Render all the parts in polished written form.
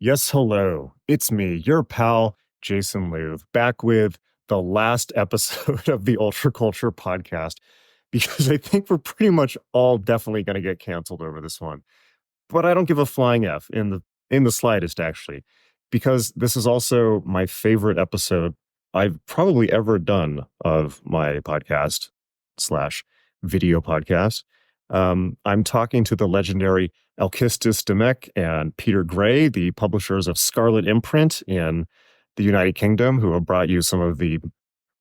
Yes, hello. It's me, your pal, Jason Louv, back with the last episode of the Ultraculture podcast, because I think we're pretty much all definitely going to get canceled over this one. But I don't give a flying F in the slightest, actually, because this is also my favorite episode I've probably ever done of my podcast slash video podcast. I'm talking to the legendary Alkistis and Peter Gray, the publishers of Scarlet Imprint in the United Kingdom, who have brought you some of the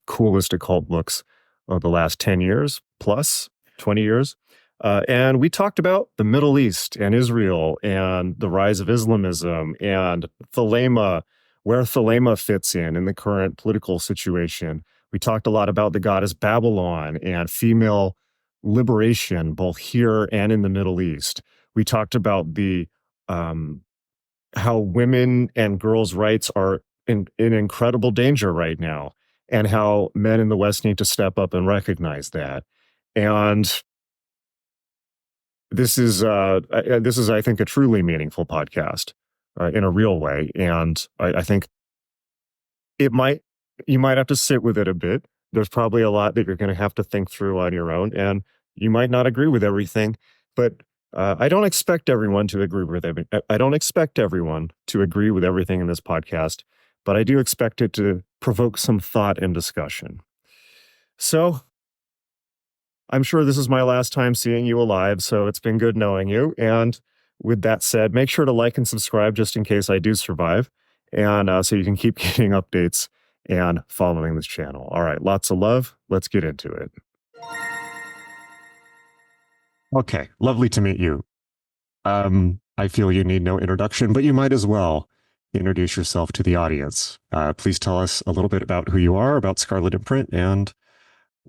coolest occult books of the last 10 years plus 20 years. And we talked about the Middle East and Israel and the rise of Islamism and Thelema, where Thelema fits in the current political situation. We talked a lot about the Goddess Babalon and female liberation, both here and in the Middle East. We talked about the how women and girls' rights are in incredible danger right now, and how men in the West need to step up and recognize that. And this is, I think, a truly meaningful podcast in a real way. And I think you might have to sit with it a bit. There's probably a lot that you're going to have to think through on your own, and you might not agree with everything. But I don't expect everyone to agree with everything. I don't expect everyone to agree with everything in this podcast, but I do expect it to provoke some thought and discussion. So I'm sure this is my last time seeing you alive, so it's been good knowing you. And with that said, make sure to like and subscribe just in case I do survive, and so you can keep getting updates and following this channel. All right, lots of love. Let's get into it. Okay, lovely to meet you. I feel you need no introduction, but you might as well introduce yourself to the audience. Please tell us a little bit about who you are, about Scarlet Imprint, and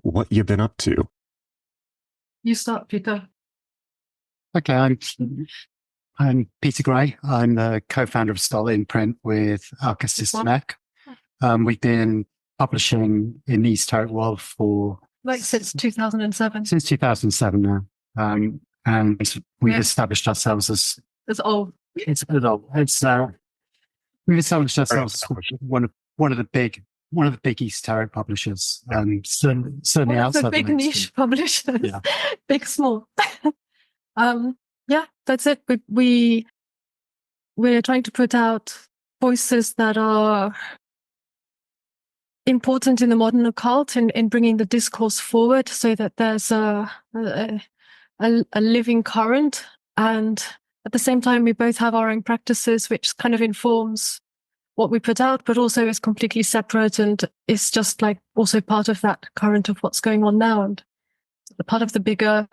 what you've been up to. You start, Peter. Okay, I'm Peter Gray. I'm the co-founder of Scarlet Imprint with Alkistis and Peter. We've been publishing in the esoteric world for since 2007. Since 2007 now, and we've established ourselves as old. It's a bit old. We've established ourselves as one of the big esoteric publishers, certainly outside the big niche publishers, yeah. Big, small. Yeah, that's it. We're trying to put out voices that are important in the modern occult in bringing the discourse forward, so that there's a living current, and at the same time we both have our own practices, which kind of informs what we put out, but also is completely separate and is just like also part of that current of what's going on now and part of the bigger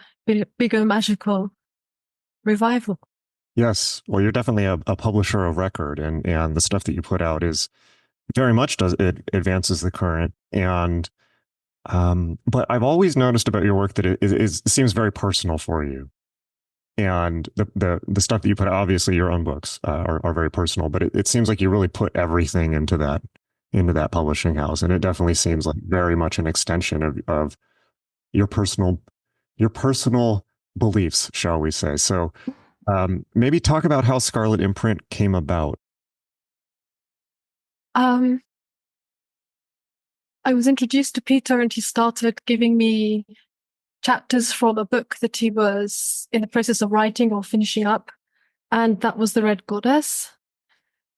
magical revival. Yes, well, you're definitely a publisher of record, and the stuff that you put out is very much it advances the current. And but I've always noticed about your work that it seems very personal for you. And the stuff that you put out, obviously your own books are very personal, but it seems like you really put everything into that publishing house. And it definitely seems like very much an extension of your personal beliefs, shall we say. So maybe talk about how Scarlet Imprint came about. I was introduced to Peter, and he started giving me chapters from a book that he was in the process of writing or finishing up, and that was The Red Goddess.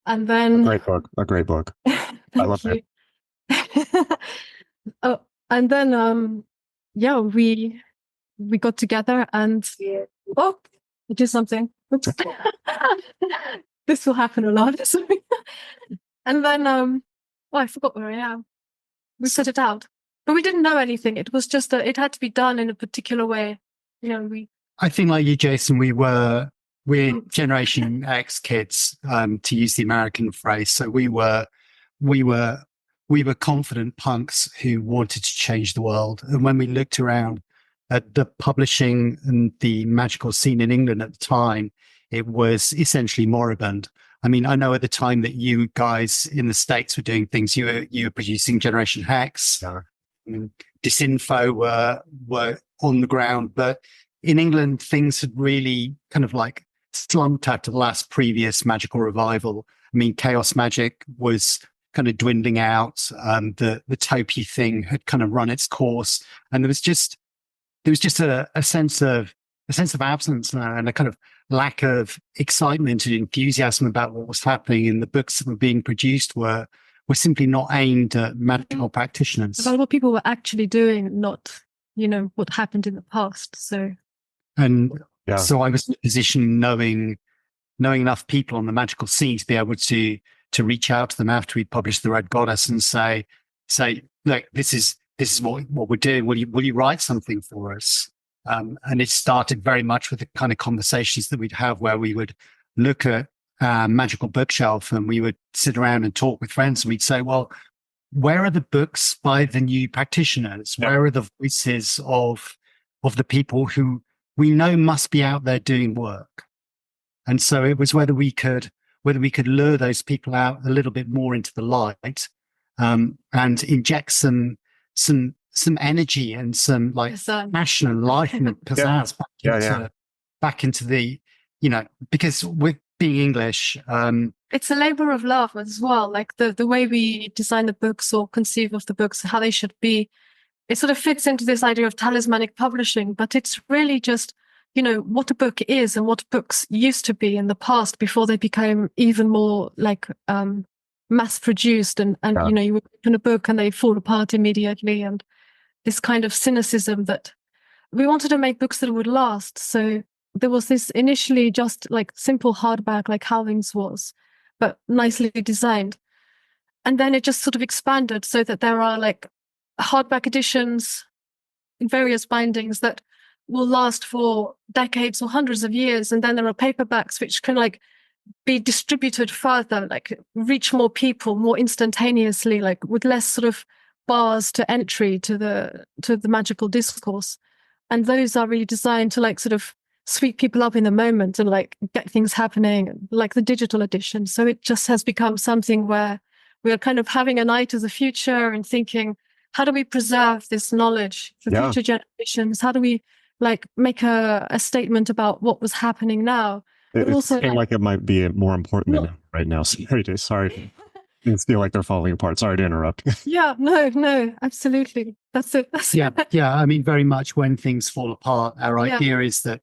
And then a great book. I love it. Oh, and then yeah, we got together and I did something. Oops. This will happen a lot. And then I forgot where I am. We set it out. But we didn't know anything. It was just it had to be done in a particular way. I think, like you, Jason, we're Generation X kids, to use the American phrase. So we were confident punks who wanted to change the world. And when we looked around at the publishing and the magical scene in England at the time, it was essentially moribund. I mean, I know at the time that you guys in the States were doing things. You were producing Generation Hex. Yeah. Disinfo were on the ground, but in England things had really kind of like slumped after the last previous magical revival. I mean, chaos magic was kind of dwindling out. The Topi thing had kind of run its course, and there was just a sense of absence and a kind of lack of excitement and enthusiasm about what was happening. And the books that were being produced were simply not aimed at magical practitioners. About what people were actually doing, not, what happened in the past. So I was in a position knowing enough people on the magical scene to be able to reach out to them after we'd published The Red Goddess and say, look, this is what we're doing. Will you write something for us? And it started very much with the kind of conversations that we'd have where we would look at magical bookshelf and we would sit around and talk with friends, and we'd say, well, where are the books by the new practitioners? Yep. Where are the voices of the people who we know must be out there doing work? And so it was whether we could lure those people out a little bit more into the light, and inject some energy and some passion and life and pizzazz back into the, because with being English, it's a labor of love as well. Like the way we design the books or conceive of the books, how they should be, it sort of fits into this idea of talismanic publishing, but it's really just, what a book is and what books used to be in the past before they became even more like mass produced and you would open a book and they fall apart immediately, and this kind of cynicism that we wanted to make books that would last. So there was this initially just like simple hardback, like Howling's was, but nicely designed. And then it just sort of expanded so that there are like hardback editions in various bindings that will last for decades or hundreds of years. And then there are paperbacks which can like be distributed further, like reach more people more instantaneously, like with less sort of bars to entry to the magical discourse. And those are really designed to like sort of sweep people up in the moment and like get things happening, like the digital edition. So it just has become something where we are kind of having an eye to the future and thinking, how do we preserve this knowledge for future generations? How do we like make a statement about what was happening now? But it's also like it might be more important than right now. Sorry. Things feel like they're falling apart. Sorry to interrupt. No, absolutely. That's it. Yeah. I mean, very much when things fall apart, our idea is that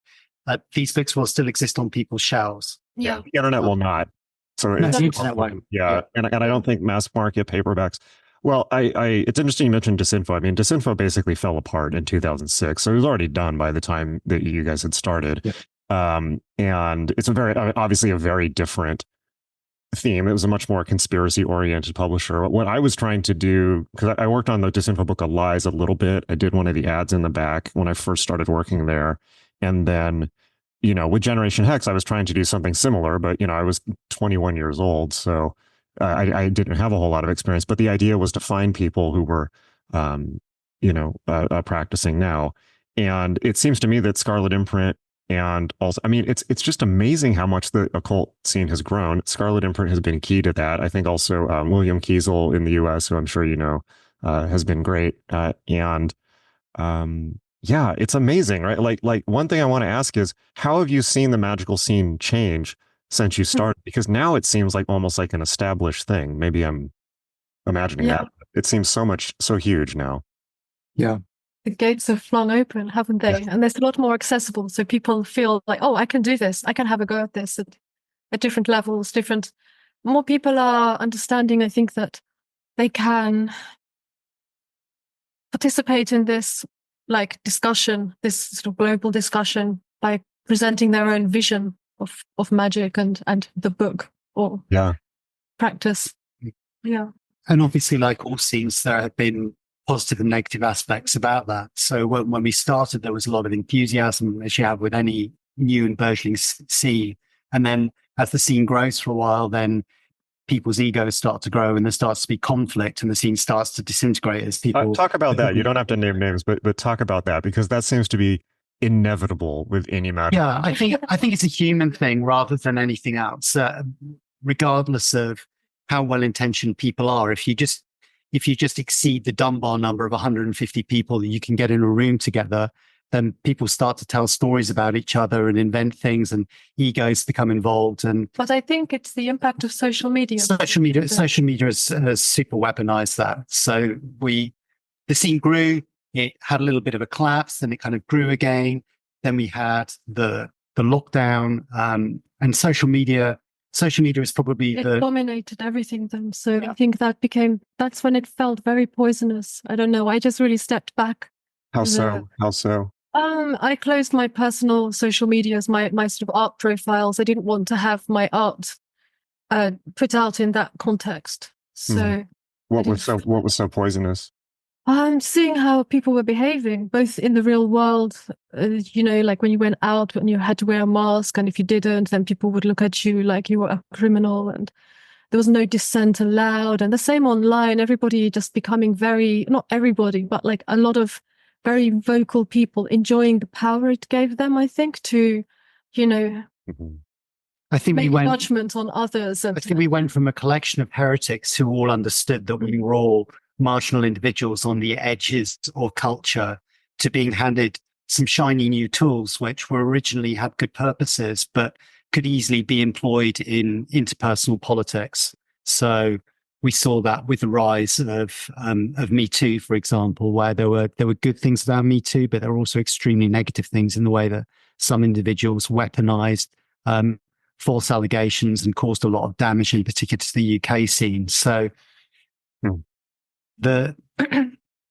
these books will still exist on people's shelves. Yeah. The internet will not. So the internet won't. Yeah. And I don't think mass market paperbacks. Well, it's interesting you mentioned Disinfo. I mean, Disinfo basically fell apart in 2006. So it was already done by the time that you guys had started. Yeah. And it's obviously a very different theme. It was a much more conspiracy oriented publisher. What I was trying to do, because I worked on the Disinfo Book of Lies a little bit. I did one of the ads in the back when I first started working there. And then, with Generation Hex, I was trying to do something similar, but, I was 21 years old. So I didn't have a whole lot of experience, but the idea was to find people who were, practicing now. And it seems to me that Scarlet Imprint, and also, I mean, it's just amazing how much the occult scene has grown. Scarlet Imprint has been key to that. I think also William Kiesel in the US, who I'm sure you know, has been great. Yeah, it's amazing, right? Like one thing I want to ask is, how have you seen the magical scene change since you started? Because now it seems like almost like an established thing. Maybe I'm imagining that. It seems so huge now. Yeah. The gates have flung open, haven't they? And there's a lot more accessible. So people feel like, oh, I can do this. I can have a go at this at different levels, more people are understanding, I think, that they can participate in this like discussion, this sort of global discussion, by presenting their own vision of magic and the book or practice. Yeah. And obviously, like all scenes, there have been positive and negative aspects about that. So when we started, there was a lot of enthusiasm, as you have with any new and burgeoning scene. And then as the scene grows for a while, then people's egos start to grow and there starts to be conflict and the scene starts to disintegrate as people talk about that. You don't have to name names, but talk about that, because that seems to be inevitable with any magic. Yeah, I think it's a human thing rather than anything else. Regardless of how well-intentioned people are, if you just exceed the Dunbar number of 150 people that you can get in a room together, then people start to tell stories about each other and invent things, and egos become involved. And But I think it's the impact of social media. social media has super weaponized that. So the scene grew, it had a little bit of a collapse, then it kind of grew again. Then we had the lockdown, and social media is probably It dominated everything then. So I think that's when it felt very poisonous. I don't know. I just really stepped back. How so? How so? I closed my personal social medias, my sort of art profiles. I didn't want to have my art put out in that context. So what was so poisonous? Seeing how people were behaving, both in the real world, like when you went out and you had to wear a mask, and if you didn't, then people would look at you like you were a criminal, and there was no dissent allowed. And the same online, everybody just becoming not everybody, but like a lot of very vocal people enjoying the power it gave them, I think, to, I think make judgment on others. I think we went from a collection of heretics who all understood that we were all marginal individuals on the edges of culture to being handed some shiny new tools, which were originally had good purposes, but could easily be employed in interpersonal politics. So we saw that with the rise of Me Too, for example, where there were good things about Me Too, but there were also extremely negative things in the way that some individuals weaponized false allegations and caused a lot of damage, in particular to the UK scene. So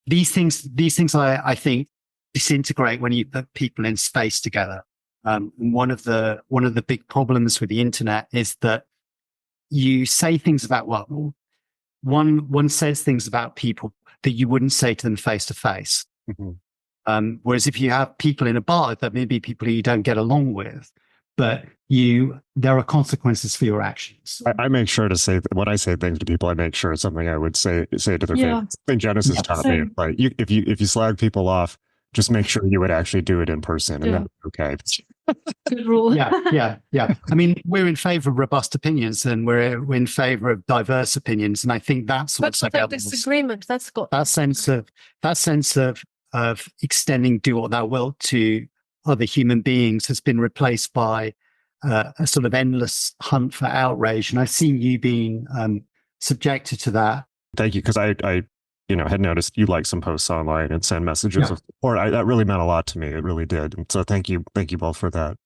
these things I think disintegrate when you put people in space together. One of the big problems with the internet is that you say things about one says things about people that you wouldn't say to them face to face. Whereas if you have people in a bar, that may be people who you don't get along with, but there are consequences for your actions. I make sure to say when I say things to people, I make sure it's something I would say to their face. I think Genesis taught me, like if you slag people off, just make sure you would actually do it in person, and that's okay. Good rule. Yeah. I mean, we're in favor of robust opinions, and we're in favor of diverse opinions, and I think that's also that disagreement. That's got that sense of extending do what thou wilt to other human beings has been replaced by a sort of endless hunt for outrage, and I've seen you being subjected to that. Thank you, because I had noticed you like some posts online and send messages of support. That really meant a lot to me. It really did. And so thank you both for that.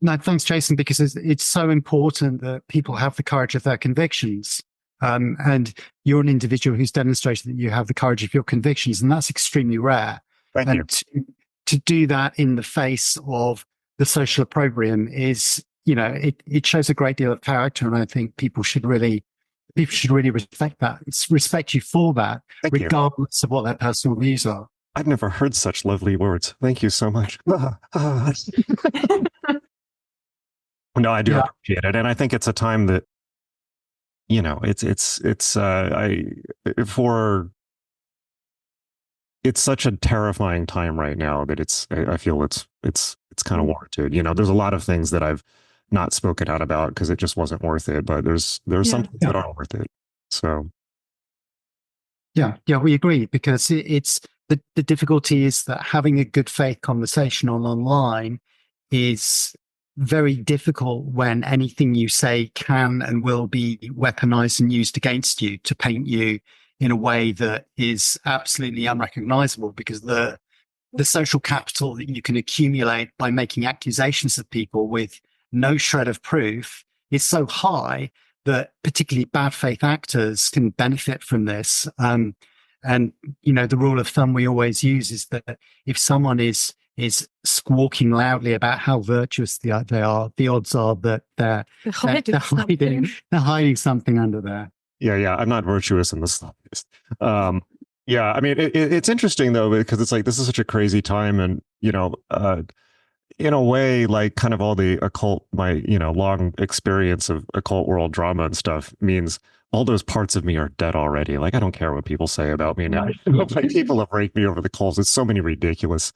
No, thanks, Jason, because it's so important that people have the courage of their convictions. And you're an individual who's demonstrated that you have the courage of your convictions, and that's extremely rare. Thank you. To do that in the face of the social opprobrium is, it shows a great deal of character, and I think people should really respect that. Respect you for that, regardless of what their personal views are. I've never heard such lovely words. Thank you so much. No, I do appreciate it, and I think it's a time that, it's such a terrifying time right now that I feel it's kind of warranted. There's a lot of things that I've not spoken out about because it just wasn't worth it, but there's some things that are worth it. So yeah, we agree, because it's the difficulty is that having a good faith conversation online is very difficult when anything you say can and will be weaponized and used against you to paint you in a way that is absolutely unrecognizable, because the social capital that you can accumulate by making accusations of people with no shred of proof is so high that particularly bad faith actors can benefit from this. And the rule of thumb we always use is that if someone is squawking loudly about how virtuous they are, the odds are that they're hiding something under there. Yeah, I'm not virtuous in the slightest. I mean, it's interesting though, because it's like, this is such a crazy time, and in a way, like kind of all the occult, my long experience of occult world drama and stuff means all those parts of me are dead already. Like, I don't care what people say about me now. Like, people have raked me over the coals. It's so many ridiculous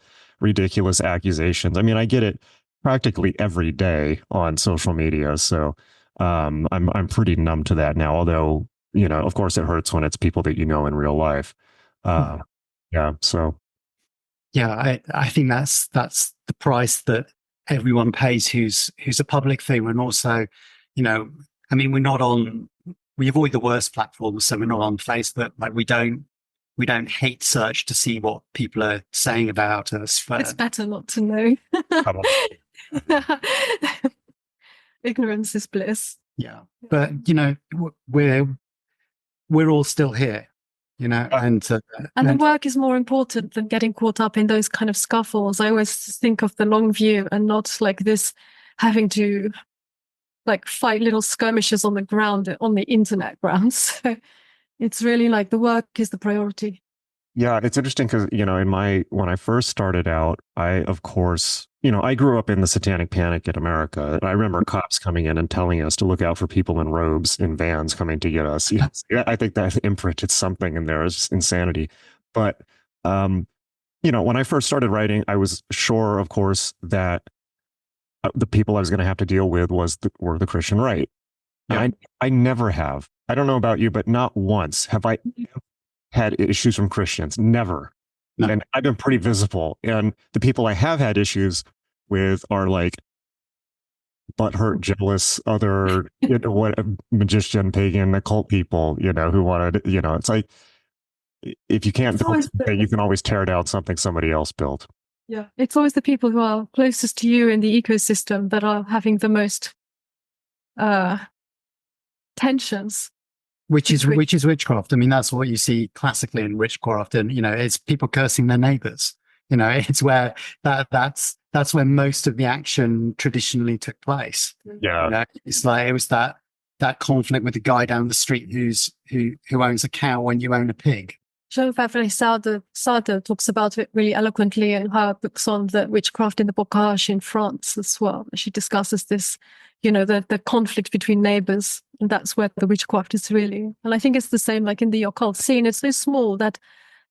accusations. I mean, I get it practically every day on social media, so I'm pretty numb to that now. Although, of course, it hurts when it's people that you know in real life. So Yeah, I think that's the price that everyone pays who's a public figure, and also, I mean, we avoid the worst platforms, so we're not on Facebook. Like we don't hate search to see what people are saying about us. It's better not to know. Ignorance is bliss. Yeah, but we're all still here, and the work is more important than getting caught up in those kind of scuffles. I always think of the long view and not like this having to like fight little skirmishes on the ground, on the internet grounds. So it's really like the work is the priority. Yeah, it's interesting because, when I first started out, I, of course, I grew up in the satanic panic in America. I remember cops coming in and telling us to look out for people in robes in vans coming to get us. I think that imprinted something in there. It's just insanity. But, when I first started writing, I was sure, of course, that the people I was going to have to deal with were the Christian right. Yeah. And I never have. I don't know about you, but not once have I had issues from Christians. Never. No. And I've been pretty visible. And the people I have had issues with are like butthurt, jealous, other, what magician, pagan, occult people, who wanted, it's like, if you can't build something, you can always tear down something somebody else built. Yeah. It's always the people who are closest to you in the ecosystem that are having the most tensions. Which is witchcraft. I mean, that's what you see classically in witchcraft, and it's people cursing their neighbors. It's where that's where most of the action traditionally took place. Yeah, it's like it was that conflict with the guy down the street who owns a cow when you own a pig. Jean-Favre Sartre talks about it really eloquently in her books on the witchcraft in the Bocage in France as well. She discusses this, the conflict between neighbors, and that's where the witchcraft is really. And I think it's the same like in the occult scene. It's so small that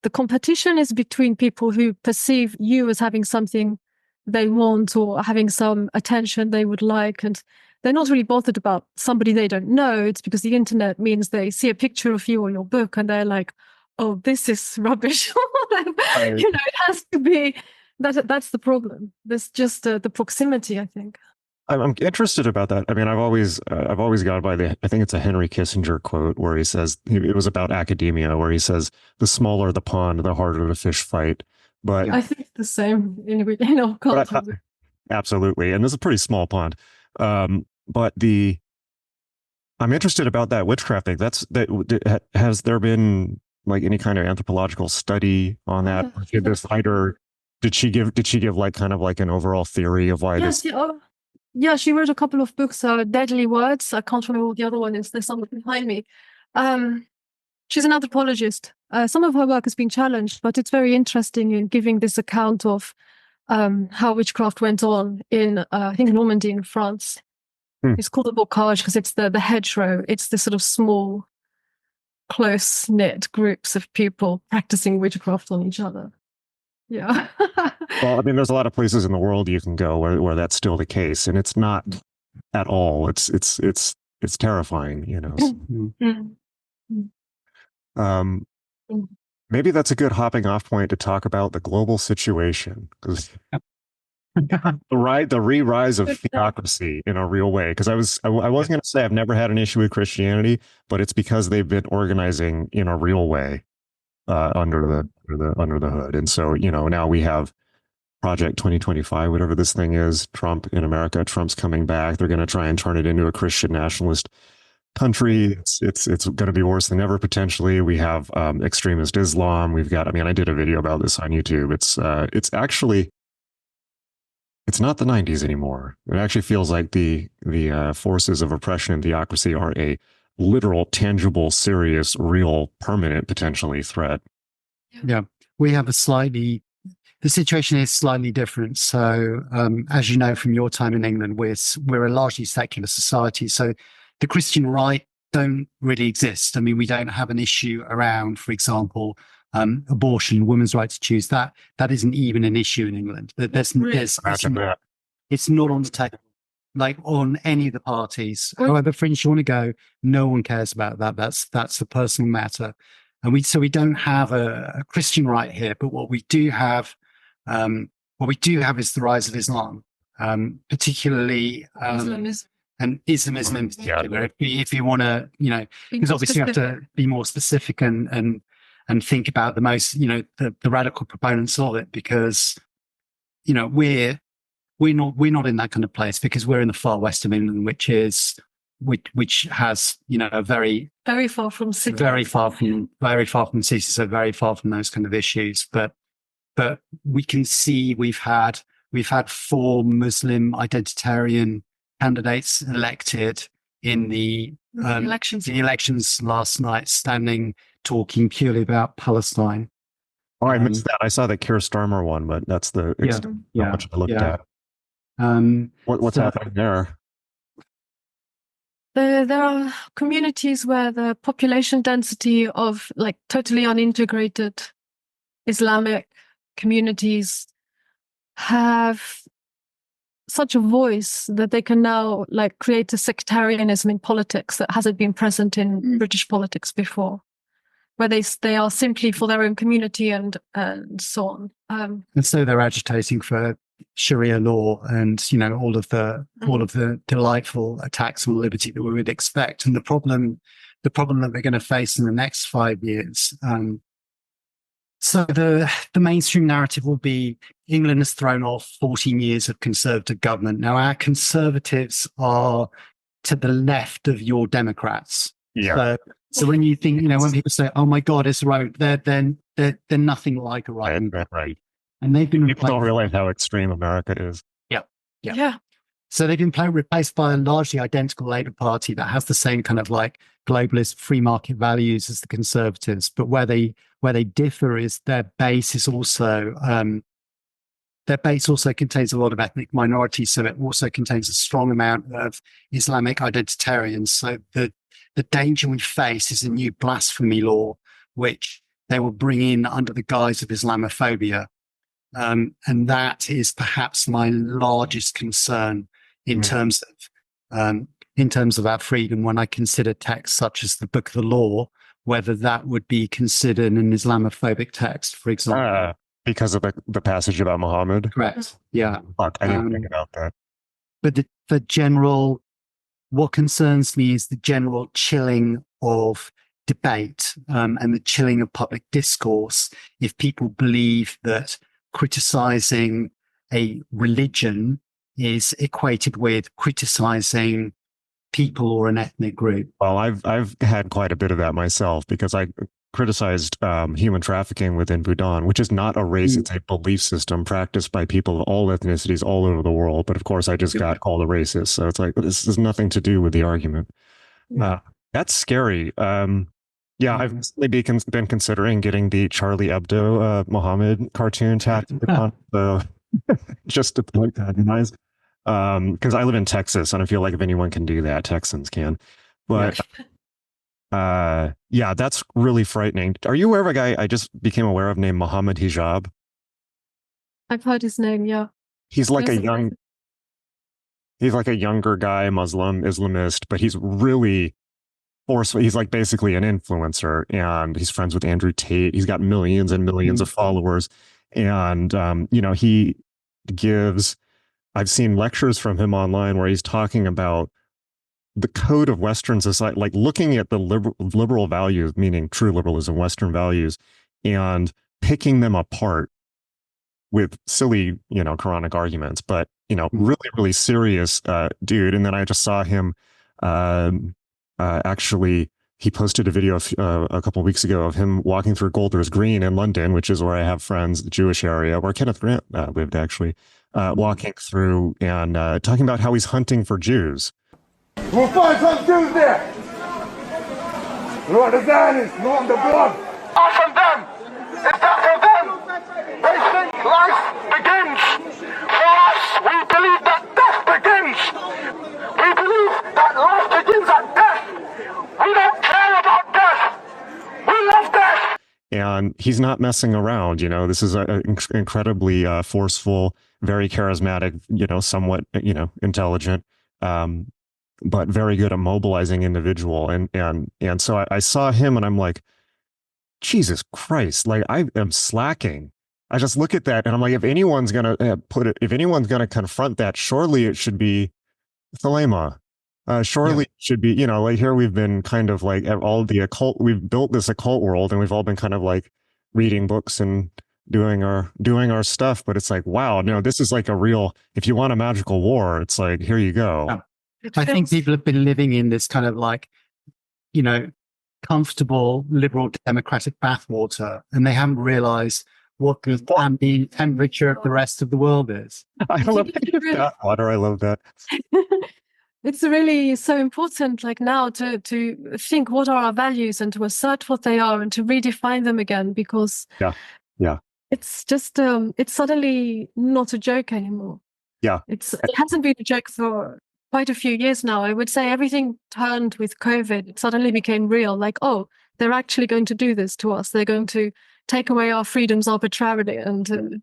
the competition is between people who perceive you as having something they want or having some attention they would like, and they're not really bothered about somebody they don't know. It's because the internet means they see a picture of you or your book and they're like, oh, this is rubbish. It has to be that's the problem. There's just the proximity, I think. I'm interested about that. I mean, I've always gone by I think it's a Henry Kissinger quote where he says, it was about academia, where he says, the smaller the pond, the harder the fish fight. But I think the same in occult. Absolutely. And this is a pretty small pond. But I'm interested about that witchcraft thing. Has there been like any kind of anthropological study on that? Did she give like kind of like an overall theory of why this? Yeah, she wrote a couple of books, Deadly Words. I can't remember what the other one is. There's someone behind me. She's an anthropologist. Some of her work has been challenged, but it's very interesting in giving this account of how witchcraft went on in, I think, Normandy in France. It's called the bocage because it's the hedgerow. It's the sort of small, close-knit groups of people practicing witchcraft on each other. Yeah. Well, I mean, there's a lot of places in the world you can go where that's still the case, and it's not at all. It's terrifying, Maybe that's a good hopping off point to talk about the global situation, because the re-rise of theocracy in a real way. Because I wasn't going to say I've never had an issue with Christianity, but it's because they've been organizing in a real way under the hood. And so, now we have Project 2025, whatever this thing is, Trump in America. Trump's coming back. They're going to try and turn it into a Christian nationalist country. It's going to be worse than ever potentially. We have extremist Islam. We've got. I mean, I did a video about this on YouTube. It's actually. It's not the 90s anymore. It actually feels like the forces of oppression and theocracy are a literal, tangible, serious, real, permanent, potentially threat. Yeah, we have the situation is slightly different. So, as you know from your time in England, we're a largely secular society. So the Christian right don't really exist. I mean, we don't have an issue around, for example, abortion, women's right to choose. That isn't even an issue in England. It's not on the table, like on any of the parties. However fringe you want to go, no one cares about that. That's a personal matter. And we don't have a Christian right here, but what we do have What we do have is the rise of Islam, particularly Islamism. and Islamism in particular. Yeah. If you want to, because obviously you have to be more specific and think about the most, the radical proponents of it, because we're not in that kind of place, because we're in the far west of England, which has a very far from city, very far from cities, so very far from those kind of issues. But we can see we've had 4 Muslim identitarian candidates elected in the elections last night, talking purely about Palestine. Oh, I missed that. I saw that Keir Starmer won, but that's the extent how much I looked at. What's happening there? There are communities where the population density of totally unintegrated Islamic communities have such a voice that they can now create a sectarianism in politics that hasn't been present in British politics before, where they are simply for their own community and so on. And so they're agitating for Sharia law and all of the delightful attacks on liberty that we would expect. And the problem that we're going to face in the next 5 years. So the mainstream narrative will be England has thrown off 14 years of conservative government. Now our conservatives are to the left of your Democrats. Yeah. So when you think, when people say, "Oh my God, it's right," they're nothing like a right. Right. And they've been people don't realize how extreme America is. Yeah. So they've been replaced by a largely identical Labour Party that has the same kind of globalist free market values as the Conservatives, but where they differ is their base also contains a lot of ethnic minorities, so it also contains a strong amount of Islamic identitarians. So the danger we face is a new blasphemy law, which they will bring in under the guise of Islamophobia. And that is perhaps my largest concern in terms of our freedom, when I consider texts such as the Book of the Law, whether that would be considered an Islamophobic text, for example. Because of the passage about Muhammad? Correct. Yeah. Fuck, I didn't think about that. But what concerns me is the general chilling of debate and the chilling of public discourse if people believe that criticizing a religion is equated with criticizing people or an ethnic group. Well, I've had quite a bit of that myself, because I criticized human trafficking within Bhutan, which is not a race, it's a belief system practiced by people of all ethnicities all over the world. But of course, I just got called a racist. So it's this has nothing to do with the argument. That's scary. I've recently been considering getting the Charlie Hebdo Muhammad cartoon tattooed on, so just to antagonize. Because I live in Texas, and I feel like if anyone can do that, Texans can. But that's really frightening. Are you aware of a guy I just became aware of named Muhammad Hijab? I've heard his name. Yeah, he's like a younger guy, Islamist, but he's really forceful. He's basically an influencer, and he's friends with Andrew Tate. He's got millions and millions of followers, and he gives. I've seen lectures from him online where he's talking about the code of Western society, looking at the liberal values, meaning true liberalism, Western values, and picking them apart with silly, Quranic arguments, but, really, really serious dude. And then I just saw him, actually, he posted a video a couple of weeks ago of him walking through Golders Green in London, which is where I have friends, the Jewish area, where Kenneth Grant lived, actually, walking through and talking about how he's hunting for Jews. We'll find some Jews there. You want the Zionists, you want the blood. Us and them. It's that for them. They think life begins. For us, we believe that death begins. We believe that life begins at death. We don't care about death. We love death. And he's not messing around. This is an incredibly forceful, very charismatic, somewhat, intelligent, but very good at mobilizing individual. And so I saw him and I'm like, Jesus Christ, I am slacking I just look at that and I'm like, if anyone's going to if anyone's going to confront that, surely it should be Thelema. Surely it should be, you know, like here we've been kind of like all the occult, we've built this occult world and we've all been kind of like reading books and doing our stuff. But it's like, wow, no, this is like a real, if you want a magical war, it's like, here you go. Yeah. I think people have been living in this kind of like, you know, comfortable liberal democratic bathwater, and they haven't realized what the temperature of the rest of the world is. I love bathwater. I love that. It's really so important, like now, to think what are our values and to assert what they are and to redefine them again, because it's just it's suddenly not a joke anymore. Yeah, it hasn't been a joke for quite a few years now. I would say everything turned with COVID. It suddenly became real. Like, oh, they're actually going to do this to us. They're going to take away our freedoms arbitrarily and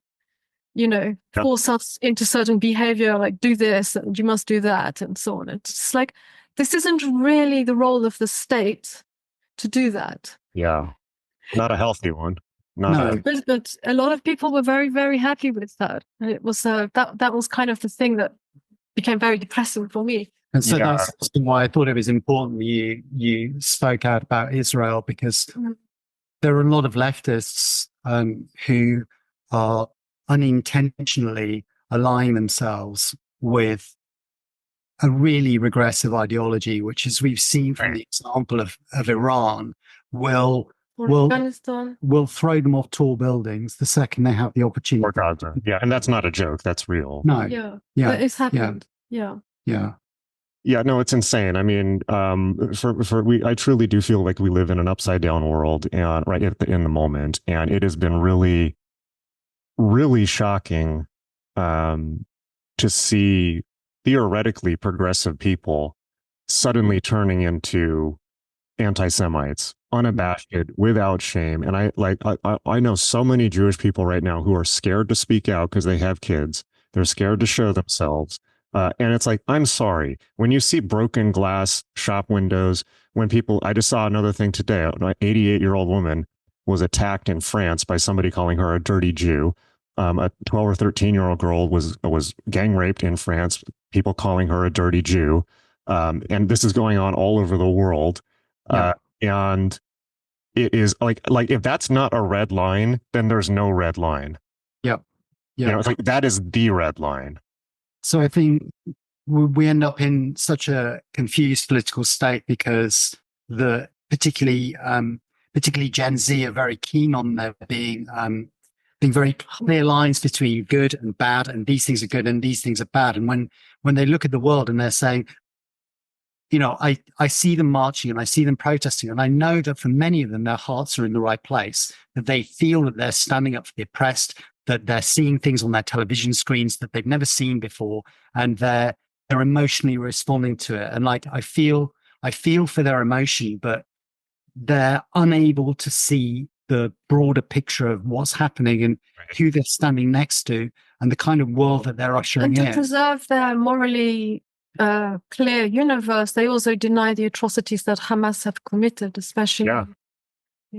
you know, force us into certain behavior, like do this and you must do that and so on. It's just like, this isn't really the role of the state to do that. Yeah. Not a healthy one. But a lot of people were very, very happy with that. It was that was kind of the thing that became very depressing for me. And so that's why I thought it was important you spoke out about Israel, because there are a lot of leftists who are unintentionally aligning themselves with a really regressive ideology, which, as we've seen from the example of Iran, will throw them off tall buildings the second they have the opportunity. Yeah, and that's not a joke. That's real. No. Yeah. It's happened. Yeah. Yeah, no, it's insane. I mean, I truly do feel like we live in an upside down world, and in the moment, and it has been really, really shocking to see theoretically progressive people suddenly turning into anti-Semites, unabashed, without shame. And I know so many Jewish people right now who are scared to speak out because they have kids. They're scared to show themselves. And it's like, I'm sorry, when you see broken glass shop windows, I just saw another thing today, an 88-year-old woman was attacked in France by somebody calling her a dirty Jew. A 12 or 13-year-old girl was gang raped in France, people calling her a dirty Jew. And this is going on all over the world. And it is like if that's not a red line, then there's no red line. You know, it's like that is the red line. So I think we end up in such a confused political state because particularly Gen Z are very keen on there being very clear lines between good and bad, and these things are good and these things are bad. And when they look at the world and they're saying, you know, I see them marching and I see them protesting, and I know that for many of them, their hearts are in the right place, that they feel that they're standing up for the oppressed, that they're seeing things on their television screens that they've never seen before, and they're emotionally responding to it. And like, I feel for their emotion, but they're unable to see the broader picture of what's happening and who they're standing next to and the kind of world that they're ushering in. And to preserve their morally clear universe, they also deny the atrocities that Hamas have committed, especially.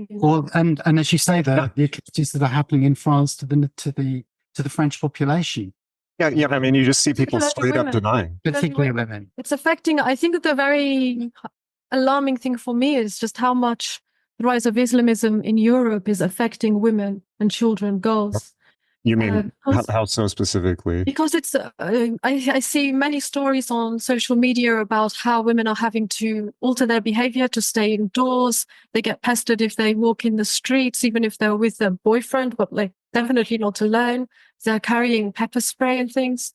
Well, and as you say, the atrocities that are happening in France to the French population. Yeah. I mean, you just see people straight up denying, particularly women. It's affecting. I think the very alarming thing for me is just how much the rise of Islamism in Europe is affecting women and children, girls. You mean how so specifically? Because it's I see many stories on social media about how women are having to alter their behavior to stay indoors. They get pestered if they walk in the streets, even if they're with their boyfriend, but like definitely not alone. They're carrying pepper spray and things.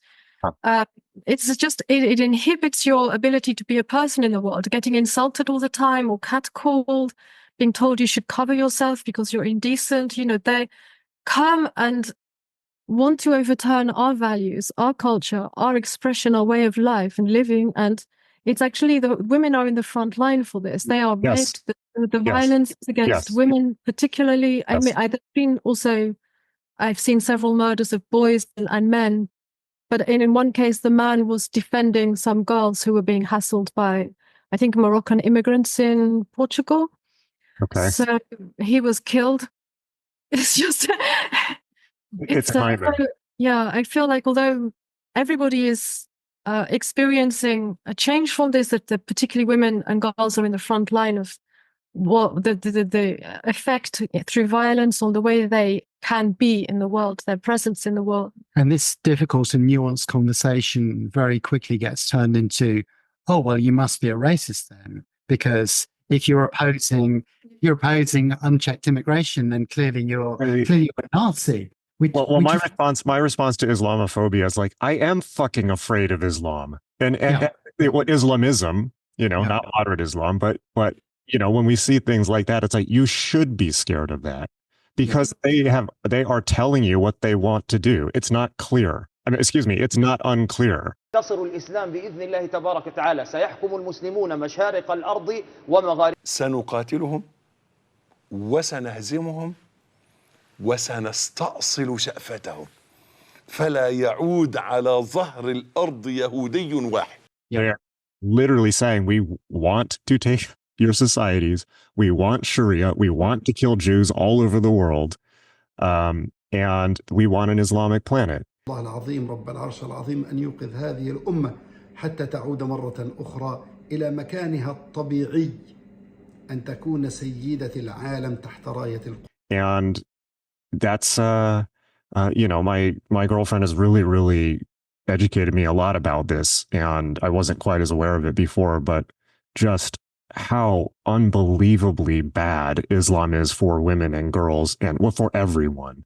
It's just it inhibits your ability to be a person in the world. Getting insulted all the time or catcalled, being told you should cover yourself because you're indecent. You know, they come and want to overturn our values, our culture, our expression, our way of life and living. And it's actually the women are in the front line for this. They are raped. The violence against women, particularly. I mean, I've seen several murders of boys and men. But in one case, the man was defending some girls who were being hassled by, I think, Moroccan immigrants in Portugal. Okay. So he was killed. It's just It's timing. Yeah, I feel like although everybody is experiencing a change from this, that particularly women and girls are in the front line of what the effect through violence on the way they can be in the world, their presence in the world. And this difficult and nuanced conversation very quickly gets turned into, oh, well, you must be a racist then, because if you're opposing unchecked immigration, then clearly you're a Nazi. My response to Islamophobia is like, I am fucking afraid of Islam and Islamism, not moderate Islam, but when we see things like that, it's like, you should be scared of that because they are telling you what they want to do. It's not clear. It's not unclear. سنقاتلهم وسنهزمهم وسنستأصل شأفتهم فلا يعود على ظهر الأرض يهودي واحد. They're literally saying, we want to take your societies, we want Sharia, we want to kill Jews all over the world, and we want an Islamic planet. الله العظيم رب العرش العظيم أن يوقظ هذه الأمة حتى تعود مرة أخرى إلى مكانها الطبيعي أن تكون سيدة العالم تحت راية القدس. And that's my girlfriend has really educated me a lot about this, and I wasn't quite as aware of it before, but just how unbelievably bad Islam is for women and girls, and for everyone,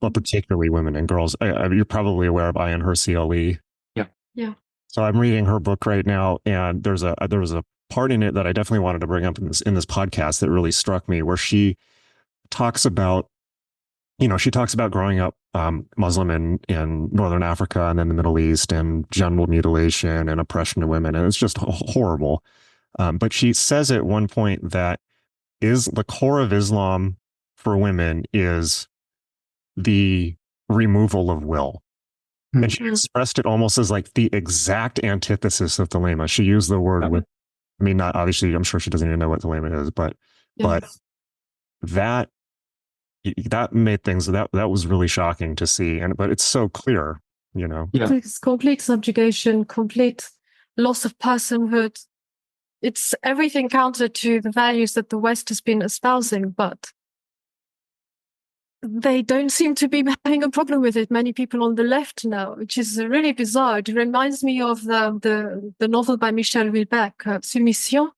but particularly women and girls. You're probably aware of Ayan Hirsi Ali. Yeah. So I'm reading her book right now, and there was a part in it that I definitely wanted to bring up in this podcast that really struck me, where she talks about growing up Muslim in Northern Africa and then the Middle East, and genital mutilation and oppression of women. And it's just horrible. But she says at one point that the core of Islam for women is the removal of will. And she expressed it almost as like the exact antithesis of Thelema. She used the word with, not obviously, I'm sure she doesn't even know what Thelema is, but that made things, that was really shocking to see. But it's so clear, It's complete subjugation, complete loss of personhood. It's everything counter to the values that the West has been espousing, but they don't seem to be having a problem with it. Many people on the left now, which is really bizarre. It reminds me of the novel by Michel Houellebecq, Soumission,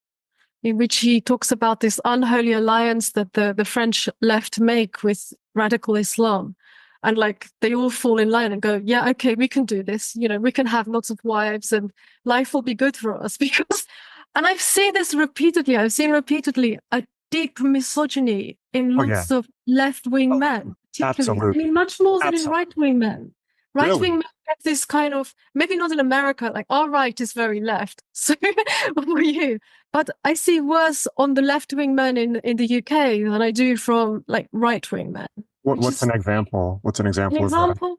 in which he talks about this unholy alliance that the French left make with radical Islam. And like, they all fall in line and go, yeah, okay, we can do this. We can have lots of wives and life will be good for us because, and I've seen this repeatedly. I've seen repeatedly a deep misogyny in lots of left-wing men. Absolutely. Much more than in right-wing men. Right-wing men have this kind of, maybe not in America, like our right is very left. So for you. But I see worse on the left-wing men in the UK than I do from like right-wing men. What's an example? What's an example of that?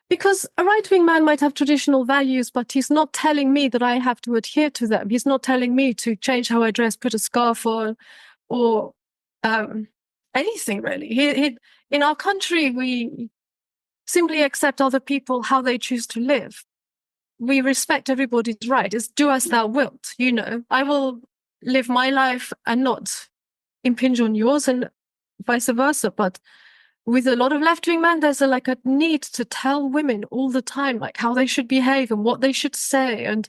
Because a right-wing man might have traditional values, but he's not telling me that I have to adhere to them. He's not telling me to change how I dress, put a scarf on, or anything really. In our country, we simply accept other people how they choose to live. We respect everybody's right. It's do as thou wilt. I will live my life and not impinge on yours, and vice versa. But with a lot of left-wing men, there's a need to tell women all the time, like how they should behave and what they should say. And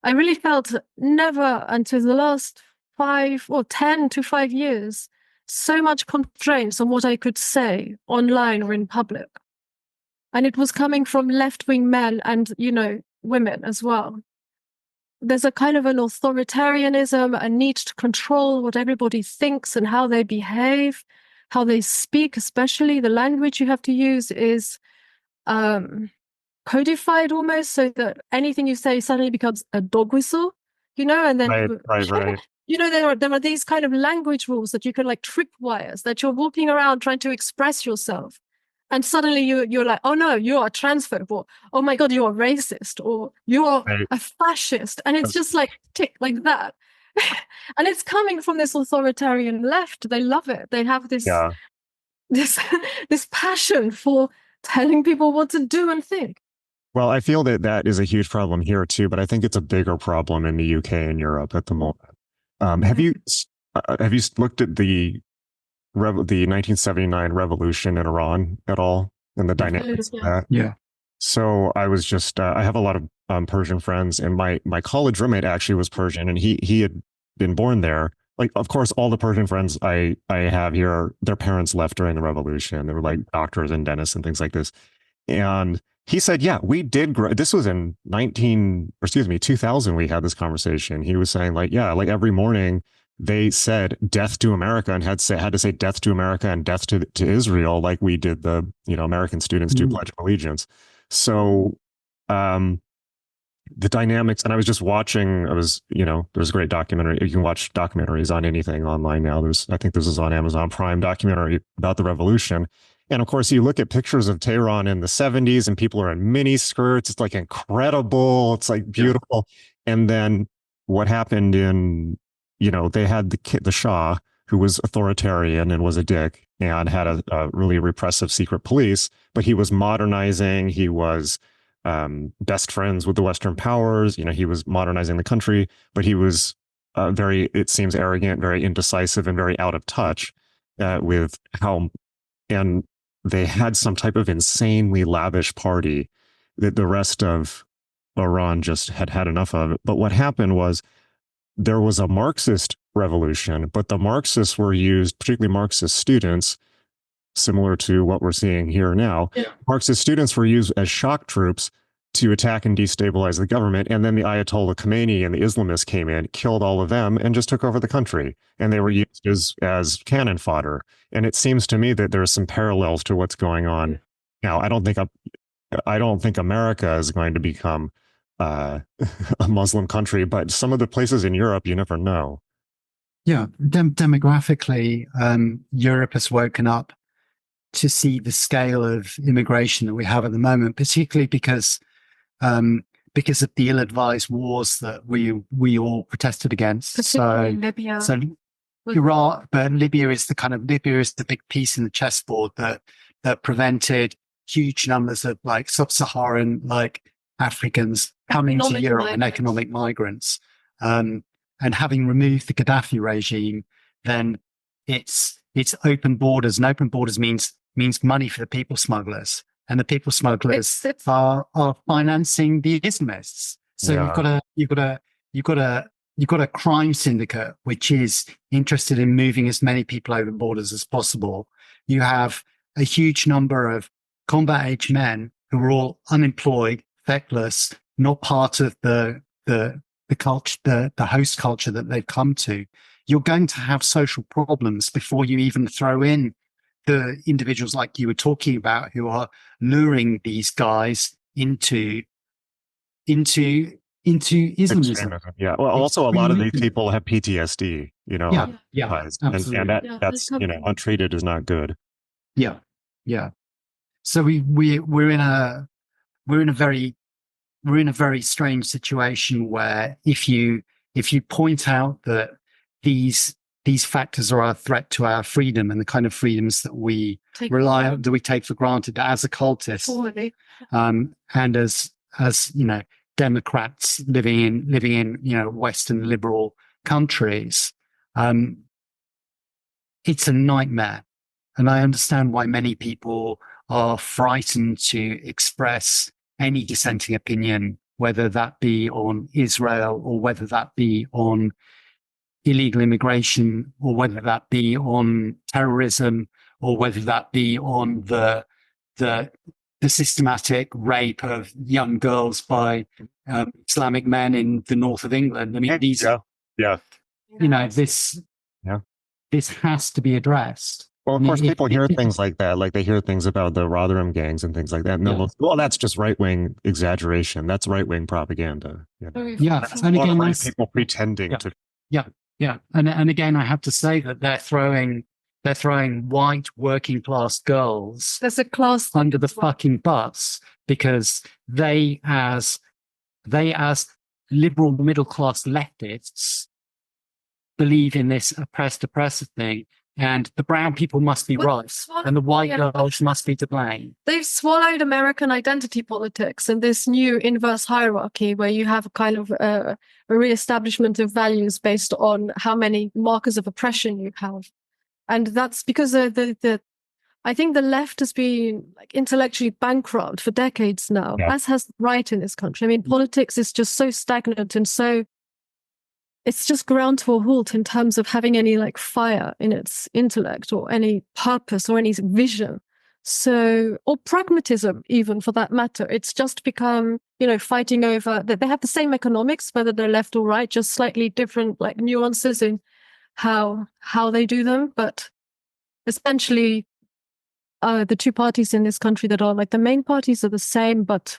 I really felt never until the last 10 to 5 years, so much constraints on what I could say online or in public. And it was coming from left-wing men and, women as well. There's a kind of an authoritarianism, a need to control what everybody thinks and how they behave, how they speak, especially the language you have to use is codified almost, so that anything you say suddenly becomes a dog whistle, and then right. There are these kind of language rules that you can like tripwires, that you're walking around trying to express yourself, and suddenly you're like, oh no, you are a transphobe, or oh my god, you are racist, or you are a fascist, and it's just like tick like that. And it's coming from this authoritarian left. They love it. They have this this passion for telling people what to do and think. Well, I feel that that is a huge problem here too, but I think it's a bigger problem in the UK and Europe at the moment. Have you looked at the 1979 revolution in Iran at all, and the dynamics of that? Yeah. So I was just I have a lot of Persian friends, and my college roommate actually was Persian, and he had been born there. Like, of course, all the Persian friends I have here, their parents left during the revolution. They were like doctors and dentists and things like this. And he said, yeah, we did grow. This was in 2000. We had this conversation. He was saying, like, yeah, like every morning they said death to America, and had to say death to America and death to Israel, like we did the, American students do Pledge of Allegiance. So the dynamics, and I was just watching, there's a great documentary. You can watch documentaries on anything online now. I think this is on Amazon Prime, documentary about the revolution. And of course, you look at pictures of Tehran in the 70s and people are in mini skirts. It's like incredible. It's like beautiful. Yeah. And then what happened they had the Shah, who was authoritarian and was a dick and had a really repressive secret police, but he was modernizing. He was best friends with the Western powers. He was modernizing the country, but he was very, it seems, arrogant, very indecisive, and very out of touch with how, and they had some type of insanely lavish party that the rest of Iran just had enough of. But what happened was there was a Marxist revolution, but the Marxists were used, particularly Marxist students, similar to what we're seeing here now. Yeah. Marxist students were used as shock troops to attack and destabilize the government. And then the Ayatollah Khomeini and the Islamists came in, killed all of them, and just took over the country. And they were used as cannon fodder. And it seems to me that there's some parallels to what's going on now. I don't think America is going to become a Muslim country, but some of the places in Europe, you never know. Yeah, demographically, Europe has woken up to see the scale of immigration that we have at the moment, particularly because of the ill-advised wars that we all protested against. Particularly Libya. So Iraq, but Libya is the big piece in the chessboard that prevented huge numbers of like sub-Saharan Africans coming to Europe and economic migrants. And having removed the Gaddafi regime, then it's open borders, and open borders means money for the people smugglers, and the people smugglers are financing the Islamists. So yeah. you've got a crime syndicate which is interested in moving as many people over borders as possible. You have a huge number of combat age men who are all unemployed, feckless, not part of the culture, the host culture that they've come to. You're going to have social problems before you even throw in the individuals like you were talking about who are luring these guys into Islamism. Extremism. Yeah. Well, also a lot of these people have PTSD, Yeah. Absolutely. And that's untreated is not good. Yeah. Yeah. So we're in a very strange situation where if you point out that these factors are a threat to our freedom and the kind of freedoms that we take for granted as occultists, and as Democrats living in Western liberal countries, it's a nightmare. And I understand why many people are frightened to express any dissenting opinion, whether that be on Israel or whether that be on illegal immigration or whether that be on terrorism or whether that be on the systematic rape of young girls by Islamic men in the north of England. I mean, this has to be addressed. Well, of course, people hear things like that. Like they hear things about the Rotherham gangs and things like that. And well, that's just right-wing exaggeration. That's right-wing propaganda. Yeah. And again, people pretending to. Yeah. And again, I have to say that they're throwing white working class girls under the fucking bus because they as liberal middle class leftists believe in this oppressor thing. and the brown people must be Well, right, swallow- and the white yeah. girls must be to blame. They've swallowed American identity politics and this new inverse hierarchy where you have a kind of a reestablishment of values based on how many markers of oppression you have. And that's because I think the left has been like intellectually bankrupt for decades now, Yeah. as has the right in this country. I mean, politics is just so stagnant and so it's just ground to a halt in terms of having any like fire in its intellect or any purpose or any vision. So, or pragmatism, even for that matter. It's just become, fighting over that they have the same economics, whether they're left or right, just slightly different like nuances in how they do them. But essentially, the two parties in this country that are like the main parties are the same, but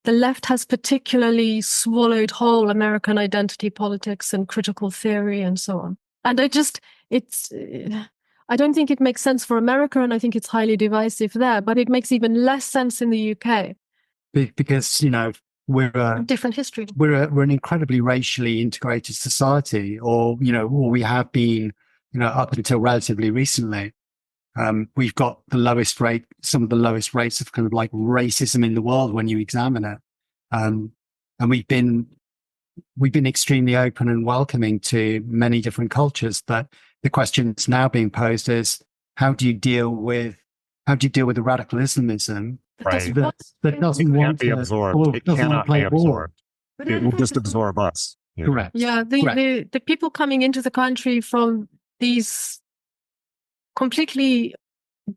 the left has particularly swallowed whole American identity politics and critical theory and so on. And I don't think it makes sense for America, and I think it's highly divisive there, but it makes even less sense in the UK. Because, we're a Different history. we're an incredibly racially integrated society, or we have been, up until relatively recently. We've got some of the lowest rates of kind of like racism in the world when you examine it. And we've been extremely open and welcoming to many different cultures. But the question that's now being posed is, how do you deal with the radical Islamism Right. that doesn't It want can't be to, absorbed. or It doesn't want cannot to play be a ball? absorbed. It will just absorb us. Correct. Yeah, Correct. the people coming into the country from these completely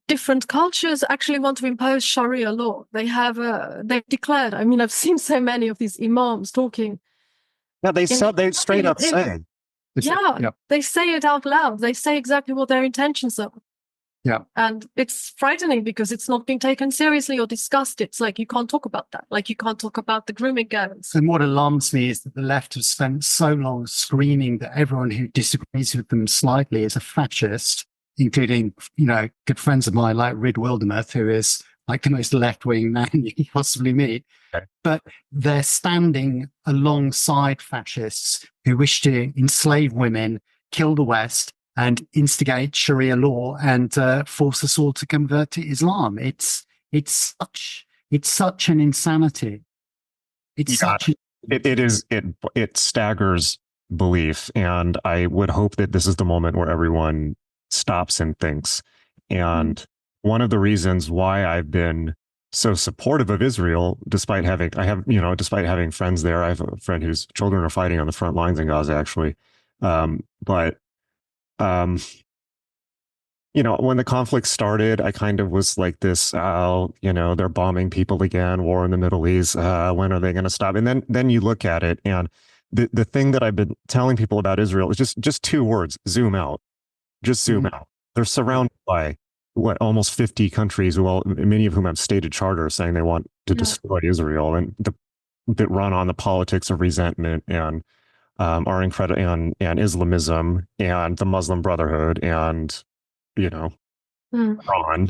different cultures actually want to impose Sharia law. They've declared, I mean, I've seen so many of these imams talking. Yeah, they straight up it- say. Yeah, they say it out loud. They say exactly what their intentions are. Yeah. And it's frightening because it's not being taken seriously or discussed. It's like, you can't talk about that. Like, you can't talk about the grooming gangs. And what alarms me is that the left has spent so long screaming that everyone who disagrees with them slightly is a fascist, including, good friends of mine like Rid Wildermuth, who is like the most left-wing man you can possibly meet. Okay. But they're standing alongside fascists who wish to enslave women, kill the West, and instigate Sharia law and force us all to convert to Islam. It's such an insanity. It staggers belief, and I would hope that this is the moment where everyone stops and thinks. And one of the reasons why I've been so supportive of Israel, despite having friends there. I have a friend whose children are fighting on the front lines in Gaza, actually. When the conflict started, I kind of was like this, they're bombing people again, war in the Middle East. When are they going to stop? And then you look at it, and the thing that I've been telling people about Israel is just two words: zoom out. Just zoom out. They're surrounded by almost 50 countries, many of whom have stated charters saying they want to destroy Israel, and that run on the politics of resentment and are incredible, and Islamism and the Muslim Brotherhood and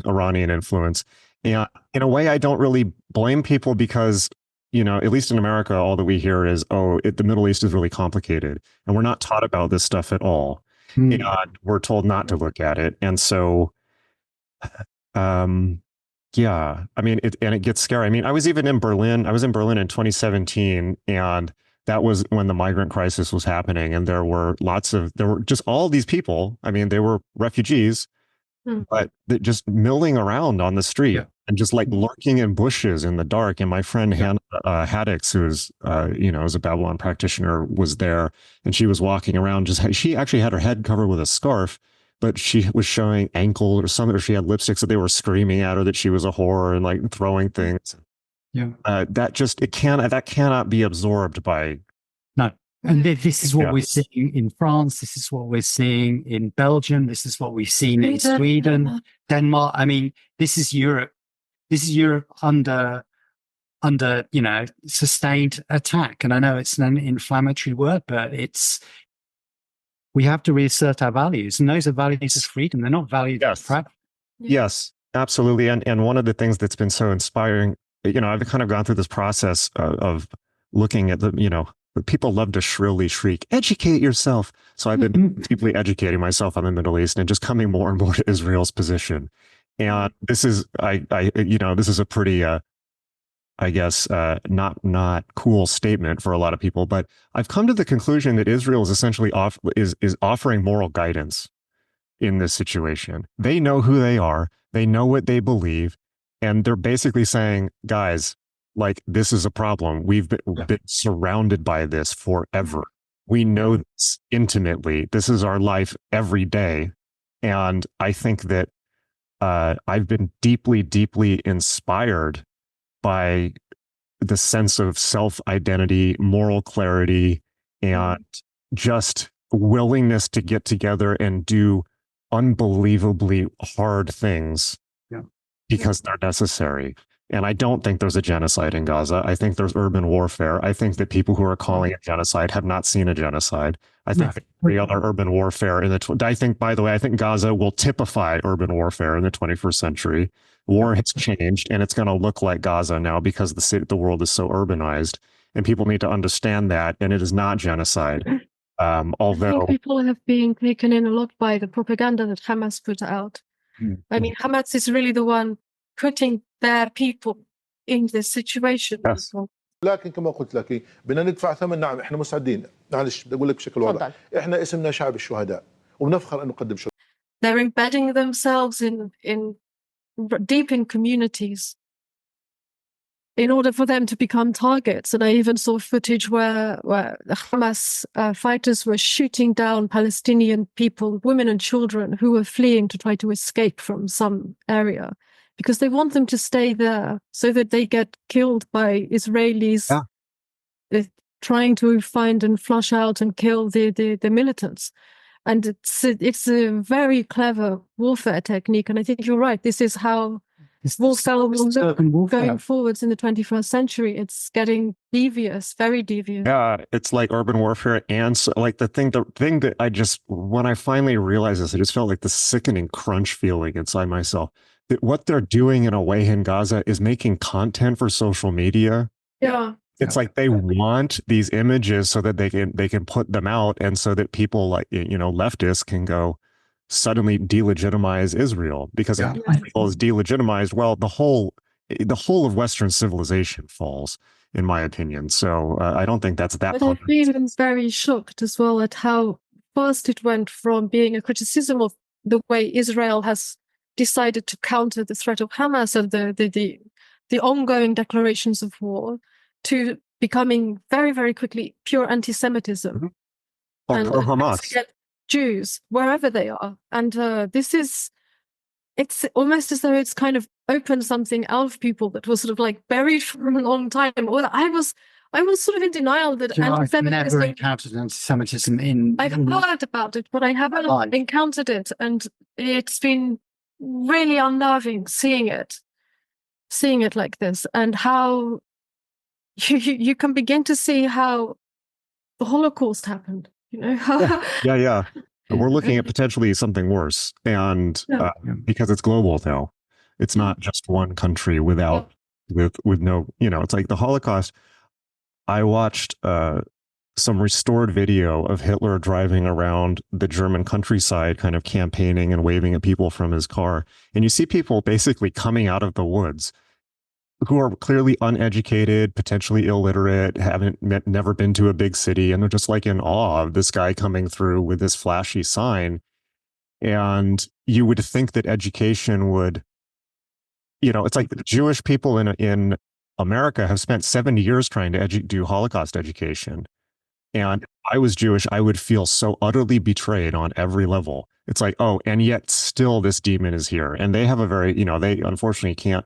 Iranian influence. And in a way, I don't really blame people because, at least in America, all that we hear is, the Middle East is really complicated. And we're not taught about this stuff at all. And we're told not to look at it. And so, it gets scary. I mean, I was even in Berlin. I was in Berlin in 2017, and that was when the migrant crisis was happening. And there were just all these people. I mean, they were refugees, but just milling around on the street and just like lurking in bushes in the dark. And my friend Hannah Haddix, who's is a Babylon practitioner, was there, and she was walking around. She actually had her head covered with a scarf, but she was showing ankle or something, or she had lipstick, so they were screaming at her that she was a whore and like throwing things. Yeah, that cannot be absorbed by. No. And this is what we're seeing in France. This is what we're seeing in Belgium. This is what we've seen in Sweden, Denmark. I mean, this is Europe. This is Europe under sustained attack. And I know it's an inflammatory word, but we have to reassert our values. And those are values of freedom. They're not values of practice. Yes, absolutely. And one of the things that's been so inspiring, I've kind of gone through this process of looking at the people love to shrilly shriek, educate yourself. So I've been deeply educating myself on the Middle East and just coming more and more to Israel's position. And this is, this is a pretty, I guess, not cool statement for a lot of people, but I've come to the conclusion that Israel is essentially is offering moral guidance in this situation. They know who they are, they know what they believe, and they're basically saying, guys, like, this is a problem. We've been surrounded by this forever. We know this intimately. This is our life every day. And I think that I've been deeply, deeply inspired by the sense of self-identity, moral clarity, and just willingness to get together and do unbelievably hard things because they're necessary. And I don't think there's a genocide in Gaza. I think there's urban warfare. I think that people who are calling it genocide have not seen a genocide. I think every other urban warfare I think, by the way, I think Gaza will typify urban warfare in the 21st century. War has changed, and it's going to look like Gaza now because the world is so urbanized, and people need to understand that, and it is not genocide. Although I think people have been taken in a lot by the propaganda that Hamas put out. I mean, Hamas is really the one putting their people in this situation. Yes. لكن كما قلت لك بدنا ندفع ثمن. نعم احنا مسعدين، معلش بدي اقول لك بشكل واضح، احنا اسمنا شعب الشهداء وبنفخر ان نقدم شهداء. They're embedding themselves in deep in communities in order for them to become targets. And I even saw footage where the Hamas fighters were shooting down Palestinian people, women and children who were fleeing to try to escape from some area, because they want them to stay there so that they get killed by Israelis trying to find and flush out and kill the militants. And it's a very clever warfare technique. And I think you're right. This is how warfare will look going forwards in the 21st century. It's getting devious, very devious. Yeah, it's like urban warfare. And so, like the thing that I just, when I finally realized this, I just felt like the sickening crunch feeling inside myself. That what they're doing in a way in Gaza is making content for social media. Yeah. It's like they want these images so that they can put them out, and so that people like, leftists can go suddenly delegitimize Israel, because if Israel is delegitimized, well, the whole of Western civilization falls, in my opinion. So I don't think that's that. But I've been very shocked as well at how fast it went from being a criticism of the way Israel has decided to counter the threat of Hamas and the ongoing declarations of war, to becoming very, very quickly pure anti-Semitism. And Hamas. Jews, wherever they are. And it's almost as though it's kind of opened something out of people that was sort of like buried for a long time. Well, I was sort of in denial that anti-Semitism. I've never encountered anti-Semitism I've heard about it, but I haven't encountered it. And it's been really unnerving seeing it like this, and how you can begin to see how the Holocaust happened, Yeah. We're looking at potentially something worse, and because it's global now, it's not just one country with no, it's like the Holocaust. I watched some restored video of Hitler driving around the German countryside, kind of campaigning and waving at people from his car, and you see people basically coming out of the woods who are clearly uneducated, potentially illiterate, never been to a big city, and they're just like in awe of this guy coming through with this flashy sign. And you would think that education would, it's like the Jewish people in America have spent 70 years trying to do Holocaust education. And if I was Jewish, I would feel so utterly betrayed on every level. It's like, oh, and yet still this demon is here. And they have a very, they unfortunately can't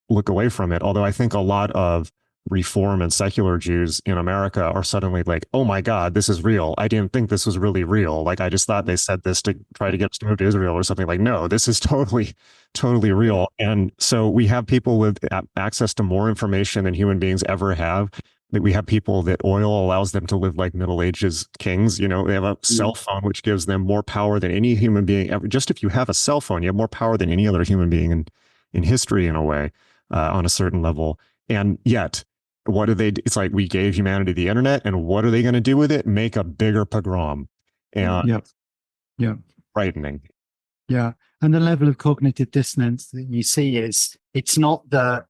look away from it. Although I think a lot of Reform and secular Jews in America are suddenly like, oh my God, this is real. I didn't think this was really real. Like, I just thought they said this to try to get us to move to Israel or something. Like, no, this is totally real. And so we have people with access to more information than human beings ever have. We have people that oil allows them to live like Middle Ages kings. They have a cell phone, which gives them more power than any human being ever. Just if you have a cell phone, you have more power than any other human being in history, in a way, on a certain level. And yet what do they? It's like we gave humanity the internet, and what are they going to do with it? Make a bigger pogrom, and frightening. Yeah, and the level of cognitive dissonance that you see is it's not the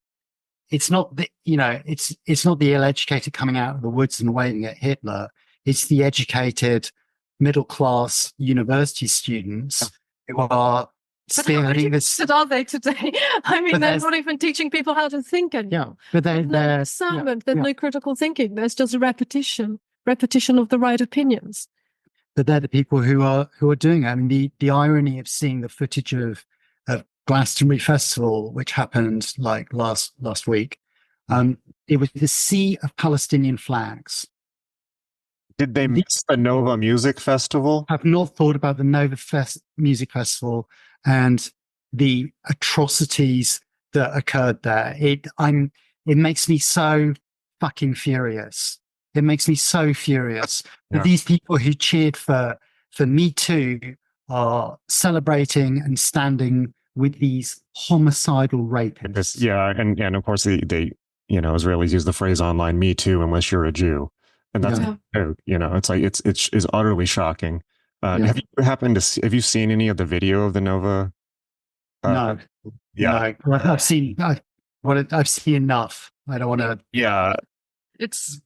it's not the ill-educated coming out of the woods and waving at Hitler. It's the educated middle class university students who are spearheading this. But are they today? I mean, they're not even teaching people how to think anymore. But there's no discernment, there's no critical thinking. There's just a repetition of the right opinions. But they're the people who are doing it. I mean, the irony of seeing the footage of Glastonbury Festival, which happened like last week, it was the sea of Palestinian flags. Did they miss the Nova Music Festival? I've not thought about the Nova Music Festival and the atrocities that occurred there. It makes me so fucking furious. It makes me so furious that these people who cheered for Me Too are celebrating and standing with these homicidal rapists. And of course they Israelis use the phrase online "Me Too" unless you're a Jew, and that's it's like it's utterly shocking. Have you happened to have you seen any of the video of the Nova? No. I've seen enough. I don't want to. Yeah, it's.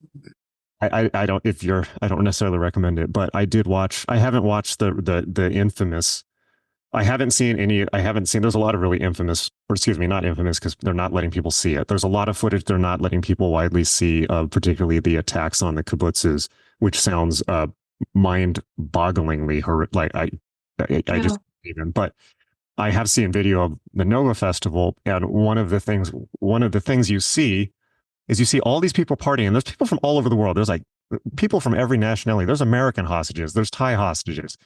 I don't necessarily recommend it, but I did watch. I haven't watched the infamous. I haven't seen. There's a lot of really infamous, or excuse me, not infamous, because they're not letting people see it. There's a lot of footage they're not letting people widely see, particularly the attacks on the kibbutzes, which sounds mind-bogglingly horrific. Like I just even. But I have seen video of the Nova Festival, and one of the things you see is you see all these people partying. There's people from all over the world. There's like people from every nationality. There's American hostages. There's Thai hostages.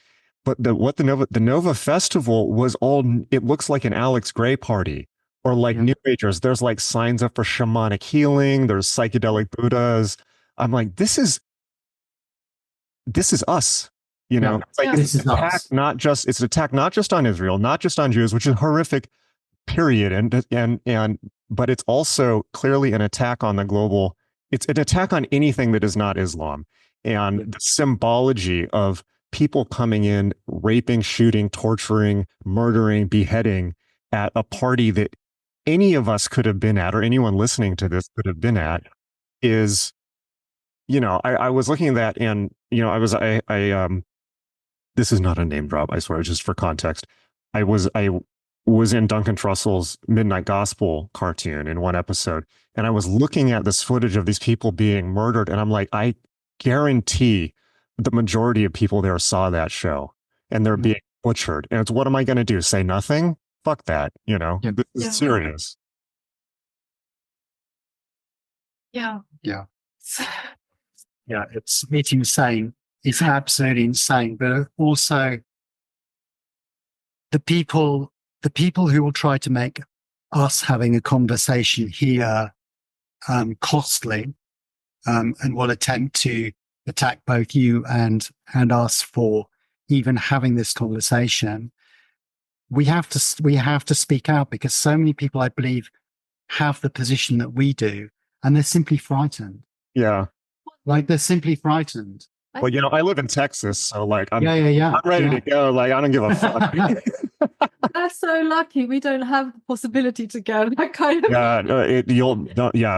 But the Nova Festival was all, it looks like an Alex Gray party or like New Agers. There's like signs up for shamanic healing. There's psychedelic Buddhas. I'm like, this is us. It's like it's an attack, it's an attack not just on Israel, not just on Jews, which is horrific, period. But it's also clearly an attack on the global. It's an attack on anything that is not Islam, and the symbology of people coming in, raping, shooting, torturing, murdering, beheading at a party that any of us could have been at, or anyone listening to this could have been at, is, I was looking at that, and this is not a name drop, I swear, just for context. I was in Duncan Trussell's Midnight Gospel cartoon in one episode, and I was looking at this footage of these people being murdered, and I'm like, I guarantee the majority of people there saw that show, and they're being butchered. And it's, what am I going to do? Say nothing? Fuck that. This is serious. Yeah. It's insane. It's absolutely insane. But also the people who will try to make us having a conversation here costly, and will attempt to attack both you and us for even having this conversation. We have to speak out, because so many people, I believe, have the position that we do, and they're simply frightened. Yeah. Like, they're simply frightened. Well, I live in Texas, so like I'm ready to go. Like, I don't give a fuck. They're so lucky we don't have the possibility to go. That kind of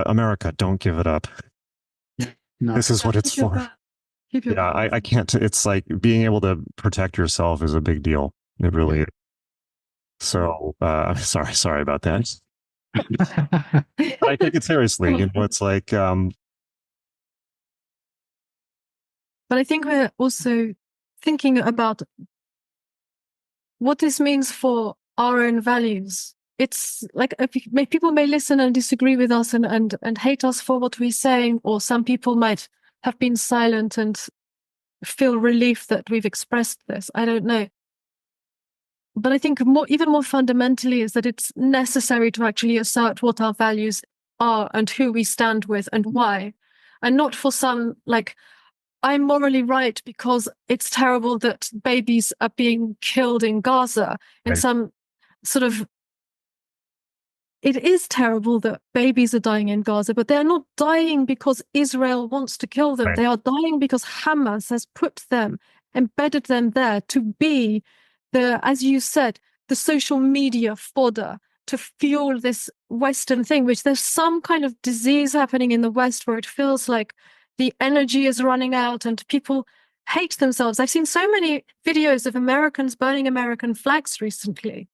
America, don't give it up. No. This is what it's for. I can't. It's like being able to protect yourself is a big deal. It really is. So I'm sorry about that. I take it seriously. It's like. But I think we're also thinking about what this means for our own values. It's like people may listen and disagree with us and hate us for what we're saying, or some people might have been silent and feel relief that we've expressed this. I don't know. But I think even more fundamentally is that it's necessary to actually assert what our values are and who we stand with and why. And not for some, like, I'm morally right because it's terrible that babies are being killed in Gaza in some sort of it is terrible that babies are dying in Gaza, but they're not dying because Israel wants to kill them. Right. They are dying because Hamas has put them, embedded them there to be as you said, the social media fodder to fuel this Western thing, which there's some kind of disease happening in the West where it feels like the energy is running out and people hate themselves. I've seen so many videos of Americans burning American flags recently.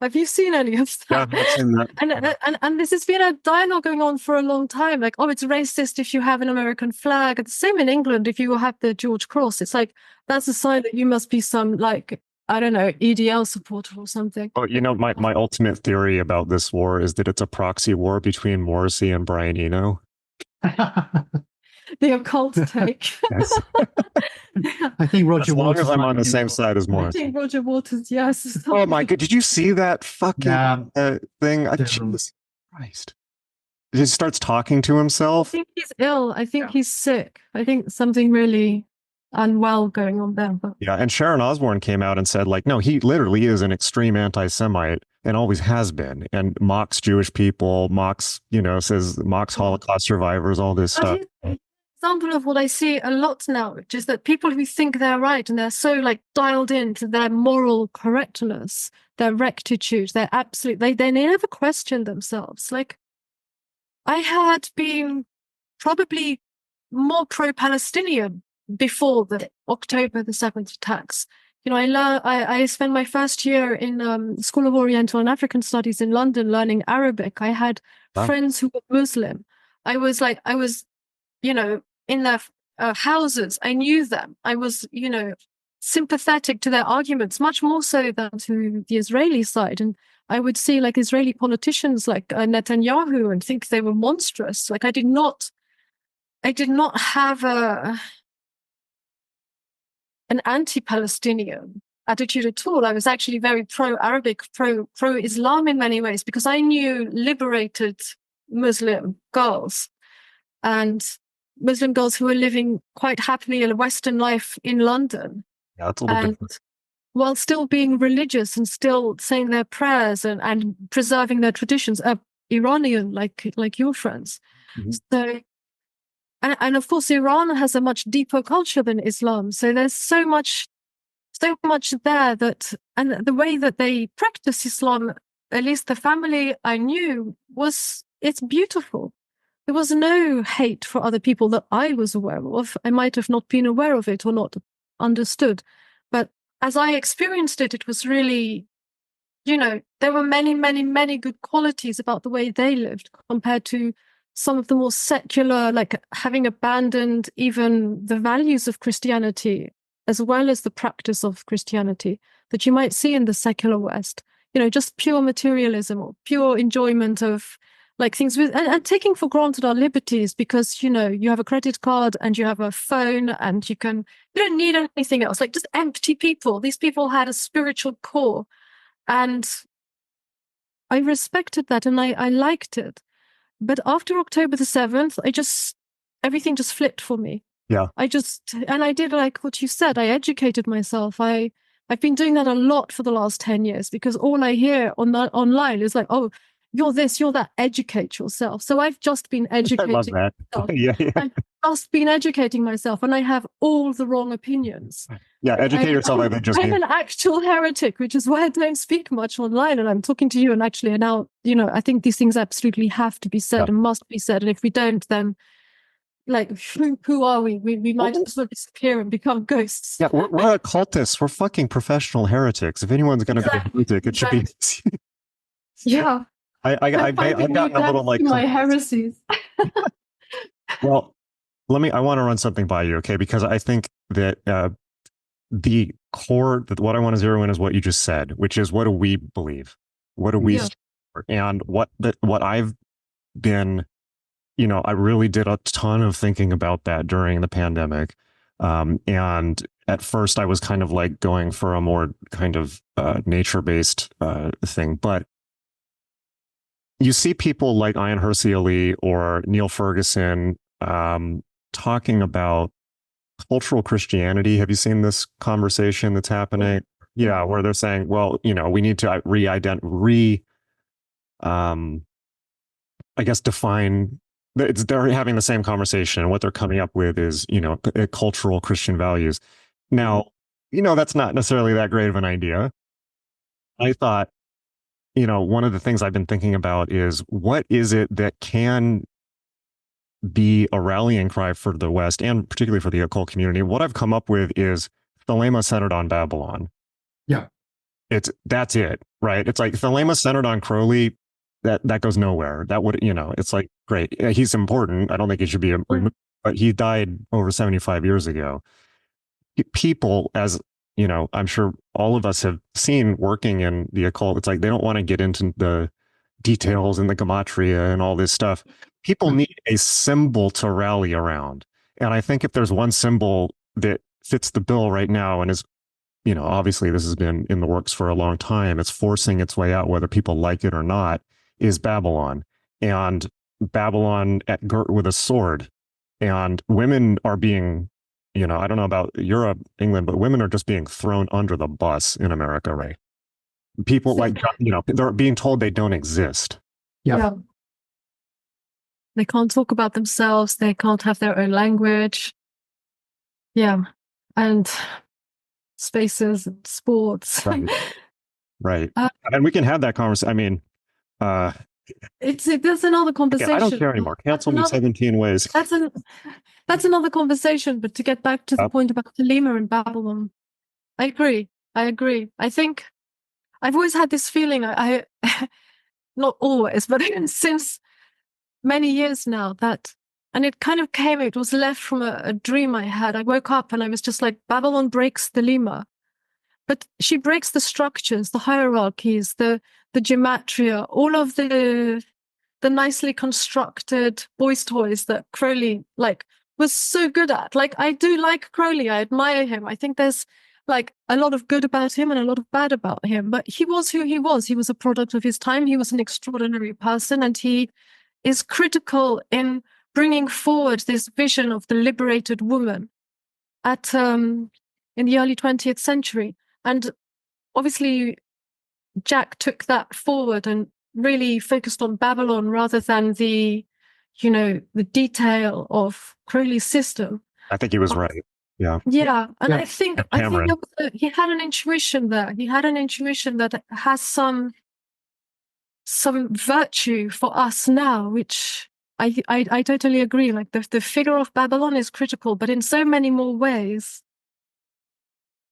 Have you seen any of that? Yeah, I've seen that. And this has been a dialogue going on for a long time. Like, oh, it's racist if you have an American flag. It's the same in England if you have the George Cross. It's like, that's a sign that you must be some, like, I don't know, EDL supporter or something. Oh, you know, my ultimate theory about this war is that it's a proxy war between Morrissey and Brian Eno. The occult take. Yes. I think Roger as long Waters as I'm might on the be same involved. side as I Morrissey. think Roger Waters, yes. Oh my god, did you see that fucking thing? Yeah. Jesus Christ. He starts talking to I himself. think he's ill. I think he's sick. I think something really unwell going on there. But Yeah, and Sharon Osbourne came out and said, like, no, he literally is an extreme anti-Semite and always has been, and mocks Jewish people, mocks Holocaust survivors, all this stuff. Example of what I see a lot now, which is that people who think they're right and they're so like dialed into their moral correctness, their rectitude, their absolute, they never question themselves. Like, I had been probably more pro-Palestinian before the October the 7th attacks. You know, I spent my first year in School of Oriental and African Studies in London learning Arabic. I had friends who were Muslim. I was, you know, in their houses. I knew them. I was, you know, sympathetic to their arguments, much more so than to the Israeli side. And I would see like Israeli politicians like Netanyahu and think they were monstrous. Like I did not have an anti-Palestinian attitude at all. I was actually very pro-Arabic, pro-Islam in many ways, because I knew liberated Muslim girls and Muslim girls who were living quite happily a Western life in London. Yeah, that's a little different. While still being religious and still saying their prayers and preserving their traditions, Iranian, like your friends. Mm-hmm. So, and of course, Iran has a much deeper culture than Islam. So there's so much there that, and the way that they practice Islam, at least the family I knew, it's beautiful. There was no hate for other people that I was aware of. I might have not been aware of it or not understood. But as I experienced it, it was really, you know, there were many, many, many good qualities about the way they lived compared to some of the more secular, like having abandoned even the values of Christianity as well as the practice of Christianity that you might see in the secular West. You know, just pure materialism or pure enjoyment of like things with, and taking for granted our liberties because, you know, you have a credit card and you have a phone and you don't need anything else, like just empty people. These people had a spiritual core and I respected that and I liked it. But after October the 7th, everything just flipped for me. Yeah. And I did like what you said, I educated myself. I've been doing that a lot for the last 10 years because all I hear online is like, oh, you're this, you're that, educate yourself. So I've just been educating myself. Yeah. I've just been educating myself and I have all the wrong opinions. Yeah, educate yourself. I'm an actual heretic, which is why I don't speak much online. And I'm talking to you and actually now, you know, I think these things absolutely have to be said and must be said. And if we don't, then like, who are we? We might as well disappear and become ghosts. Yeah, we're occultists. We're fucking professional heretics. If anyone's going to be a heretic, it should be... Yeah. I've gotten a little like my heresies. Well, I want to run something by you, okay? Because I think that the core, that what I want to zero in is what you just said, which is what do we believe? What do we stand for? And what I've been, you know, I really did a ton of thinking about that during the pandemic. And at first I was kind of like going for a more kind of nature-based thing, but you see people like Ayaan Hirsi Ali or Neil Ferguson talking about cultural Christianity. Have you seen this conversation that's happening? Yeah, where they're saying, well, you know, we need to I guess, define. They're having the same conversation, and what they're coming up with is, cultural Christian values. Now, that's not necessarily that great of an idea. I thought, one of the things I've been thinking about is what is it that can be a rallying cry for the West and particularly for the occult community. What I've come up with is Thelema centered on Babylon. Yeah. That's it, right? It's like Thelema centered on Crowley. That goes nowhere. That would, it's like, great. He's important. I don't think he should be removed, but he died over 75 years ago. People, as I'm sure all of us have seen working in the occult, it's like they don't want to get into the details and the gematria and all this stuff. People need a symbol to rally around. And I think if there's one symbol that fits the bill right now and is, obviously this has been in the works for a long time, it's forcing its way out whether people like it or not, is Babylon. And Babylon girt with a sword. And women are being, I don't know about Europe, England, but women are just being thrown under the bus in America, right? People they're being told they don't exist. Yeah. They can't talk about themselves. They can't have their own language. Yeah. And spaces and sports. Right. And we can have that conversation. I mean, that's another conversation. I don't care anymore. Cancel me 17 ways. That's another conversation. But to get back to the point about Thelema and Babylon, I agree. I think I've always had this feeling, I not always, but since many years now, and it was left from a dream I had. I woke up and I was just like, Babylon breaks Thelema. But she breaks the structures, the hierarchies, the gematria, all of the nicely constructed boys' toys that Crowley was so good at. I do like Crowley. I admire him. I think there's a lot of good about him and a lot of bad about him. But he was who he was. He was a product of his time. He was an extraordinary person, and he is critical in bringing forward this vision of the liberated woman in the early 20th century. And obviously, Jack took that forward and really focused on Babylon rather than the detail of Crowley's system. I think he was right. Yeah. Yeah. And I think he had an intuition there. He had an intuition that has some virtue for us now, which I totally agree. The figure of Babylon is critical, but in so many more ways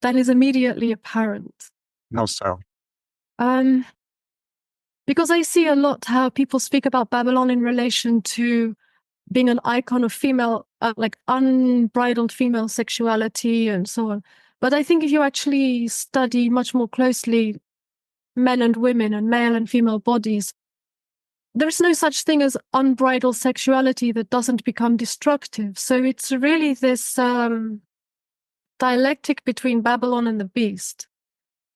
that is immediately apparent. How so? Because I see a lot how people speak about Babylon in relation to being an icon of female, unbridled female sexuality and so on. But I think if you actually study much more closely men and women and male and female bodies, there's no such thing as unbridled sexuality that doesn't become destructive. So it's really this dialectic between Babylon and the beast.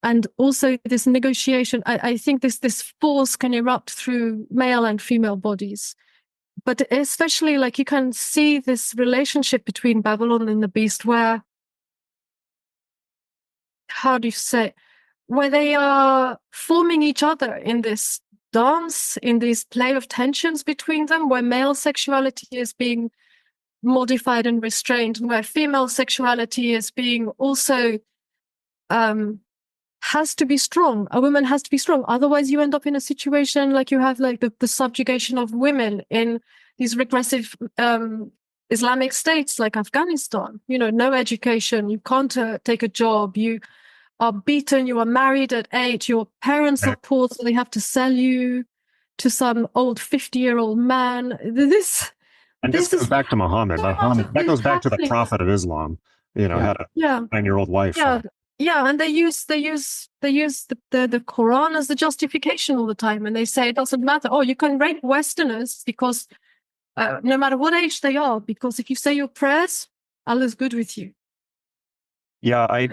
And also this negotiation. I think this force can erupt through male and female bodies. But especially you can see this relationship between Babylon and the beast where, how do you say, where they are forming each other in this dance, in this play of tensions between them, where male sexuality is being modified and restrained, and where female sexuality is being also has to be strong. A woman has to be strong. Otherwise, you end up in a situation like you have the subjugation of women in these regressive Islamic states like Afghanistan. No education. You can't take a job. You are beaten. You are married at 8. Your parents are poor, so they have to sell you to some old 50-year-old man. This goes back to Muhammad. That goes back to the prophet of Islam. Had a 9-year-old wife. Yeah. Yeah, and they use the Quran as the justification all the time, and they say it doesn't matter. Oh, you can rape Westerners because no matter what age they are, because if you say your prayers, Allah's good with you. Yeah, I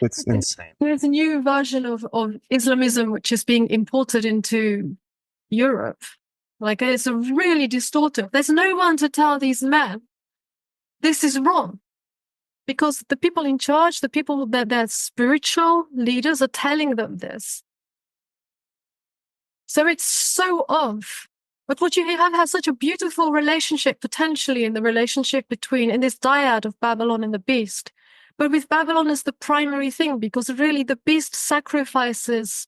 it's insane. There's a new version of Islamism which is being imported into Europe. It's a really distorted. There's no one to tell these men this is wrong. Because the people in charge, the people that their spiritual leaders are telling them this. So it's so off. But what you have has such a beautiful relationship, potentially, in the relationship between, in this dyad of Babylon and the beast. But with Babylon as the primary thing, because really the beast sacrifices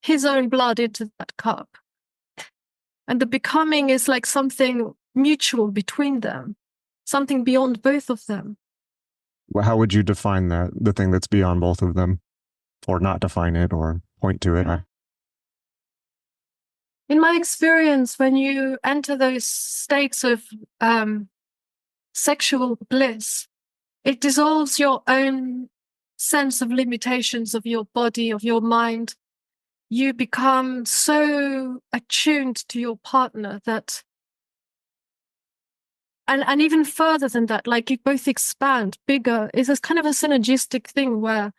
his own blood into that cup. And the becoming is like something mutual between them, something beyond both of them. Well, how would you define that, the thing that's beyond both of them? Or not define it, or point to it? In my experience, when you enter those states of sexual bliss, it dissolves your own sense of limitations of your body, of your mind. You become so attuned to your partner that, and even further than that, like you both expand bigger. It's a kind of a synergistic thing where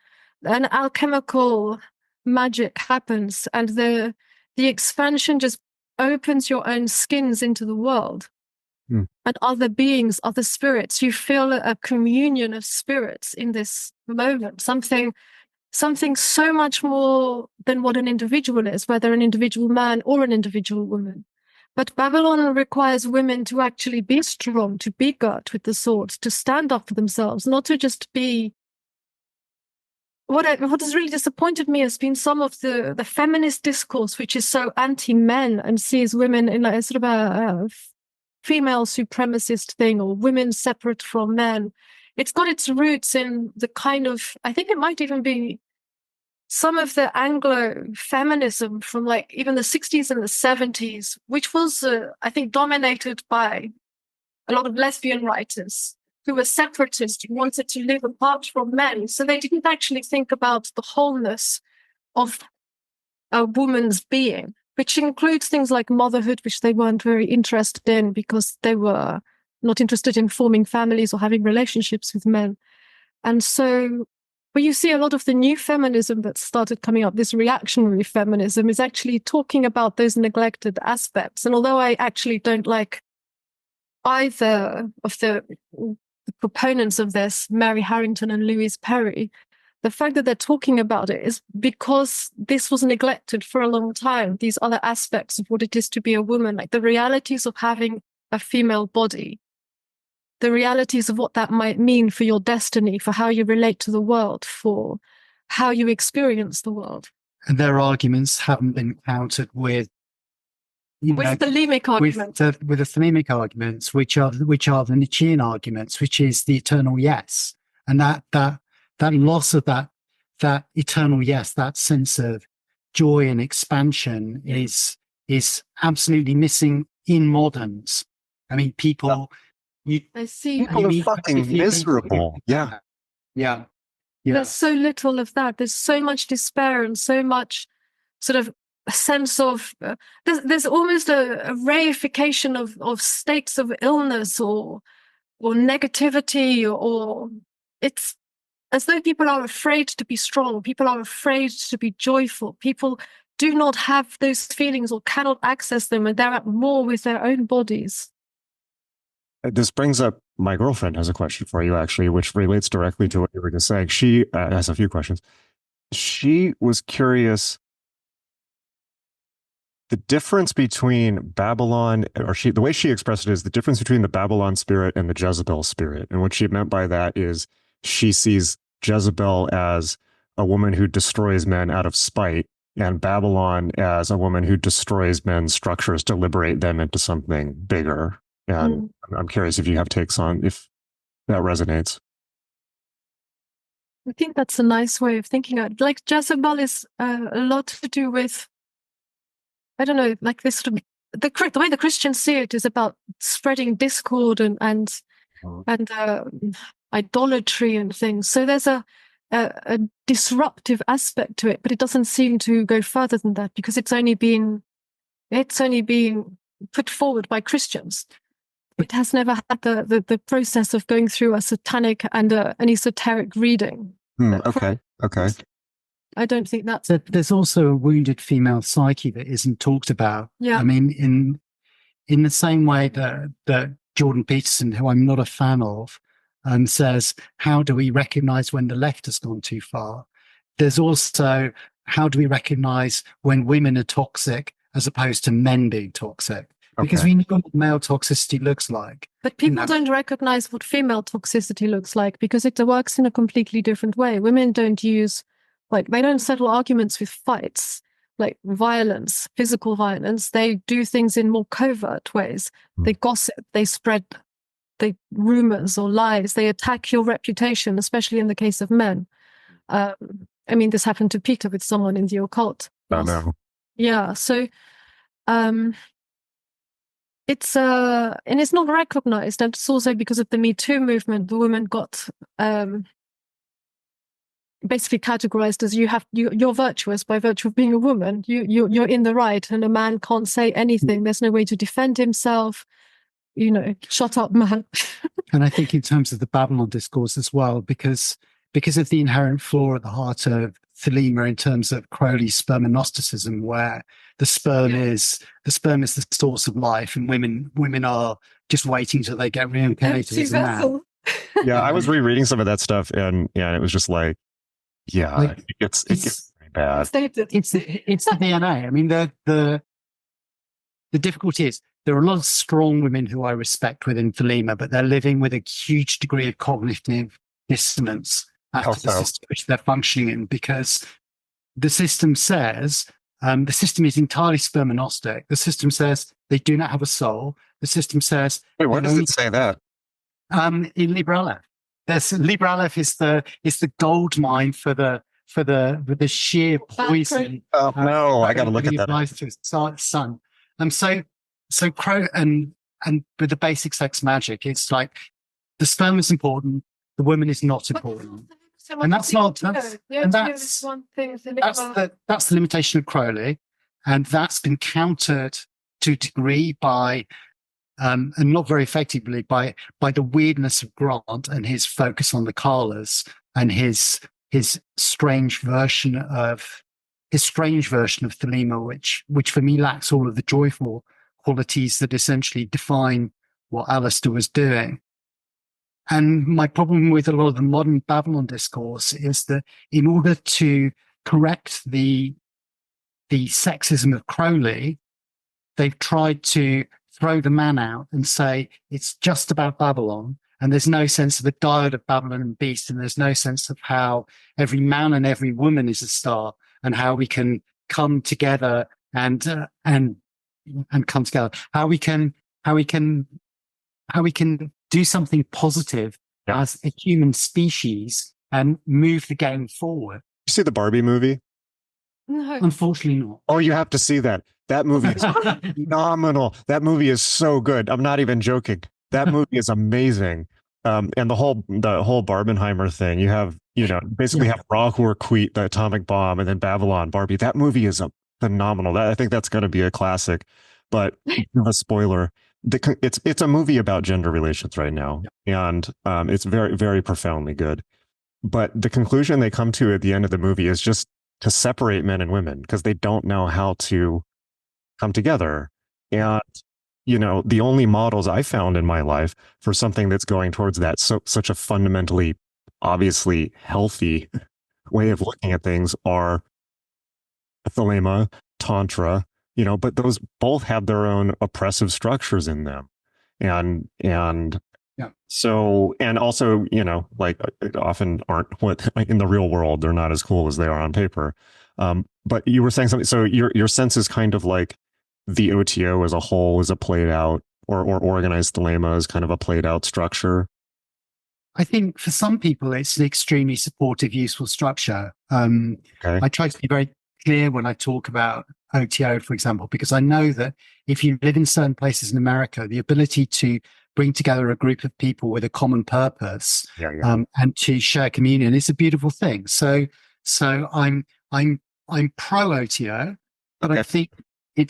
an alchemical magic happens, and the expansion just opens your own skins into the world. And other beings, other spirits. You feel a communion of spirits in this moment, something so much more than what an individual is, whether an individual man or an individual woman. But Babylon requires women to actually be strong, to be girt with the sword, to stand up for themselves, not to just be. What has really disappointed me has been some of the feminist discourse, which is so anti-men and sees women in like a sort of a female supremacist thing, or women separate from men. It's got its roots in the kind of, I think it might even be some of the Anglo feminism from like even the 60s and the 70s, which was, I think, dominated by a lot of lesbian writers who were separatists, who wanted to live apart from men. So they didn't actually think about the wholeness of a woman's being, which includes things like motherhood, which they weren't very interested in because they were not interested in forming families or having relationships with men. And so where you see a lot of the new feminism that started coming up, this reactionary feminism, is actually talking about those neglected aspects. And although I actually don't like either of the proponents of this, Mary Harrington and Louise Perry, the fact that they're talking about it is because this was neglected for a long time, these other aspects of what it is to be a woman, like the realities of having a female body, the realities of what that might mean for your destiny, for how you relate to the world, for how you experience the world. And their arguments haven't been countered with Thelemic arguments. With the Thelemic arguments, which are the Nietzschean arguments, which is the eternal yes. And that loss of that eternal yes, that sense of joy and expansion is absolutely missing in moderns. I mean, people I see. People are fucking miserable. Yeah. There's so little of that. There's so much despair and so much sort of a sense of there's almost a reification of states of illness or negativity, or it's as though people are afraid to be strong. People are afraid to be joyful. People do not have those feelings or cannot access them, and they're at war with their own bodies. This brings up, my girlfriend has a question for you, actually, which relates directly to what you were just saying. She has a few questions. She was curious the difference between Babylon, or the way she expressed it is the difference between the Babylon spirit and the Jezebel spirit. And what she meant by that is she sees Jezebel as a woman who destroys men out of spite, and Babylon as a woman who destroys men's structures to liberate them into something bigger. And I'm curious if you have takes on if that resonates. I think that's a nice way of thinking of it. Like Jezebel is a lot to do with, I don't know, like this sort of the way the Christians see it is about spreading discord and idolatry and things. So there's a disruptive aspect to it, but it doesn't seem to go further than that because it's only been put forward by Christians. It has never had the process of going through a satanic and an esoteric reading. Okay. I don't think that's... There's also a wounded female psyche that isn't talked about. Yeah. I mean, in the same way that Jordan Peterson, who I'm not a fan of, says, how do we recognize when the left has gone too far? There's also, how do we recognize when women are toxic as opposed to men being toxic, because we know what male toxicity looks like. But people don't recognize what female toxicity looks like because it works in a completely different way. Women don't they don't settle arguments with fights, like violence, physical violence. They do things in more covert ways. They gossip, they spread rumors or lies. They attack your reputation, especially in the case of men. This happened to Peter with someone in the occult. Oh, no. Yeah. So, it's not recognized, and it's also because of the Me Too movement. The women got basically categorized as you're virtuous by virtue of being a woman. You're in the right, and a man can't say anything. There's no way to defend himself. Shut up, man. And I think in terms of the Babylon discourse as well, because of the inherent flaw at the heart of Thelema in terms of Crowley's spermagnosticism, where the sperm is the source of life, and women are just waiting till they get reincarnated as a man. Yeah, I was rereading some of that stuff, and it was just like, it gets very bad. It's the DNA. I mean, the difficulty is there are a lot of strong women who I respect within Thelema, but they're living with a huge degree of cognitive dissonance after the system which they're functioning in, because the system says the system is entirely spermagnostic. The system says they do not have a soul. The system says, wait, where does it say that? In Liber Aleph. Liber Aleph is the gold mine for the sheer poison. Oh no, I got to look at that. To his son. So Crow and with the basic sex magic, it's like the sperm is important, the woman is not important. And that's the limitation of Crowley, and that's been countered to a degree by and not very effectively by the weirdness of Grant and his focus on the Kalas and his strange version of Thelema, which for me lacks all of the joyful qualities that essentially define what Alistair was doing. And my problem with a lot of the modern Babylon discourse is that in order to correct the sexism of Crowley, they've tried to throw the man out and say it's just about Babylon, and there's no sense of the dyad of Babylon and Beast, and there's no sense of how every man and every woman is a star, and how we can come together and come together. How we can do something positive as a human species and move the game forward. You see the Barbie movie? No. Unfortunately not. Oh, you have to see that. That movie is phenomenal. That movie is so good. I'm not even joking. That movie is amazing. And the whole Barbenheimer thing. You have, basically have Ra-Hoor-Queet, the atomic bomb, and then Babylon, Barbie. That movie is phenomenal. I think that's going to be a classic. But a spoiler, it's a movie about gender relations right now, and it's very, very profoundly good. But the conclusion they come to at the end of the movie is just to separate men and women because they don't know how to come together. And the only models I found in my life for something that's going towards that such a fundamentally, obviously healthy way of looking at things are Thelema, Tantra. But those both have their own oppressive structures in them. And so, and also, often aren't what in the real world, they're not as cool as they are on paper. But you were saying something, so your sense is kind of like the OTO as a whole is a played out or organized Thelema is kind of a played out structure. I think for some people, it's an extremely supportive, useful structure. I try to be very clear when I talk about OTO, for example, because I know that if you live in certain places in America, the ability to bring together a group of people with a common purpose and to share communion is a beautiful thing. So I'm pro OTO, but I think I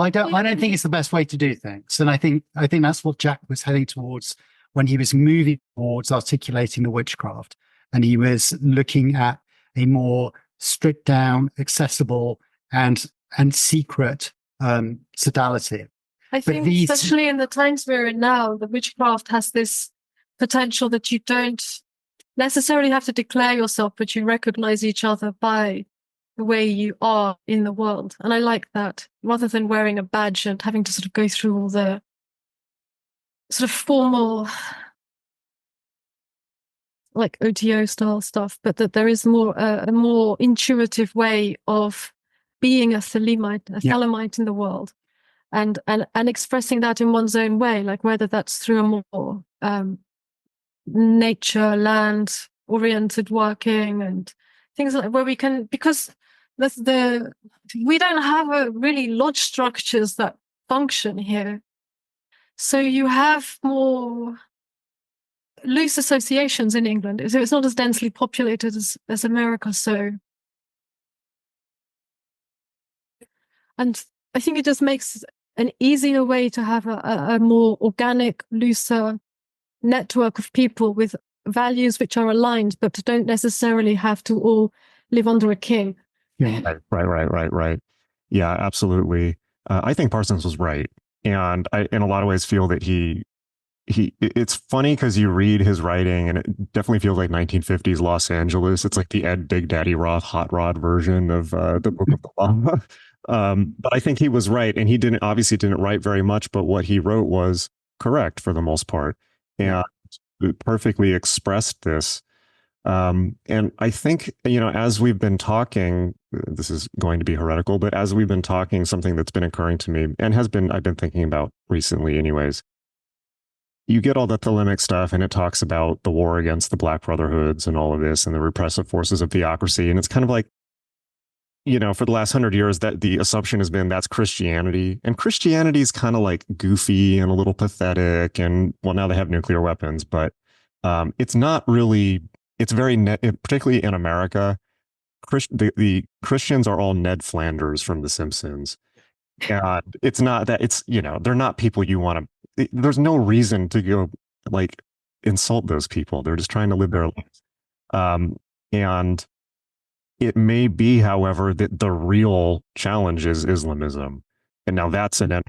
don't think it's the best way to do things. And I think that's what Jack was heading towards when he was moving towards articulating the witchcraft, and he was looking at a more stripped down, accessible, and secret sodality. I think, especially in the times we're in now, the witchcraft has this potential that you don't necessarily have to declare yourself, but you recognize each other by the way you are in the world. And I like that, rather than wearing a badge and having to sort of go through all the sort of formal, like OTO style stuff, but that there is more a more intuitive way of being a Thelemite in the world, and expressing that in one's own way, like whether that's through a more nature, land oriented working and things like where we can, because we don't have a really lodge structures that function here, so you have more loose associations in England. So it's not as densely populated as America. So, and I think it just makes an easier way to have a more organic, looser network of people with values which are aligned, but don't necessarily have to all live under a king. Yeah. Right. Yeah, absolutely. I think Parsons was right. And I, in a lot of ways, feel that it's funny because you read his writing and it definitely feels like 1950s Los Angeles. It's like the Ed Big Daddy Roth hot rod version of the Book of the Law. But I think he was right. And he obviously didn't write very much, but what he wrote was correct for the most part. And it perfectly expressed this. And I think, as we've been talking, this is going to be heretical, but as we've been talking, something that's been occurring to me and I've been thinking about recently anyways, you get all the Thelemic stuff and it talks about the war against the Black Brotherhoods and all of this and the repressive forces of theocracy. And it's kind of like, for the last 100 years that the assumption has been that's Christianity, and Christianity is kind of like goofy and a little pathetic. And well, now they have nuclear weapons, but it's not really, it's very, particularly in America, the Christians are all Ned Flanders from The Simpsons. And it's not that they're not people you want to, there's no reason to go like insult those people. They're just trying to live their lives. And it may be, however, that the real challenge is Islamism. And now that's an end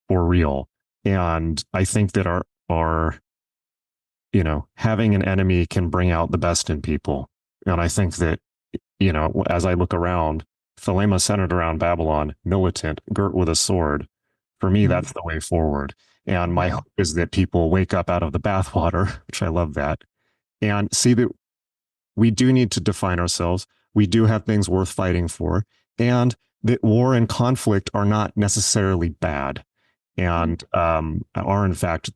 for real. And I think that our having an enemy can bring out the best in people. And I think that, as I look around, Thelema centered around Babylon, militant, girt with a sword. For me, that's the way forward. And my hope is that people wake up out of the bathwater, which I love that, and see that we do need to define ourselves. We do have things worth fighting for, and that war and conflict are not necessarily bad, and are in fact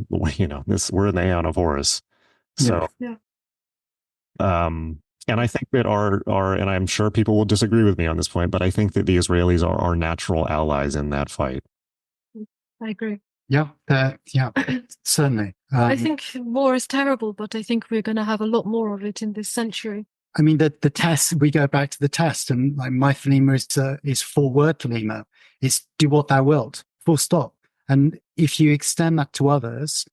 we're in the Aeon of Horus. So, and I think that and I'm sure people will disagree with me on this point, but I think that the Israelis are our natural allies in that fight. I agree. Yeah, certainly. I think war is terrible, but I think we're going to have a lot more of it in this century. I mean, the test, we go back to the test, and like my Thelema is 4-word Thelema. It's do what thou wilt, full stop. And if you extend that to others,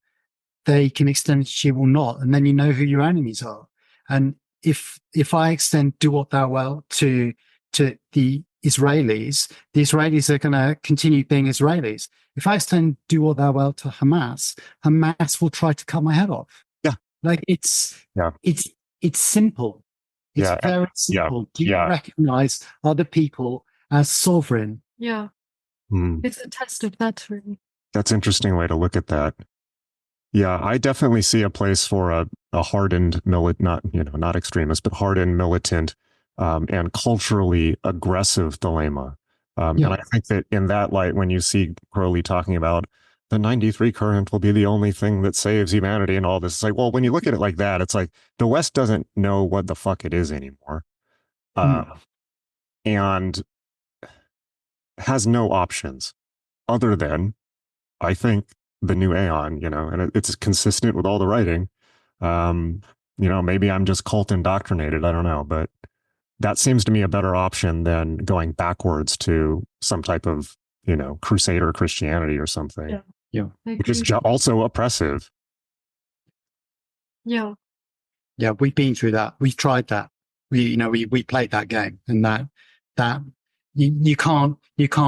they can extend it to you or not, and then you know who your enemies are. And if I extend do what thou wilt to the Israelis are going to continue being Israelis. If I extend do what thou wilt to Hamas will try to cut my head off. Yeah. Like it's simple. It's very simple. Do you recognize other people as sovereign? Yeah. It's a test of that, really. That's an interesting way to look at that. Yeah, I definitely see a place for a hardened not extremist, but hardened militant and culturally aggressive Thelema. And I think that in that light, when you see Crowley talking about the 93 current will be the only thing that saves humanity and all this, it's like, well, when you look at it like that, it's like the West doesn't know what the fuck it is anymore. And has no options other than, I think, the new Aeon, and it's consistent with all the writing. Maybe I'm just cult indoctrinated. I don't know, but that seems to me a better option than going backwards to some type of, Crusader Christianity or something. Yeah. Which is also oppressive. Yeah. Yeah, we've been through that. We've tried that. We played that game, and that you can't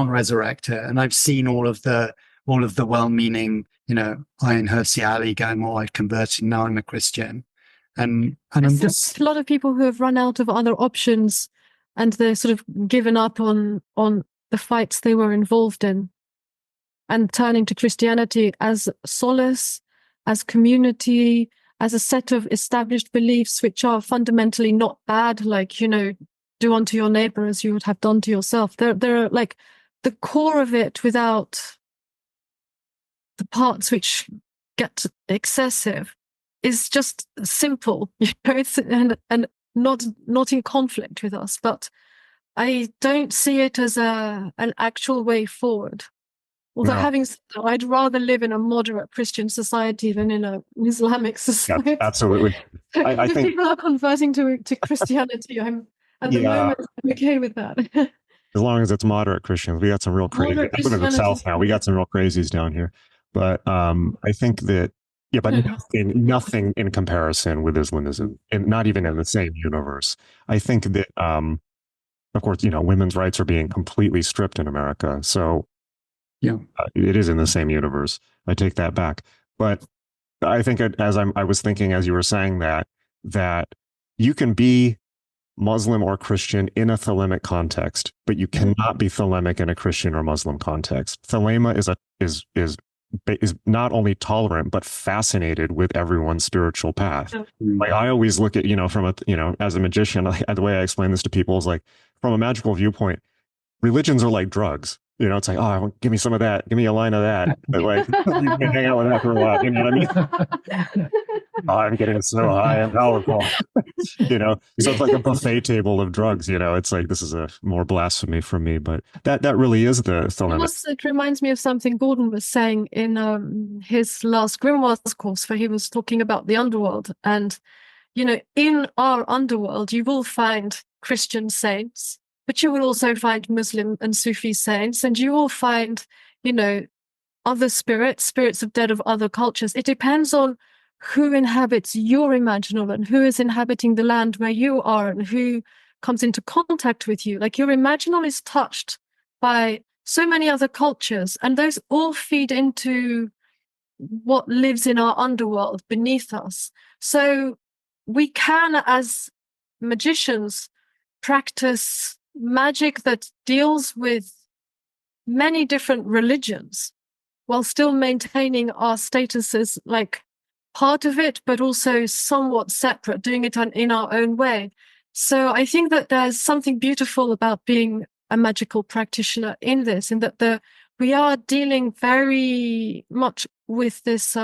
resurrect it. And I've seen all of the well-meaning, Iron Hersey Ali going, "Oh, I've converted. Now I'm a Christian." And I'm just a lot of people who have run out of other options and they're sort of given up on the fights they were involved in, and turning to Christianity as solace, as community, as a set of established beliefs which are fundamentally not bad, like, do unto your neighbor as you would have done to yourself. They're like the core of it without the parts which get excessive is just simple, it's and not in conflict with us. But I don't see it as an actual way forward. Although having said that, I'd rather live in a moderate Christian society than in an Islamic society. Yeah, absolutely. I If think people are converting to Christianity, I'm at the moment I'm okay with that. As long as it's moderate Christians. We got some real crazy. I live in the South now. We got some real crazies down here. But I think that but nothing in comparison with Islamism, and not even in the same universe. I think that of course, women's rights are being completely stripped in America. So it is in the same universe. I take that back. But I think I was thinking as you were saying that you can be Muslim or Christian in a Thelemic context, but you cannot be Thelemic in a Christian or Muslim context. Thelema is not only tolerant but fascinated with everyone's spiritual path. Like I always look at from as a magician, the way I explain this to people is like, from a magical viewpoint, religions are like drugs. It's like, oh, give me some of that. Give me a line of that. But like, you can hang out with that for a while. You know what I mean? Oh, I'm getting so high and powerful. So it's like a buffet table of drugs. It's like, this is a more blasphemy from me, but that really is the Thelemic. It reminds me of something Gordon was saying in his last Grimoires course, where he was talking about the underworld. And, in our underworld, you will find Christian saints, but you will also find Muslim and Sufi saints, and you will find, other spirits of dead of other cultures. It depends on who inhabits your imaginal and who is inhabiting the land where you are and who comes into contact with you. Like, your imaginal is touched by so many other cultures, and those all feed into what lives in our underworld beneath us. So we can, as magicians, practice magic that deals with many different religions while still maintaining our status as like part of it, but also somewhat separate, doing it in our own way. So I think that there's something beautiful about being a magical practitioner in this, in that we are dealing very much with this,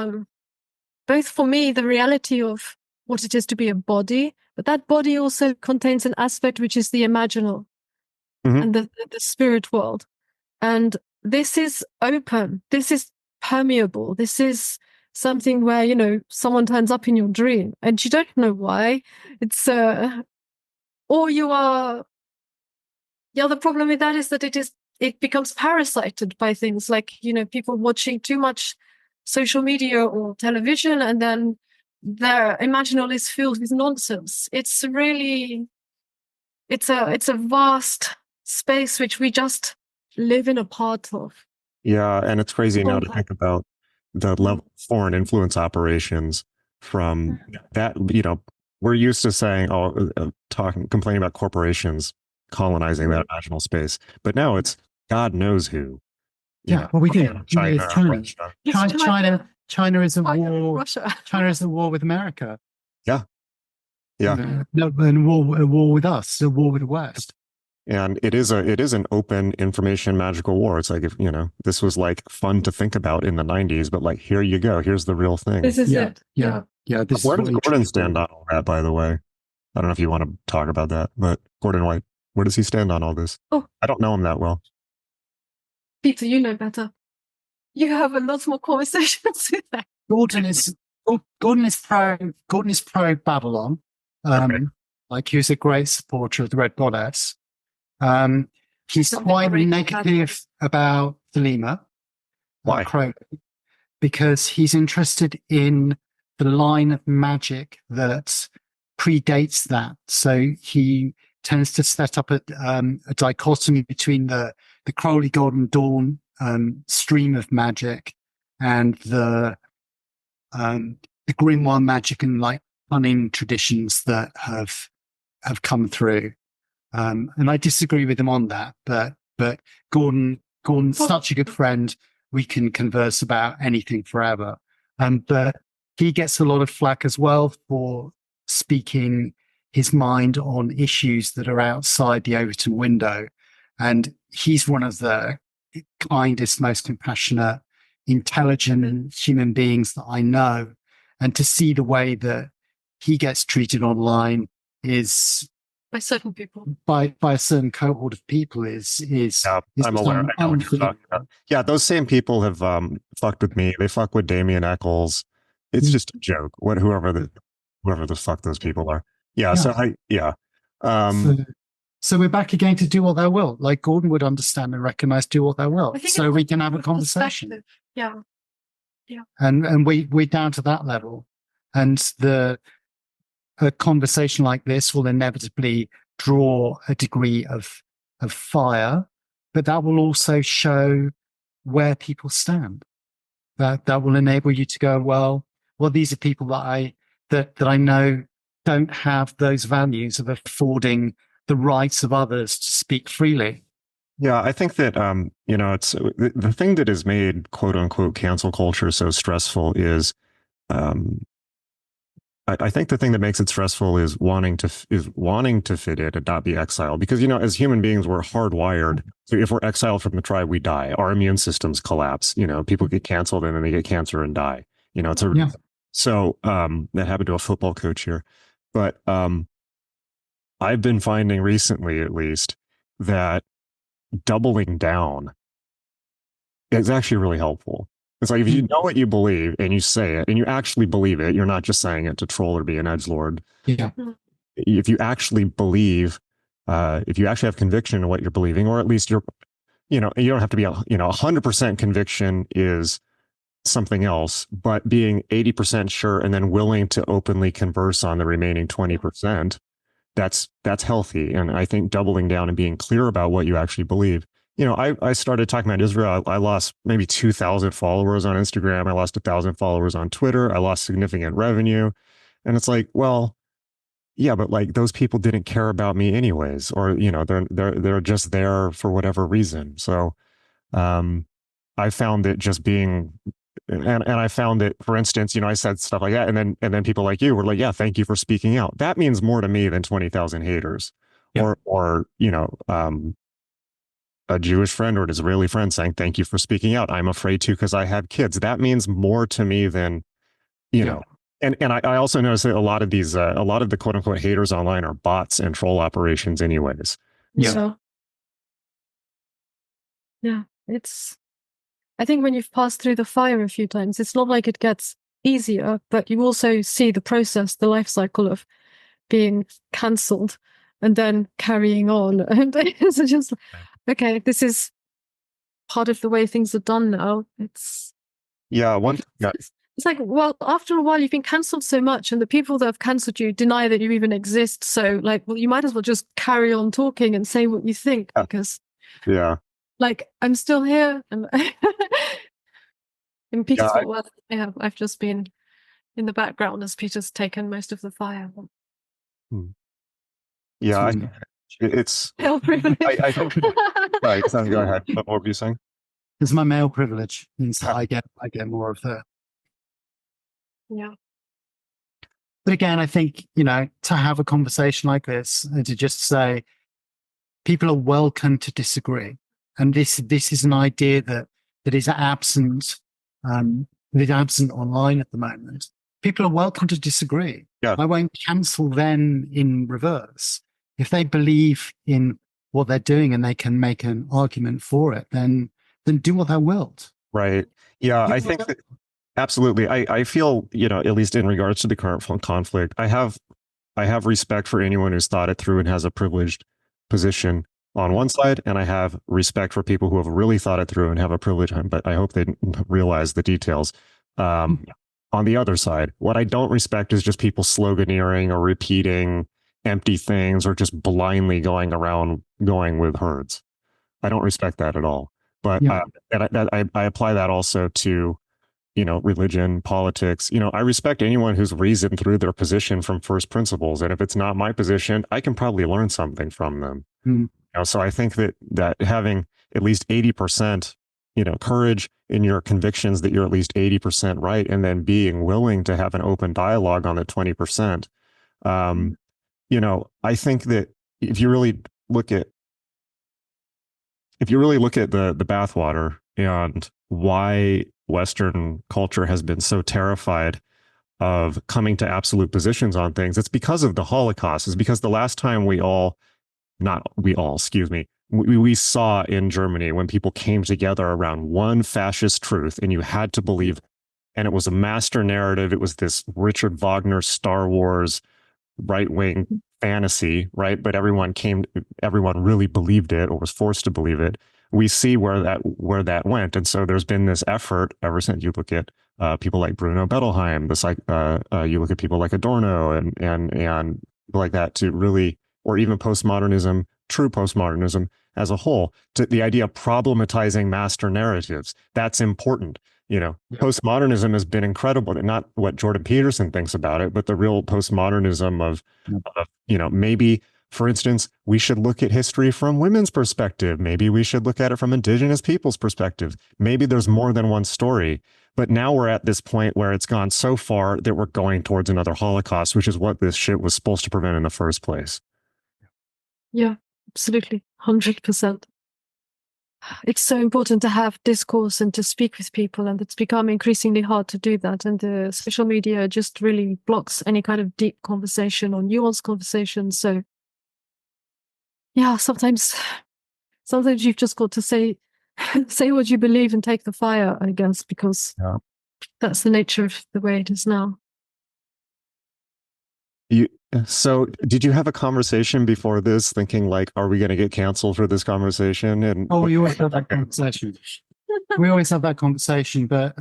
both for me, the reality of what it is to be a body, but that body also contains an aspect which is the imaginal and the spirit world. And this is open, this is permeable, this is something where, someone turns up in your dream and you don't know why. It's, or you are, the other problem with that is that it becomes parasited by things like, people watching too much social media or television, and then their imaginal is filled with nonsense. It's really, it's a vast space which we just live in a part of. Yeah, and it's crazy now to think about the level of foreign influence operations from that. We're used to saying, complaining about corporations colonizing that imaginal space, but now it's God knows who. Well, we do. China, China is at war. Russia. China is at war with America. Yeah. No, and war with us, a war with the West. And it is an open information magical war. It's like, if this was like fun to think about in the 90s, but like, here you go, here's the real thing. This is it. Yeah. This where does Gordon stand on all that, by the way? I don't know if you want to talk about that, but Gordon White, where does he stand on all this? I don't know him that well. Peter, you know better. You have a lot more conversations with that. Gordon is pro Babylon. Like, he was a great supporter of the Red Goddess. He's quite negative about Thelema. Why? Because he's interested in the line of magic that predates that. So he tends to set up a dichotomy between the Crowley Golden Dawn stream of magic and the grimoire magic and like cunning traditions that have come through. And I disagree with him on that, but Gordon's such a good friend. We can converse about anything forever. But he gets a lot of flack as well for speaking his mind on issues that are outside the Overton window. And he's one of the kindest, most compassionate, intelligent human beings that I know. And to see the way that he gets treated online is by certain people, by a certain cohort of people is I'm aware. I know what you're talking about. Yeah, those same people have fucked with me. They fuck with Damien Eccles. It's just a joke. Whoever the fuck those people are. Yeah. So we're back again to do what thou wilt. Like Gordon would understand and recognize, do what thou wilt. So we can have a conversation. Yeah. And we're down to that level. And a conversation like this will inevitably draw a degree of fire, but that will also show where people stand. That will enable you to go, well, these are people that I know don't have those values of affording the rights of others to speak freely. Yeah, I think that it's the thing that has made quote unquote cancel culture so stressful is I think the thing that makes it stressful is wanting to fit in and not be exiled, because as human beings we're hardwired. So if we're exiled from the tribe, we die. Our immune systems collapse. People get canceled and then they get cancer and die. So that happened to a football coach here, but I've been finding recently, at least, that doubling down is actually really helpful. It's like if you know what you believe and you say it and you actually believe it, you're not just saying it to troll or be an edgelord. Yeah. If you actually believe, if you actually have conviction in what you're believing, or at least you don't have to be 100% conviction is something else, but being 80% sure and then willing to openly converse on the remaining 20%, that's healthy. And I think doubling down and being clear about what you actually believe. I started talking about Israel. I lost maybe 2,000 followers on Instagram. I lost 1,000 followers on Twitter. I lost significant revenue. And it's like, well, yeah, but like those people didn't care about me anyways, or, they're just there for whatever reason. So I found that just being, and I found that, for instance, I said stuff like that. And then people like you were like, yeah, thank you for speaking out. That means more to me than 20,000 haters. Yeah. Or a Jewish friend or an Israeli friend saying, thank you for speaking out. I'm afraid to because I have kids. That means more to me than, know. And I also noticed that a lot of the quote unquote haters online are bots and troll operations anyways. Yeah. So, yeah, I think when you've passed through the fire a few times, it's not like it gets easier, but you also see the process, the life cycle of being cancelled and then carrying on. And it's just, okay, this is part of the way things are done now. It's like, well, after a while you've been cancelled so much and the people that have cancelled you deny that you even exist. So like, well, you might as well just carry on talking and say what you think because like I'm still here and in Peter's I've just been in the background as Peter's taken most of the fire. Yeah, it's male privilege. I think. Right, go ahead. What were you saying? It's my male privilege means that I get more of the. Yeah. But again, I think to have a conversation like this and to just say people are welcome to disagree, and this is an idea that is absent. Absent online at the moment. People are welcome to disagree. Yeah. I won't cancel them in reverse. If they believe in what they're doing and they can make an argument for it, then do what they will. Right. Yeah, I think that, absolutely. I feel, at least in regards to the current conflict, I have respect for anyone who's thought it through and has a privileged position on one side, and I have respect for people who have really thought it through and have a privilege, but I hope they realize the details. On the other side, what I don't respect is just people sloganeering or repeating empty things or just blindly going with herds. I don't respect that at all. But I apply that also to, religion, politics. I respect anyone who's reasoned through their position from first principles. And if it's not my position, I can probably learn something from them. So I think that having at least 80%, courage in your convictions that you're at least 80% right, and then being willing to have an open dialogue on the 20%. I think that if you really look at the bathwater and why Western culture has been so terrified of coming to absolute positions on things, it's because of the Holocaust. It's because the last time we saw in Germany when people came together around one fascist truth, and you had to believe, and it was a master narrative. It was this Richard Wagner Star Wars right-wing fantasy, right? But everyone really believed it, or was forced to believe it. We see where that went. And so there's been this effort ever since. You look at people like Bruno Bettelheim, you look at people like Adorno and like that, to really, or even postmodernism, true postmodernism as a whole, to the idea of problematizing master narratives. That's important. Postmodernism has been incredible. Not what Jordan Peterson thinks about it, but the real postmodernism of maybe, for instance, we should look at history from women's perspective. Maybe we should look at it from indigenous people's perspective. Maybe there's more than one story. But now we're at this point where it's gone so far that we're going towards another Holocaust, which is what this shit was supposed to prevent in the first place. Yeah, absolutely. 100%. It's so important to have discourse and to speak with people, and it's become increasingly hard to do that. And the social media just really blocks any kind of deep conversation or nuanced conversation. So yeah, sometimes you've just got to say what you believe and take the fire, I guess, because that's the nature of the way it is now. So did you have a conversation before this thinking like, are we going to get canceled for this conversation? And we always have that conversation. But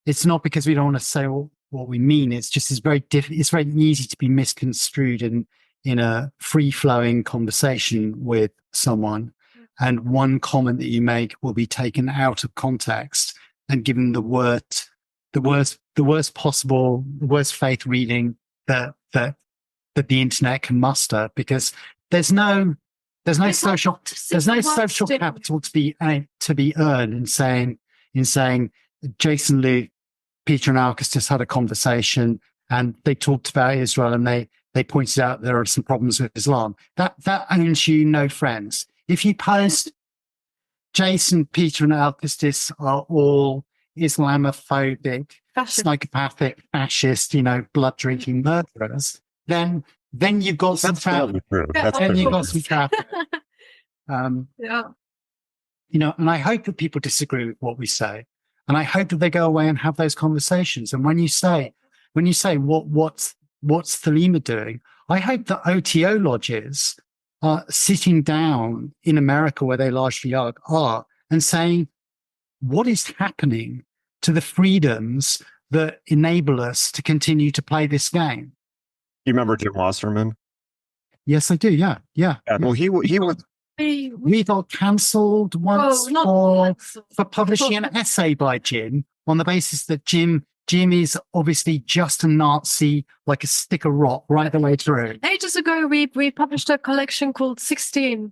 it's not because we don't want to say what we mean. It's just it's very easy to be misconstrued in a free-flowing conversation with someone, and one comment that you make will be taken out of context and given the worst faith reading that the internet can muster, because there's no social capital to be earned in saying Jason, Luke, Peter and Alkistis had a conversation and they talked about Israel, and they pointed out there are some problems with Islam. That earns you no friends. If you post Jason, Peter and Alkistis are all Islamophobic, psychopathic, fascist, blood drinking murderers, then you've got some traffic. You've got some traffic. And I hope that people disagree with what we say, and I hope that they go away and have those conversations. And when you say what's Thelema doing, I hope that OTO lodges are sitting down in America, where they largely are, and saying, what is happening to the freedoms that enable us to continue to play this game? You remember Jim Wasserman? Yes, I do. Yeah. Well, he was. We got cancelled once for publishing an essay by Jim on the basis that Jim is obviously just a Nazi, like a stick of rock right the way through. Ages ago, we published a collection called 16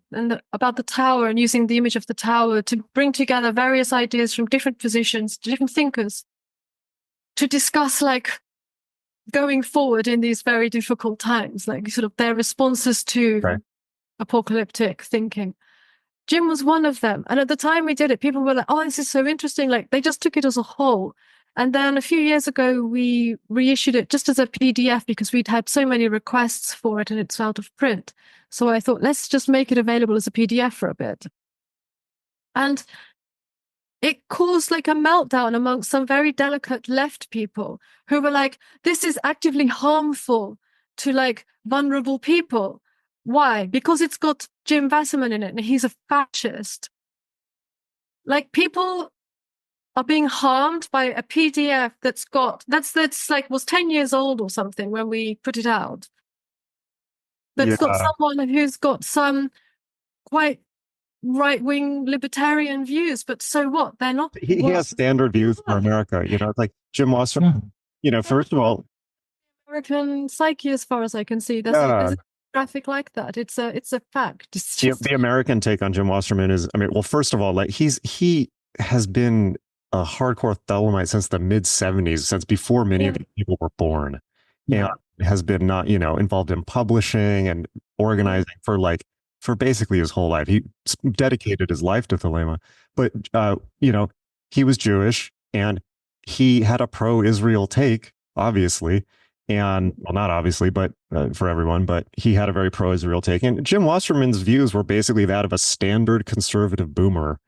about the tower, and using the image of the tower to bring together various ideas from different positions, different thinkers, to discuss like going forward in these very difficult times, like sort of their responses to apocalyptic thinking. Jim was one of them. And at the time we did it, people were like, oh, this is so interesting. Like they just took it as a whole. And then a few years ago, we reissued it just as a PDF because we'd had so many requests for it and it's out of print. So I thought, let's just make it available as a PDF for a bit. And it caused like a meltdown amongst some very delicate left people who were like, this is actively harmful to like vulnerable people. Why? Because it's got Jim Wasserman in it and he's a fascist. Like people are being harmed by a PDF that's like was 10 years old or something when we put it out. That's got someone who's got some quite right-wing libertarian views, but so what? They're not. He has standard views for America. You know, it's like Jim Wasserman. You know, first of all, American psyche, as far as I can see. There's a graphic like that. It's a fact. It's just... the American take on Jim Wasserman is, I mean, well, first of all, like he has been a hardcore Thelemite since the mid 70s, since before many of these people were born, and has been not, you know, involved in publishing and organizing for basically his whole life. He dedicated his life to Thelema, but you know, he was Jewish and he had a pro-Israel take, obviously. And well, not obviously, but for everyone, but he had a very pro-Israel take. And Jim Wasserman's views were basically that of a standard conservative boomer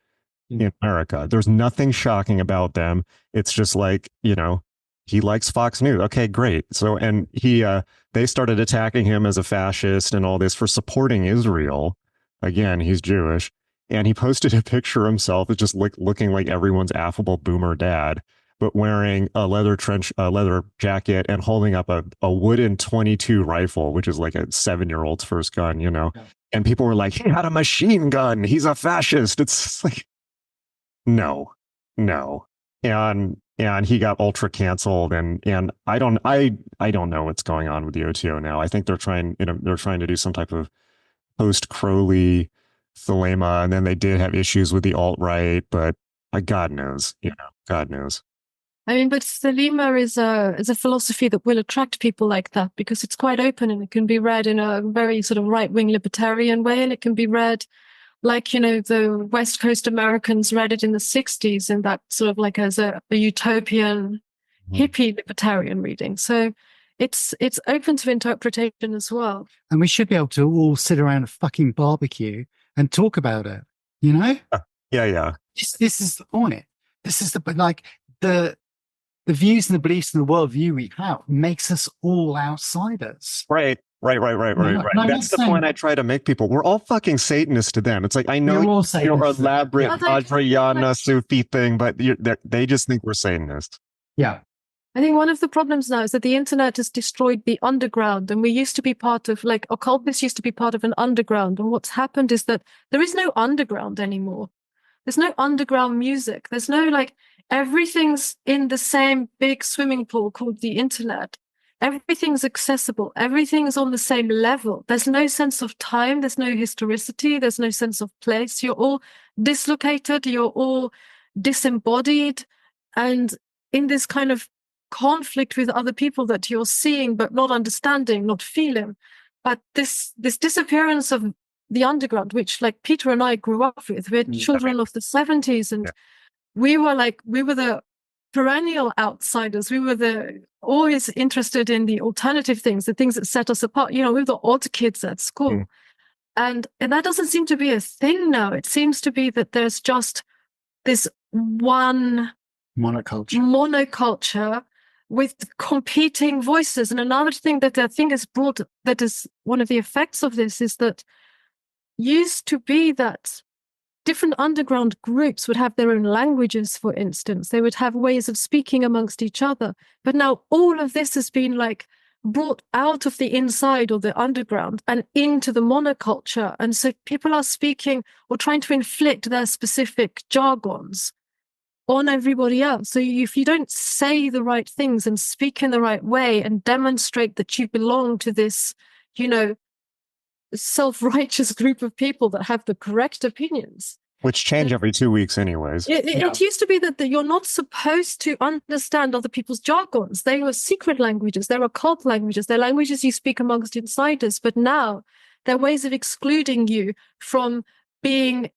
in America. There's nothing shocking about them. It's just like, you know, he likes Fox News. Okay, great. So, and they started attacking him as a fascist and all this for supporting Israel. Again, he's Jewish. And he posted a picture of himself that's just looking like everyone's affable boomer dad, but wearing a leather jacket and holding up a wooden 22 rifle, which is like a 7-year-old's first gun, you know. And people were like, he had a machine gun. He's a fascist. It's like, no. And he got ultra canceled, and I don't know what's going on with the OTO now. I think they're trying to do some type of post Crowley Thelema, and then they did have issues with the alt-right, but God knows, you know, God knows. I mean, but Thelema is a philosophy that will attract people like that because it's quite open and it can be read in a very sort of right-wing libertarian way, and it can be read like, you know, the West Coast Americans read it in the 60s, and that sort of like as a utopian hippie libertarian reading. So it's open to interpretation as well. And we should be able to all sit around a fucking barbecue and talk about it, you know? Yeah. This is the point. This is the views and the beliefs and the worldview we have makes us all outsiders. Right. That's the point I try to make people. We're all fucking Satanists to them. It's like, I know you're elaborate Vajrayana Sufi thing, but they just think we're Satanists. Yeah. I think one of the problems now is that the internet has destroyed the underground, and we used to be part of, like, occultists used to be part of an underground. And what's happened is that there is no underground anymore. There's no underground music. There's no, like, everything's in the same big swimming pool called the internet. Everything's accessible. Everything's on the same level. There's no sense of time. There's no historicity. There's no sense of place. You're all dislocated. You're all disembodied. And in this kind of conflict with other people that you're seeing, but not understanding, not feeling. But this disappearance of the underground, which, like, Peter and I grew up with, we're children of the 70s. And we were the perennial outsiders. We were always interested in the alternative things, the things that set us apart. You know, we were the odd kids at school. And that doesn't seem to be a thing now. It seems to be that there's just this one monoculture with competing voices. And another thing that I think that is one of the effects of this is that used to be that different underground groups would have their own languages, for instance. They would have ways of speaking amongst each other. But now all of this has been, like, brought out of the inside or the underground and into the monoculture. And so people are speaking or trying to inflict their specific jargons on everybody else. So if you don't say the right things and speak in the right way and demonstrate that you belong to this, you know, self-righteous group of people that have the correct opinions, which change every 2 weeks anyways. It used to be that you're not supposed to understand other people's jargons. They were secret languages. They're occult languages. They're languages you speak amongst insiders. But now they're ways of excluding you from being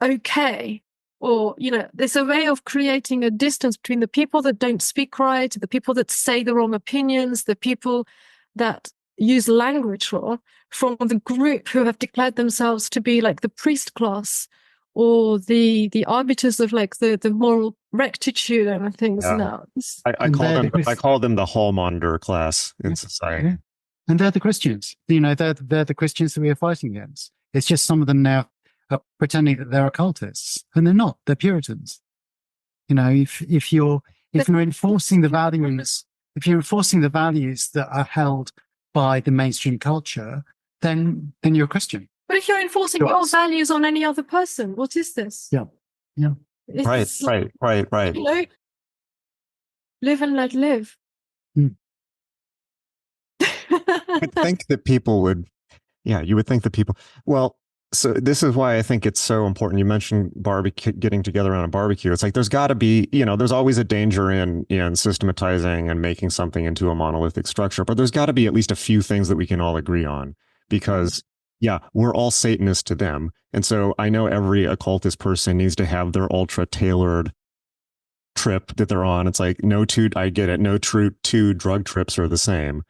okay. Or, you know, there's a way of creating a distance between the people that don't speak right, the people that say the wrong opinions, the people that use language wrong, from the group who have declared themselves to be like the priest class or the arbiters of, like, the moral rectitude and things now. I call them the hallmonder class in society. Yeah. And they're the Christians. You know, they're the Christians that we are fighting against. It's just some of them now are pretending that they're occultists, and they're not. They're Puritans. You know, if you're enforcing the values, that are held by the mainstream culture, then you're a Christian. But if you're enforcing Sure. your values on any other person, what is this? Yeah. Yeah. It's, Right. you know, live and let live. I think that people would, you would think that people, well, so this is why I think it's so important. You mentioned barbecue, getting together on a barbecue. It's like, there's got to be, there's always a danger in systematizing and making something into a monolithic structure, but there's got to be at least a few things that we can all agree on, because we're all Satanists to them. And so I know every occultist person needs to have their ultra tailored trip that they're on. It's like, I get it. No two drug trips are the same.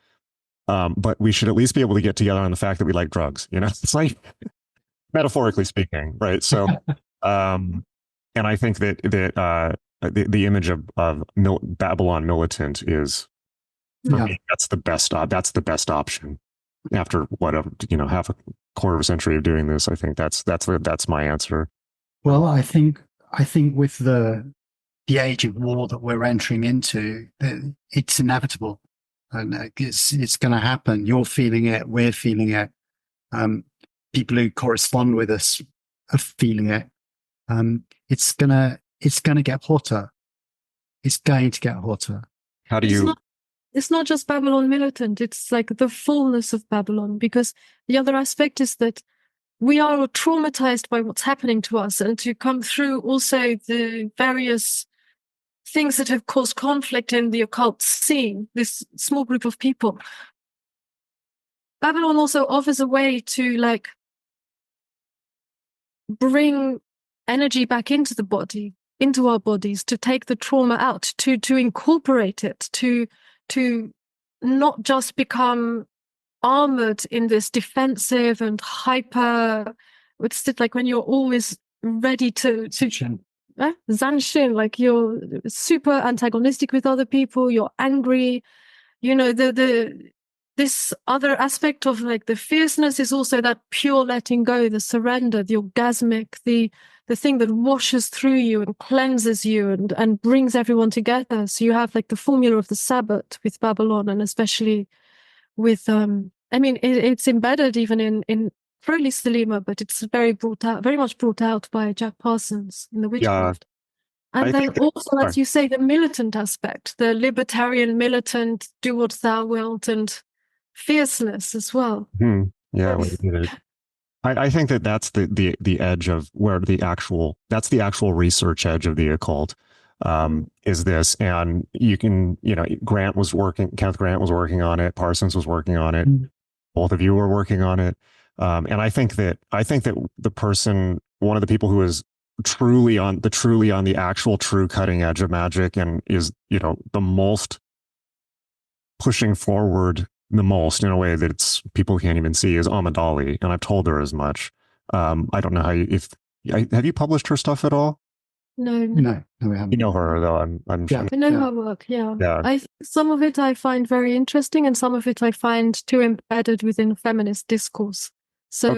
But we should at least be able to get together on the fact that we like drugs, it's like, metaphorically speaking, right? So, and I think that the image of Babylon militant is, for me, that's the best option. After half a quarter of a century of doing this, I think that's my answer. Well, I think with the age of war that we're entering into, it's inevitable, and it's going to happen. You're feeling it. We're feeling it. People who correspond with us are feeling it. It's gonna get hotter. It's going to get hotter. How do you? It's not just Babylon militant. It's like the fullness of Babylon, because the other aspect is that we are traumatized by what's happening to us, and to come through also the various things that have caused conflict in the occult scene, this small group of people. Babylon also offers a way to bring energy back into the body, into our bodies, to take the trauma out, to incorporate it, to not just become armored in this defensive and hyper, it's like when you're always ready to Zanshin, like you're super antagonistic with other people, you're angry, this other aspect of the fierceness is also that pure letting go, the surrender, the orgasmic, the thing that washes through you and cleanses you and brings everyone together. So you have the formula of the Sabbath with Babylon, and especially with it's embedded even in probably Thelema, but it's very much brought out by Jack Parsons in the witchcraft. And then also, as you say, the militant aspect, the libertarian militant, do what thou wilt, and fierceness as well. I think that's the edge of where that's the actual research edge of the occult, is this. And you can, Kenneth Grant was working on it, Parsons was working on it, both of you were working on it. And I think that one of the people who is truly on the actual true cutting edge of magic, and is, the most pushing forward the most in a way that people can't even see, is Amidali. And I've told her as much. I don't know have you published her stuff at all? No, we haven't. You know her though. I'm I know her work. Some of it I find very interesting, and some of it I find too embedded within feminist discourse. So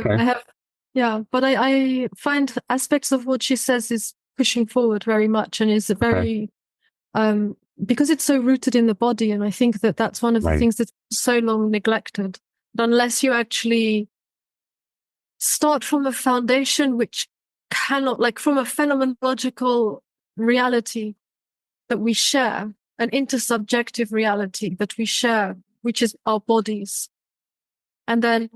but I find aspects of what she says is pushing forward very much, and is very because it's so rooted in the body. And I think that that's one of the things that's so long neglected. But unless you actually start from a foundation which cannot, from a phenomenological reality that we share, an intersubjective reality that we share, which is our bodies. And then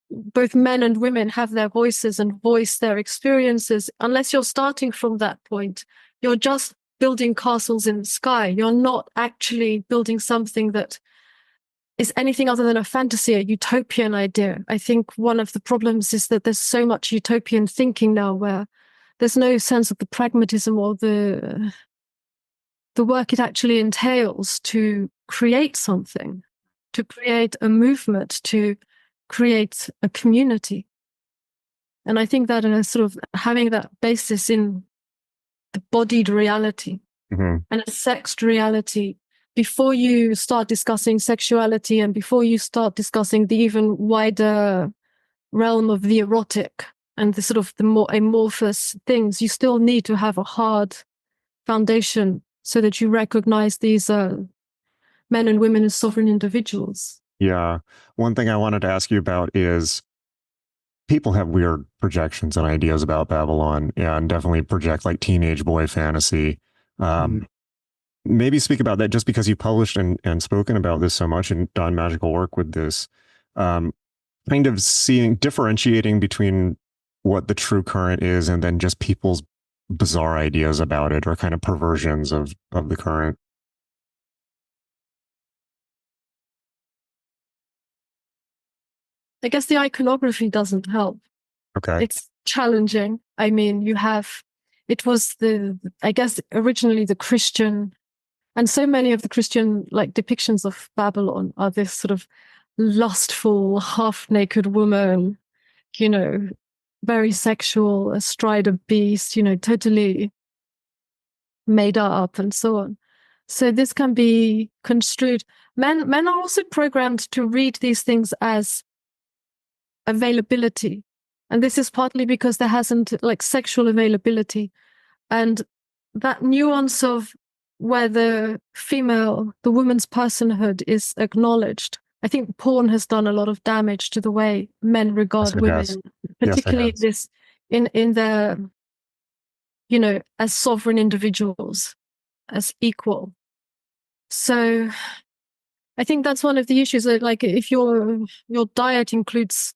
both men and women have their voices and voice their experiences. Unless you're starting from that point, you're just building castles in the sky. You're not actually building something that is anything other than a fantasy, a utopian idea. I think one of the problems is that there's so much utopian thinking now, where there's no sense of the pragmatism or the work it actually entails to create something, to create a movement, to create a community. And I think that sort of having that basis in the bodied reality and a sexed reality, before you start discussing sexuality, and before you start discussing the even wider realm of the erotic and the sort of the more amorphous things, you still need to have a hard foundation so that you recognize these men and women as sovereign individuals. Yeah. One thing I wanted to ask you about is, people have weird projections and ideas about Babylon, and definitely project like teenage boy fantasy. Maybe speak about that, just because you published and spoken about this so much and done magical work with this. Kind of differentiating between what the true current is and then just people's bizarre ideas about it, or kind of perversions of the current. I guess the iconography doesn't help. Okay. It's challenging. I mean, it was I guess originally the Christian, and so many of the Christian like depictions of Babylon are this sort of lustful, half-naked woman, very sexual, astride a beast, totally made up and so on. So this can be construed. Men are also programmed to read these things as availability. And this is partly because there hasn't like sexual availability. And that nuance of where the woman's personhood is acknowledged. I think porn has done a lot of damage to the way men regard women, particularly in their, as sovereign individuals, as equal. So I think that's one of the issues. Like if your diet includes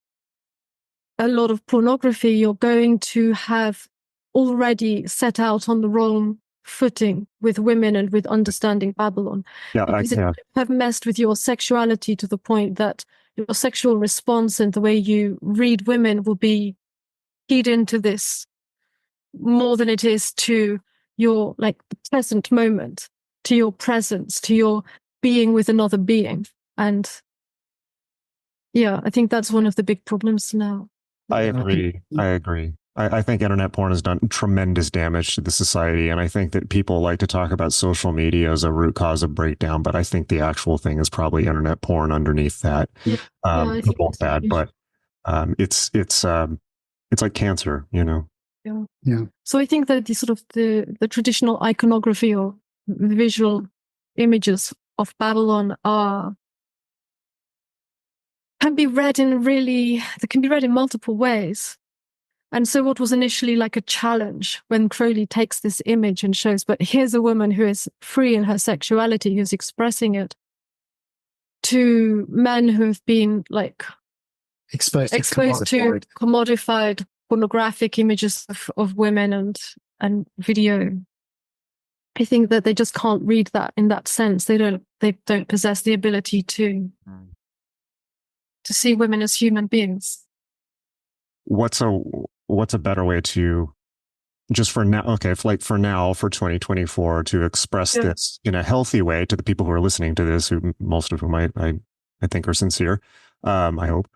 a lot of pornography, you're going to have already set out on the wrong footing with women and with understanding Babylon. You have messed with your sexuality to the point that your sexual response and the way you read women will be keyed into this more than it is to your like present moment, to your presence, to your being with another being. And I think that's one of the big problems now. I agree. I think internet porn has done tremendous damage to the society, and I think that people like to talk about social media as a root cause of breakdown, but I think the actual thing is probably internet porn underneath that. They're both bad, but it's like cancer, Yeah. So I think that the traditional iconography or visual images of Babylon can be read in multiple ways. And so what was initially like a challenge when Crowley takes this image and shows, but here's a woman who is free in her sexuality, who's expressing it, to men who have been like exposed to commodified pornographic images of women and video. I think that they just can't read that in that sense. They don't possess the ability to see women as human beings. What's a better way to, just for now, for now, for 2024, to express this in a healthy way to the people who are listening to this, who most of whom I think are sincere, I hope.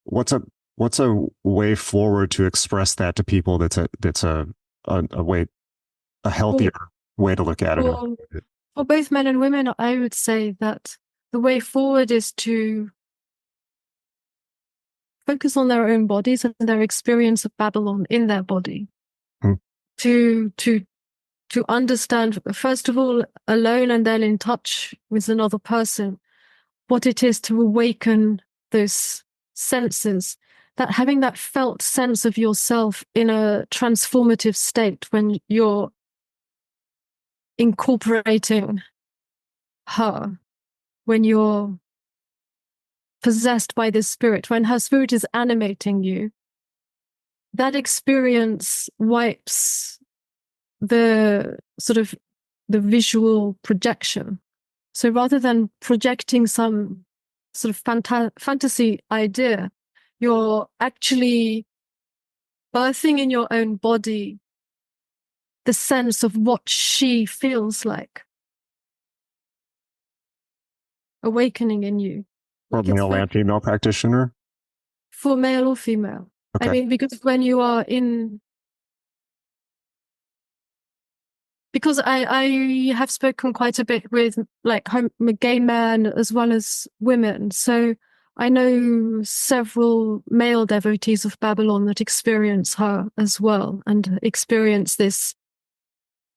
What's a way forward to express that to people that's a healthier way to look at it? For both men and women, I would say that the way forward is to focus on their own bodies and their experience of Babylon in their body. To understand, first of all, alone and then in touch with another person, what it is to awaken those senses, that having that felt sense of yourself in a transformative state when you're incorporating her, when you're possessed by this spirit, when her spirit is animating you, that experience wipes the visual projection. So rather than projecting some sort of fantasy idea, you're actually birthing in your own body the sense of what she feels like, awakening in you. For male and female practitioner? For male or female. Okay. I mean, because when you are because I have spoken quite a bit with like gay men as well as women. So I know several male devotees of Babylon that experience her as well and experience this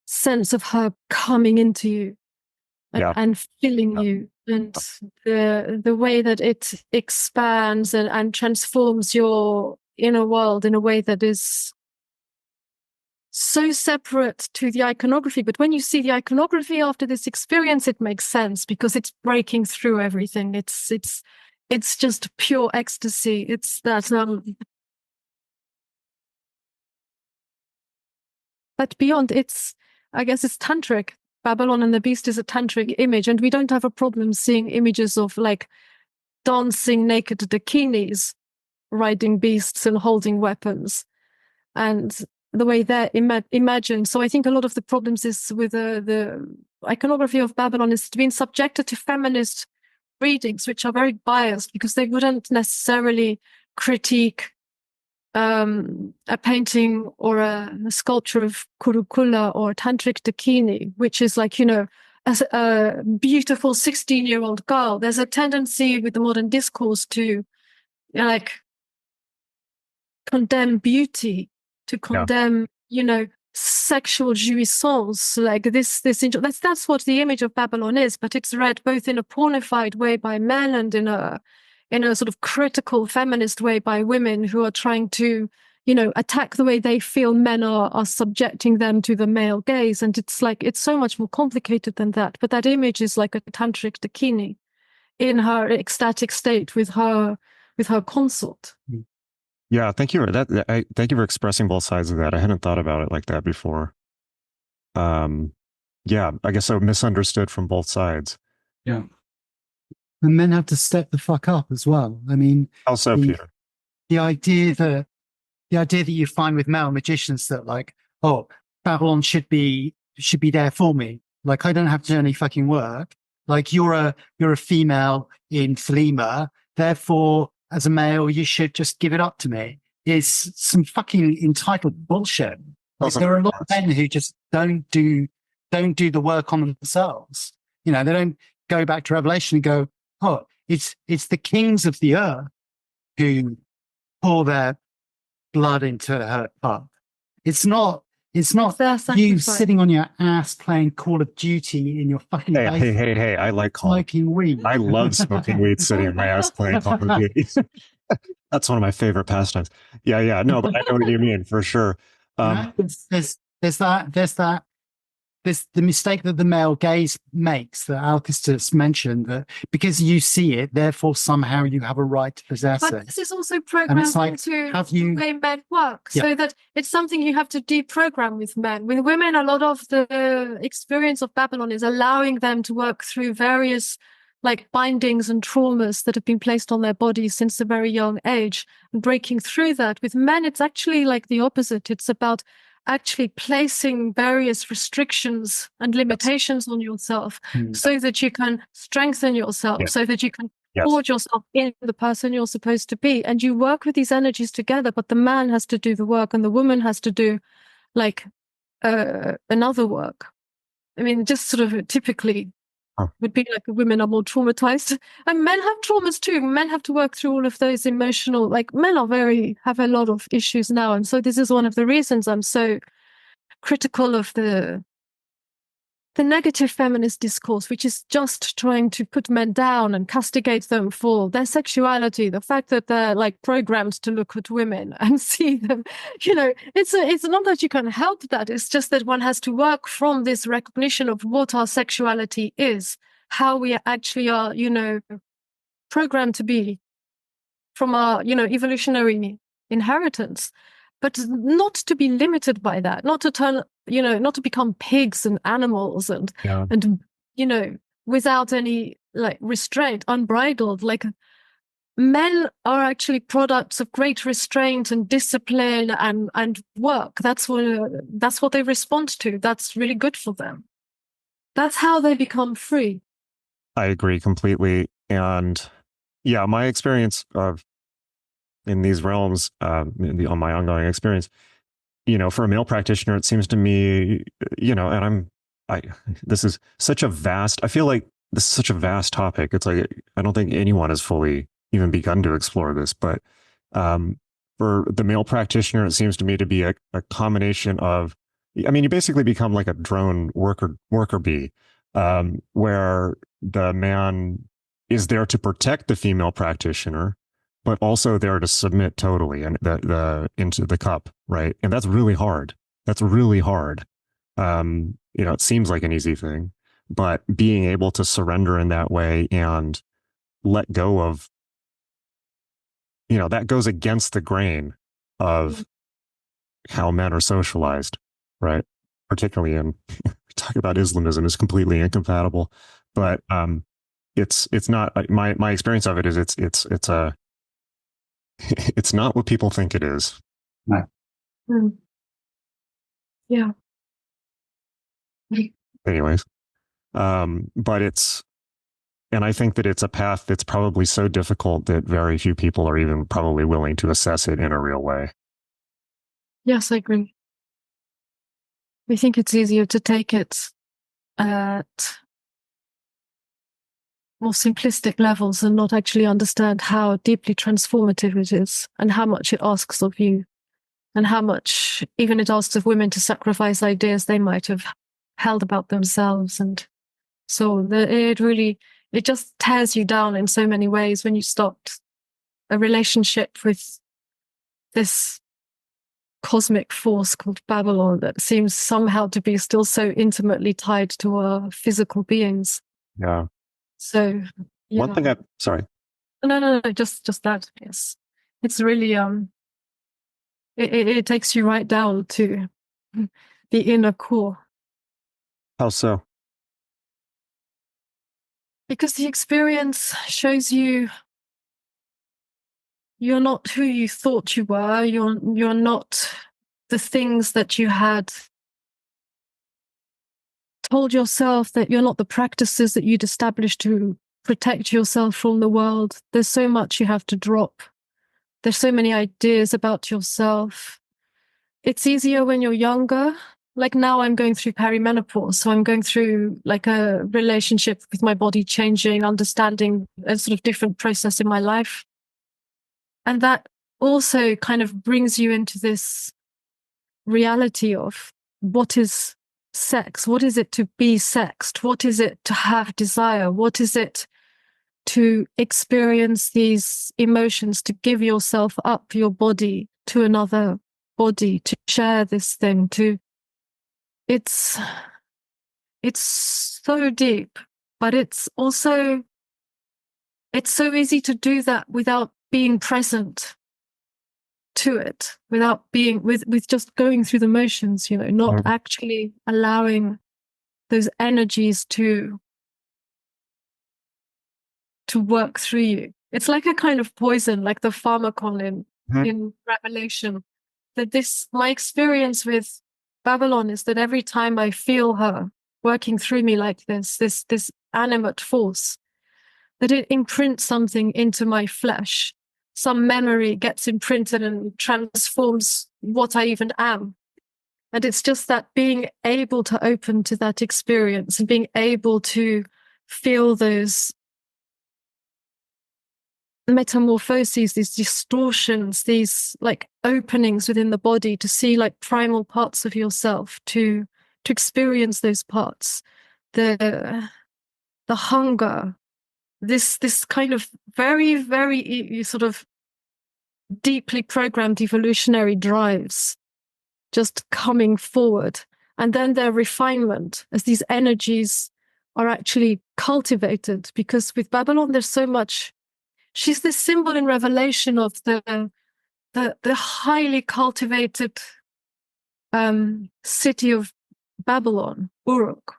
sense of her coming into you. and filling you, and the way that it expands and transforms your inner world in a way that is so separate to the iconography. But when you see the iconography after this experience, it makes sense because it's breaking through everything. It's just pure ecstasy. It's that but beyond, I guess it's tantric. Babylon and the Beast is a tantric image, and we don't have a problem seeing images of like dancing naked dakinis, riding beasts and holding weapons, and the way they're imagined. So I think a lot of the problems is with the iconography of Babylon is being subjected to feminist readings, which are very biased because they wouldn't necessarily critique a painting or a sculpture of Kurukula or Tantric Dakini, which is like, as a beautiful 16-year-old girl. There's a tendency with the modern discourse to like condemn beauty, to condemn, sexual jouissance, like that's what the image of Babylon is, but it's read both in a pornified way by men and in a sort of critical feminist way by women who are trying to, attack the way they feel men are subjecting them to the male gaze. And it's like, it's so much more complicated than that. But that image is like a tantric dakini in her ecstatic state with her consort. Yeah, thank you for that. Thank you for expressing both sides of that. I hadn't thought about it like that before. Yeah, I guess I misunderstood from both sides. Yeah. And men have to step the fuck up as well. I mean, also, Peter, the idea that you find with male magicians that like, oh, Babylon should be there for me. Like, I don't have to do any fucking work. Like, you're a female in Thelema, therefore, as a male, you should just give it up to me. Is some fucking entitled bullshit. Like, there are a lot of men who just don't do the work on themselves. They don't go back to Revelation and go, oh, it's the kings of the earth who pour their blood into her cup. It's not you sitting on your ass playing Call of Duty in your fucking hey, I like smoking weed. I love smoking weed, sitting on my ass playing Call of Duty. That's one of my favorite pastimes. Yeah. No, but I know what you mean for sure. There's the mistake that the male gaze makes that Alkistis mentioned, that because you see it, therefore somehow you have a right to possess it. But this is also programmed into the way men work, so that it's something you have to deprogram with men. With women, a lot of the experience of Babylon is allowing them to work through various like bindings and traumas that have been placed on their bodies since a very young age and breaking through that. With men, it's actually like the opposite. It's about actually placing various restrictions and limitations on yourself so that you can strengthen yourself, so that you can forge yourself in the person you're supposed to be. And you work with these energies together, but the man has to do the work and the woman has to do like another work. I mean, just sort of typically would be like women are more traumatized, and men have traumas too. Men have to work through all of those emotional, like men have a lot of issues now. And so this is one of the reasons I'm so critical of the negative feminist discourse, which is just trying to put men down and castigate them for their sexuality, the fact that they're like programmed to look at women and see them, it's not that you can help that. It's just that one has to work from this recognition of what our sexuality is, how we actually are, programmed to be from our, evolutionary inheritance, but not to be limited by that, not to turn, not to become pigs and animals and without any like restraint, unbridled. Like men are actually products of great restraint and discipline and work. That's what they respond to. That's really good for them. That's how they become free. I agree completely. And yeah, my experience in these realms, on my ongoing experience, for a male practitioner, it seems to me, and this is such a vast, I feel like this is such a vast topic. It's like, I don't think anyone has fully even begun to explore this, but for the male practitioner, it seems to me to be a combination of, you basically become like a drone worker bee. where the man is there to protect the female practitioner, but also there to submit totally and into the cup, right? And that's really hard. That's really hard. It seems like an easy thing, but being able to surrender in that way and let go of, that goes against the grain of how men are socialized, right? Particularly in talk about Islamism is completely incompatible, but it's not my experience of it is it's it's not what people think it is. No. Yeah. Anyways, but and I think that it's a path that's probably so difficult that very few people are even probably willing to assess it in a real way. Yes, I agree. I think it's easier to take it at more simplistic levels and not actually understand how deeply transformative it is and how much it asks of you and how much even it asks of women to sacrifice ideas they might have held about themselves. And so it just tears you down in so many ways when you start a relationship with this cosmic force called Babylon that seems somehow to be still so intimately tied to our physical beings. Yeah. So One thing sorry. No, just that. Yes. It's really it takes you right down to the inner core. How so? Because the experience shows you're not who you thought you were. You're not the things that you had told yourself, that you're not the practices that you'd established to protect yourself from the world. There's so much you have to drop. There's so many ideas about yourself. It's easier when you're younger. Like now I'm going through perimenopause. So I'm going through like a relationship with my body changing, understanding a sort of different process in my life. And that also kind of brings you into this reality of what is sex? What is it to be sexed? What is it to have desire? What is it to experience these emotions, to give yourself up, your body, to another body, to share this thing, it's so deep, but it's so easy to do that without being present to it, without being with just going through the motions, not actually allowing those energies to work through you. It's like a kind of poison, like the pharmacon in Revelation. My experience with Babylon is that every time I feel her working through me like this animate force, that it imprints something into my flesh. Some memory gets imprinted and transforms what I even am. And it's just that being able to open to that experience and being able to feel those metamorphoses, these distortions, these like openings within the body to see like primal parts of yourself, to experience those parts, the hunger, this kind of very, very sort of deeply programmed evolutionary drives just coming forward. And then their refinement as these energies are actually cultivated, because with Babylon, there's so much. She's this symbol in Revelation of the highly cultivated city of Babylon, Uruk.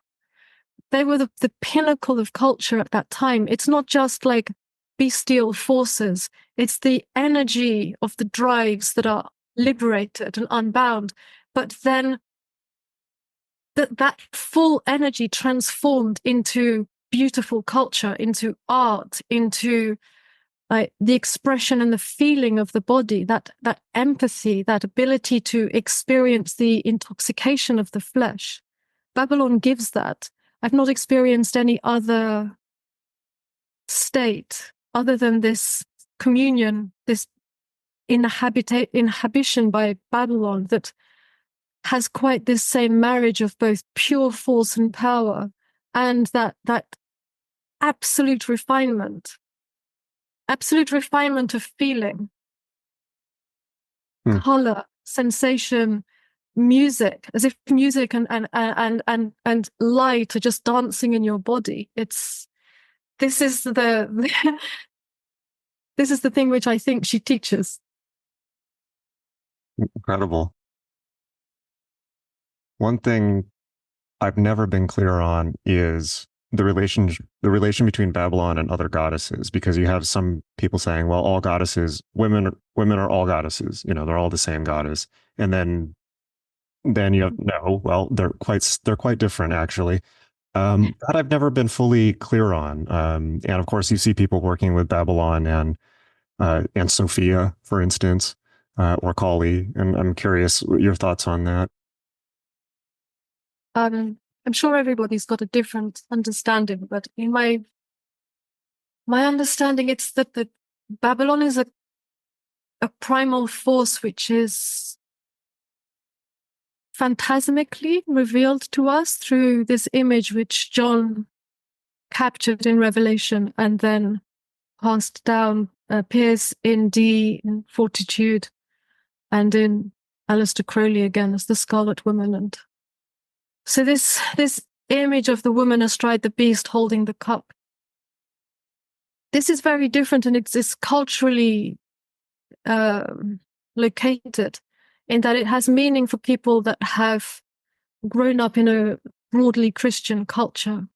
They were the pinnacle of culture at that time. It's not just like bestial forces. It's the energy of the drives that are liberated and unbound. But then that full energy transformed into beautiful culture, into art, into the expression and the feeling of the body, that empathy, that ability to experience the intoxication of the flesh. Babylon gives that. I've not experienced any other state other than this communion, this inhabition by Babylon that has quite this same marriage of both pure force and power and that absolute refinement of feeling, color, sensation, music, as if music and light are just dancing in your body. This is the this is the thing which I think she teaches. Incredible. One thing I've never been clear on is the relation between Babylon and other goddesses, because you have some people saying, well, all goddesses, women are all goddesses, they're all the same goddess. And then you have, no, well, they're quite different, actually. That I've never been fully clear on. And of course, you see people working with Babylon and Sophia, for instance, or Kali. And I'm curious your thoughts on that. I'm sure everybody's got a different understanding, but in my understanding, it's that the Babylon is a primal force which is phantasmically revealed to us through this image which John captured in Revelation and then passed down, appears in Dee, in Fortitude, and in Aleister Crowley again as the Scarlet Woman. And so this image of the woman astride the beast holding the cup, this is very different, and it's culturally located in that it has meaning for people that have grown up in a broadly Christian culture.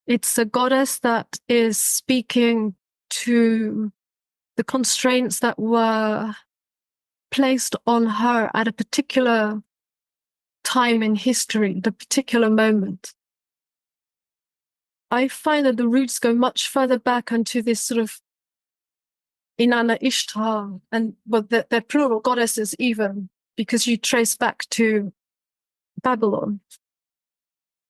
It's a goddess that is speaking to the constraints that were placed on her at a particular time in history, the particular moment. I find that the roots go much further back into this sort of Inanna Ishtar, and well, they're plural goddesses even, because you trace back to Babylon.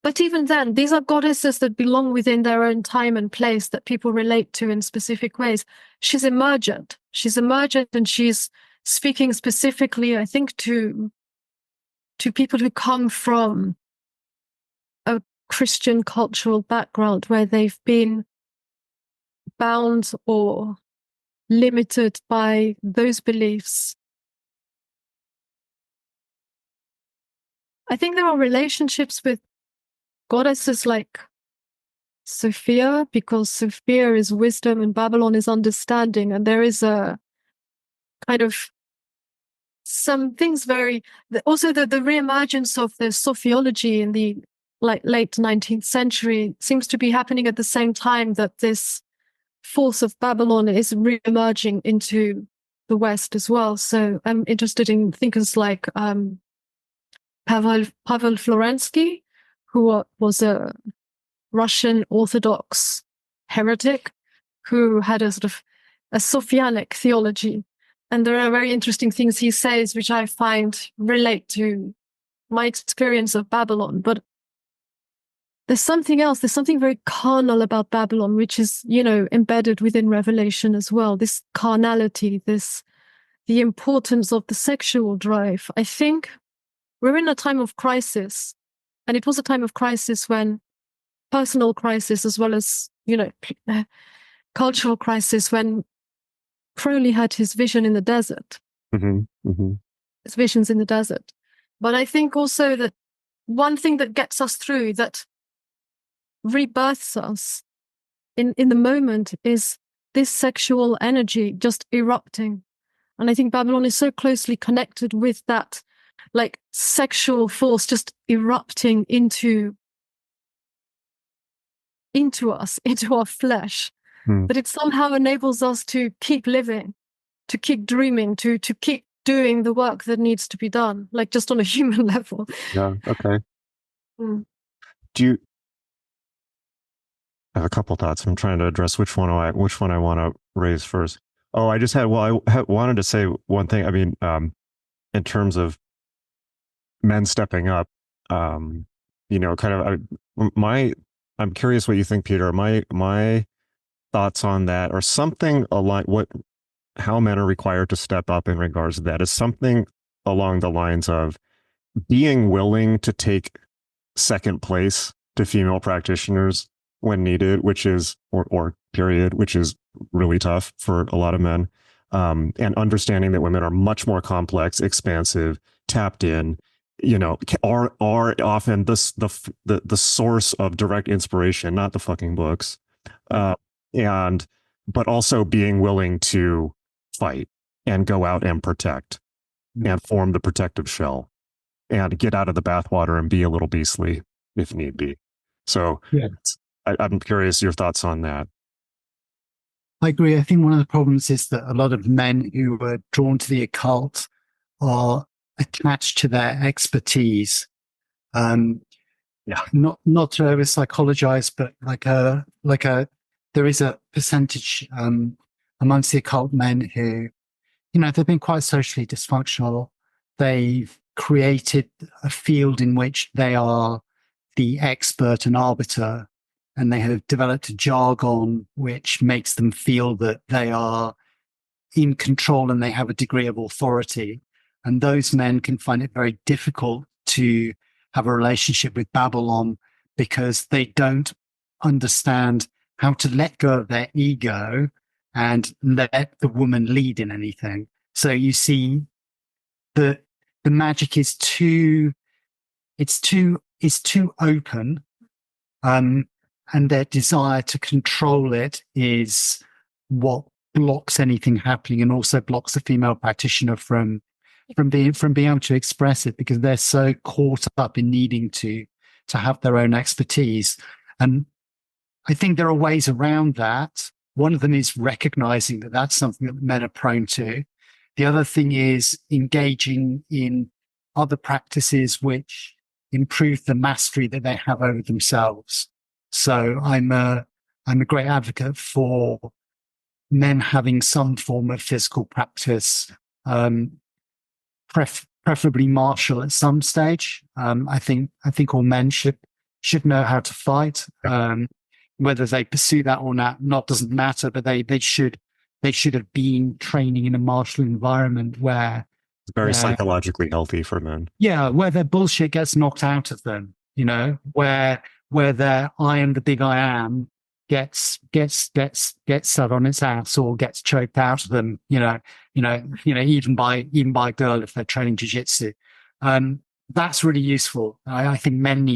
But even then, these are goddesses that belong within their own time and place that people relate to in specific ways. She's emergent. And she's speaking specifically, I think, to people who come from a Christian cultural background where they've been bound or limited by those beliefs. I think there are relationships with goddesses like Sophia, because Sophia is wisdom and Babylon is understanding, and there is a kind of some things also the reemergence of the Sophiology in the late 19th century seems to be happening at the same time that this force of Babylon is re-emerging into the West as well. So I'm interested in thinkers like Pavel Florensky, who was a Russian Orthodox heretic who had a sort of a Sophianic theology. And there are very interesting things he says, which I find relate to my experience of Babylon. But there's something else. There's something very carnal about Babylon, which is, embedded within Revelation as well. This carnality, the importance of the sexual drive. I think we're in a time of crisis, and it was a time of crisis when personal crisis as well as, cultural crisis, when Crowley had his vision in the desert. His visions in the desert. But I think also that one thing that gets us through, that rebirths us in the moment, is this sexual energy just erupting. And I think Babylon is so closely connected with that, sexual force just erupting into us, into our flesh. But it somehow enables us to keep living, to keep dreaming, to keep doing the work that needs to be done, just on a human level. Yeah, okay. I have a couple thoughts. I'm trying to address which one I want to raise first. Oh, I just had, wanted to say one thing. I mean, in terms of men stepping up, I'm curious what you think, Peter. My thoughts on that, or something along how men are required to step up in regards to that, is something along the lines of being willing to take second place to female practitioners when needed, which is, or period, which is really tough for a lot of men. And understanding that women are much more complex, expansive, tapped in, are often the source of direct inspiration, not the fucking books. But also being willing to fight and go out and protect and form the protective shell and get out of the bathwater and be a little beastly if need be. So yeah. I'm curious your thoughts on that. I agree. I think one of the problems is that a lot of men who are drawn to the occult are attached to their expertise. Not to over psychologize, but there is a percentage amongst the occult men who, they've been quite socially dysfunctional. They've created a field in which they are the expert and arbiter, and they have developed a jargon which makes them feel that they are in control and they have a degree of authority. And those men can find it very difficult to have a relationship with Babylon because they don't understand how to let go of their ego and let the woman lead in anything. So you see the magic is too open, and their desire to control it is what blocks anything happening, and also blocks the female practitioner from being able to express it, because they're so caught up in needing to have their own expertise. And I think there are ways around that. One of them is recognizing that that's something that men are prone to. The other thing is engaging in other practices which improve the mastery that they have over themselves. So I'm a great advocate for men having some form of physical practice, preferably martial at some stage. I think all men should know how to fight. Whether they pursue that or not doesn't matter, but they should have been training in a martial environment where it's very psychologically healthy for men. Yeah, where their bullshit gets knocked out of them, where their I am the big I am gets set on its ass or gets choked out of them, even by a girl if they're training jiu-jitsu. That's really useful. I think men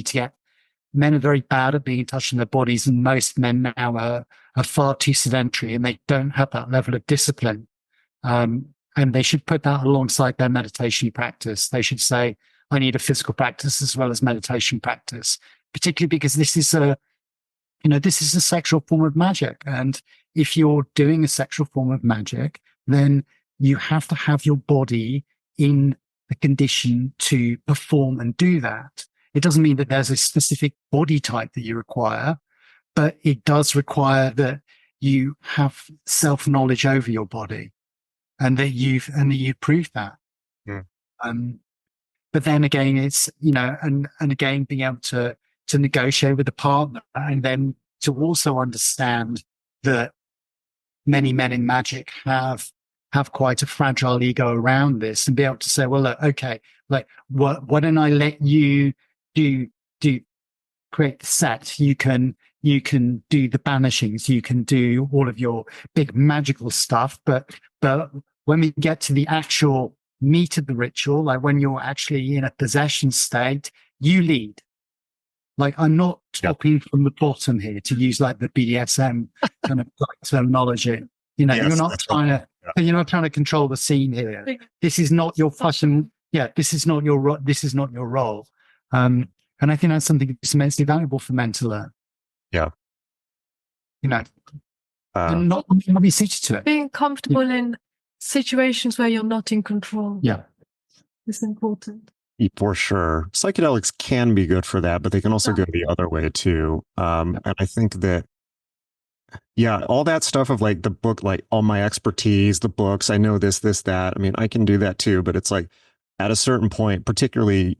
are very bad at being in touch with their bodies, and most men now are far too sedentary and they don't have that level of discipline. And they should put that alongside their meditation practice. They should say, I need a physical practice as well as meditation practice, particularly because this is a sexual form of magic. And if you're doing a sexual form of magic, then you have to have your body in the condition to perform and do that. It doesn't mean that there's a specific body type that you require, but it does require that you have self-knowledge over your body and that you prove that. Yeah. But then again, it's, and again, being able to negotiate with a partner, and then to also understand that many men in magic have quite a fragile ego around this, and be able to say, well, look, okay, like, why don't I let you create the set? You can do the banishings, you can do all of your big magical stuff, but when we get to the actual meat of the ritual, like when you're actually in a possession state, you lead. Like, I'm not talking from the bottom here, to use like the BDSM kind of terminology. Yes, you're not trying to control the scene here. This is not your fucking, this is not your role. And I think that's something that's immensely valuable for men to learn. Yeah. And not be suited to it. Being comfortable in situations where you're not in control. Yeah. Is important. For sure. Psychedelics can be good for that, but they can also go the other way too. And I think that, all that stuff of like the book, like all my expertise, the books, I know this, that. I mean, I can do that too, but it's like at a certain point, particularly,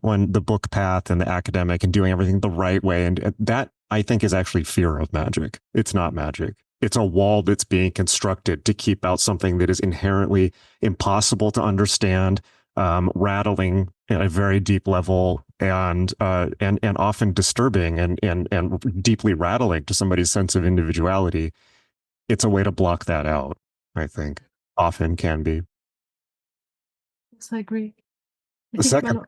when the book path and the academic and doing everything the right way, and that I think is actually fear of magic. It's not magic. It's a wall that's being constructed to keep out something that is inherently impossible to understand, rattling at a very deep level, and often disturbing and deeply rattling to somebody's sense of individuality. It's a way to block that out, I think, often can be. Yes, I agree. The second,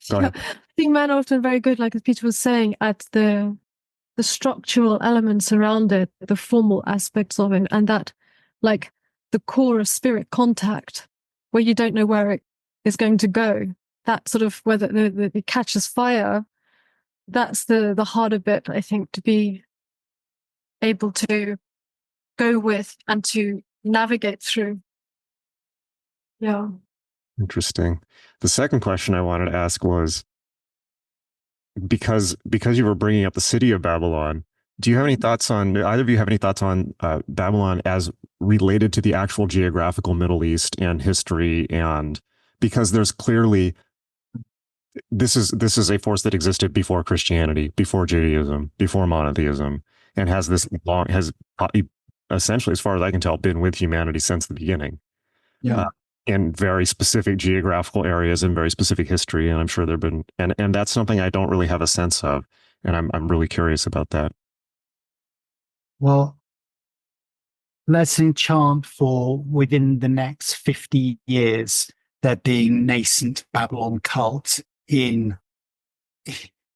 go ahead. I think men are often very good, like as Peter was saying, at the structural elements around it, the formal aspects of it, and that, like, the core of spirit contact, where you don't know where it is going to go. That sort of, whether it catches fire, that's the harder bit, I think, to be able to go with and to navigate through. Yeah. Interesting. The second question I wanted to ask was, because you were bringing up the city of Babylon, do you have any thoughts on, either of you have any thoughts on Babylon as related to the actual geographical Middle East and history? And because there's clearly, this is a force that existed before Christianity, before Judaism, before monotheism, and has essentially, as far as I can tell, been with humanity since the beginning. Yeah. In very specific geographical areas and very specific history. And I'm sure there've been, and that's something I don't really have a sense of. And I'm really curious about that. Well, let's enchant for within the next 50 years, there being nascent Babylon cult in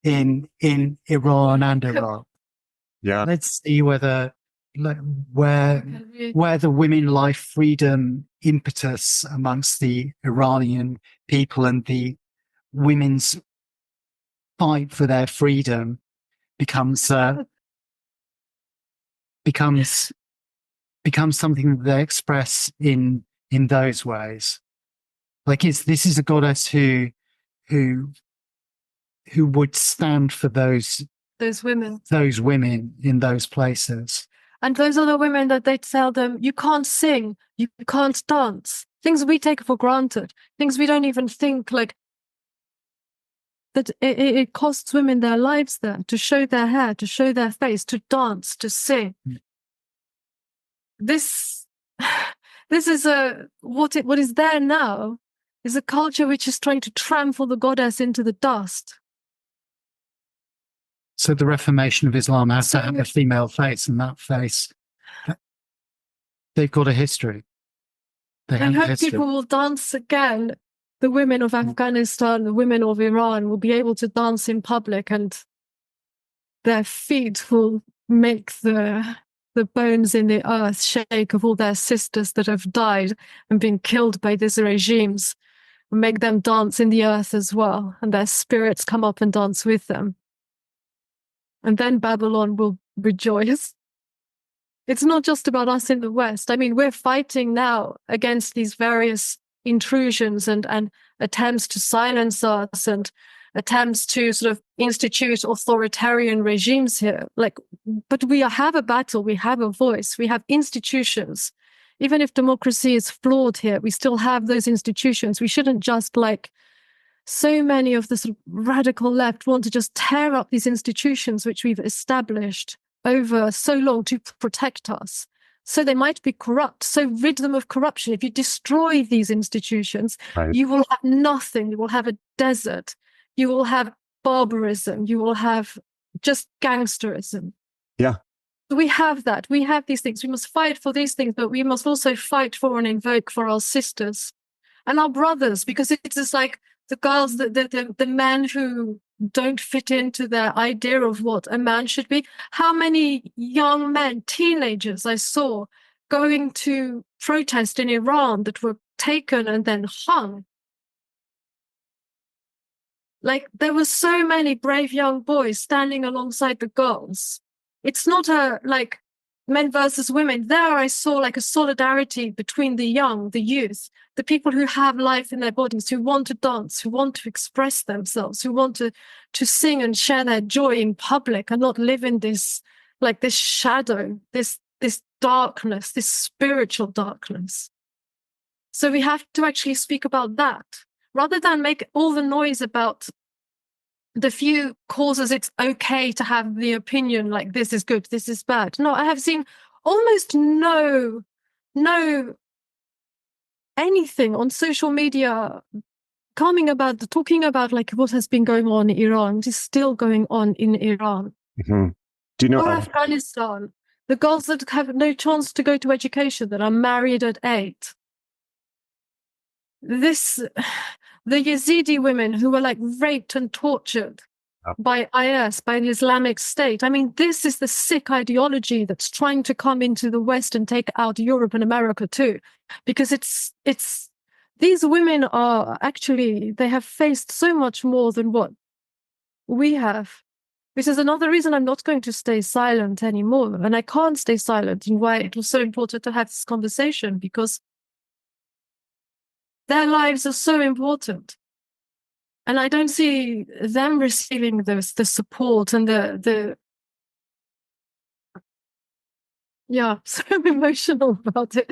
Iran and Iraq. Yeah. Let's see whether, like, where the women life freedom impetus amongst the Iranian people and the women's fight for their freedom becomes something that they express in those ways. Like, this is a goddess who would stand for those women in those places. And those are the women that they tell them, you can't sing, you can't dance. Things we take for granted, things we don't even think, like, that it costs women their lives there to show their hair, to show their face, to dance, to sing. This is what is there now is a culture which is trying to trample the goddess into the dust. So the Reformation of Islam has to have a female face, and that face, they've got a history. I hope people will dance again. The women of Afghanistan, the women of Iran will be able to dance in public, and their feet will make the bones in the earth shake of all their sisters that have died and been killed by these regimes. Make them dance in the earth as well, and their spirits come up and dance with them. And then Babylon will rejoice. It's not just about us in the West. I mean, we're fighting now against these various intrusions and attempts to silence us and attempts to sort of institute authoritarian regimes here. But we have a battle, we have a voice, we have institutions. Even if democracy is flawed here, we still have those institutions. We shouldn't just, like so many of the sort of radical left, want to just tear up these institutions which we've established over so long to protect us. So they might be corrupt. So rid them of corruption. If you destroy these institutions, right, you will have nothing. You will have a desert. You will have barbarism. You will have just gangsterism. Yeah. We have that. We have these things. We must fight for these things, but we must also fight for and invoke for our sisters and our brothers, because it's just like the girls, the men who don't fit into their idea of what a man should be. How many young men, teenagers I saw going to protest in Iran that were taken and then hung? Like, there were so many brave young boys standing alongside the girls. It's not like men versus women. There I saw like a solidarity between the young, the youth, the people who have life in their bodies, who want to dance, who want to express themselves, who want to sing and share their joy in public and not live in this, like, this shadow, this darkness, this spiritual darkness. So we have to actually speak about that rather than make all the noise about the few causes it's okay to have the opinion like this is good, this is bad. No, I have seen almost no anything on social media talking about like what has been going on in Iran, what is still going on in Iran. Mm-hmm. Do you know or Afghanistan, the girls that have no chance to go to education, that are married at 8. The Yazidi women who were like raped and tortured by IS, by the Islamic State. I mean, this is the sick ideology that's trying to come into the West and take out Europe and America too, because it's these women are actually, they have faced so much more than what we have. This is another reason I'm not going to stay silent anymore. And I can't stay silent, and why it was so important to have this conversation, because their lives are so important. And I don't see them receiving the support and so I'm emotional about it.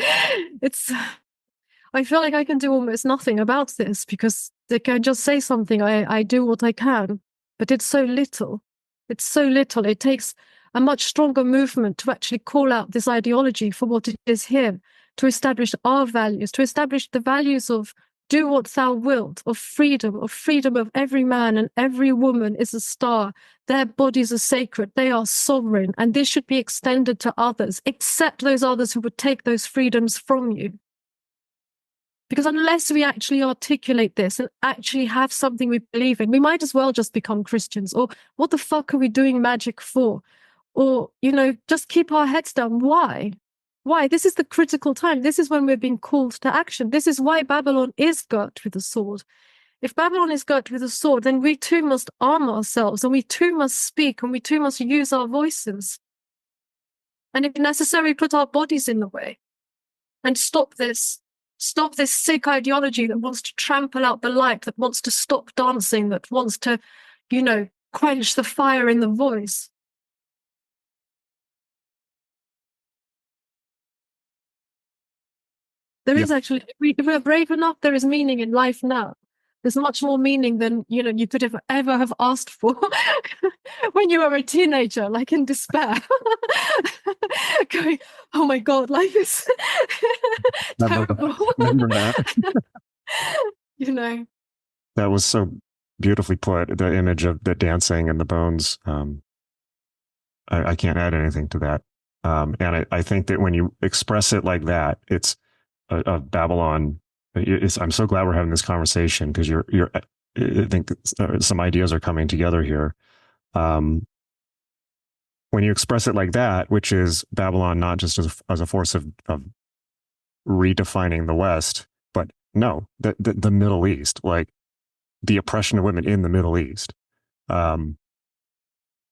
I feel like I can do almost nothing about this, because they can just say something. I do what I can, but it's so little. It's so little. It takes a much stronger movement to actually call out this ideology for what it is here, to establish our values, to establish the values of do what thou wilt, of freedom of every man and every woman is a star. Their bodies are sacred. They are sovereign. And this should be extended to others, except those others who would take those freedoms from you. Because unless we actually articulate this and actually have something we believe in, we might as well just become Christians. Or what the fuck are we doing magic for? Or, just keep our heads down. Why? Why? This is the critical time. This is when we're being called to action. This is why Babylon is girt with a sword. If Babylon is girt with a sword, then we too must arm ourselves, and we too must speak, and we too must use our voices. And if necessary, put our bodies in the way and stop this sick ideology that wants to trample out the light, that wants to stop dancing, that wants to, quench the fire in the voice. There is actually, if we're brave enough, there is meaning in life now. There's much more meaning than, you could ever have asked for when you were a teenager, like in despair. Going, oh my God, life is terrible. Remember that. That was so beautifully put, the image of the dancing and the bones. I can't add anything to that. And I think that when you express it like that, it's of Babylon. I'm so glad we're having this conversation, because I think some ideas are coming together here. When you express it like that, which is Babylon not just as a force of redefining the West, but no, the Middle East, like the oppression of women in the Middle East, and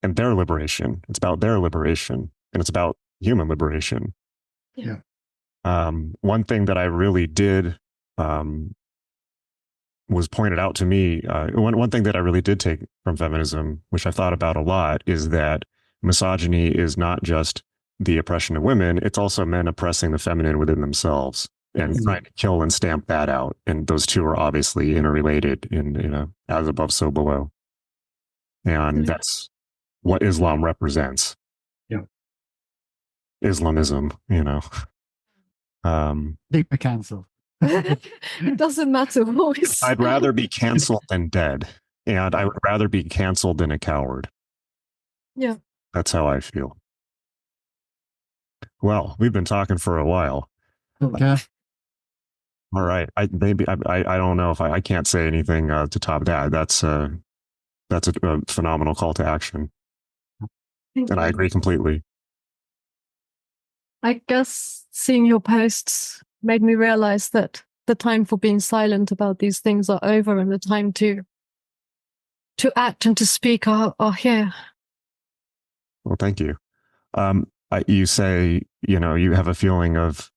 their liberation. It's about their liberation, and it's about human liberation. Yeah. One thing that I really did was pointed out to me. One thing that I really did take from feminism, which I thought about a lot, is that misogyny is not just the oppression of women; it's also men oppressing the feminine within themselves and trying to kill and stamp that out. And those two are obviously interrelated in as above, so below. And that's what Islam represents. Yeah. Islamism, Deeper cancel. It doesn't matter. I'd rather be canceled than dead. And I would rather be canceled than a coward. Yeah. That's how I feel. Well, we've been talking for a while. Okay. All right. I don't know if I can't say anything to top that. That's a phenomenal call to action. And I agree completely. I guess seeing your posts made me realize that the time for being silent about these things are over, and the time to act and to speak are here. Well, thank you. You say, you have a feeling of,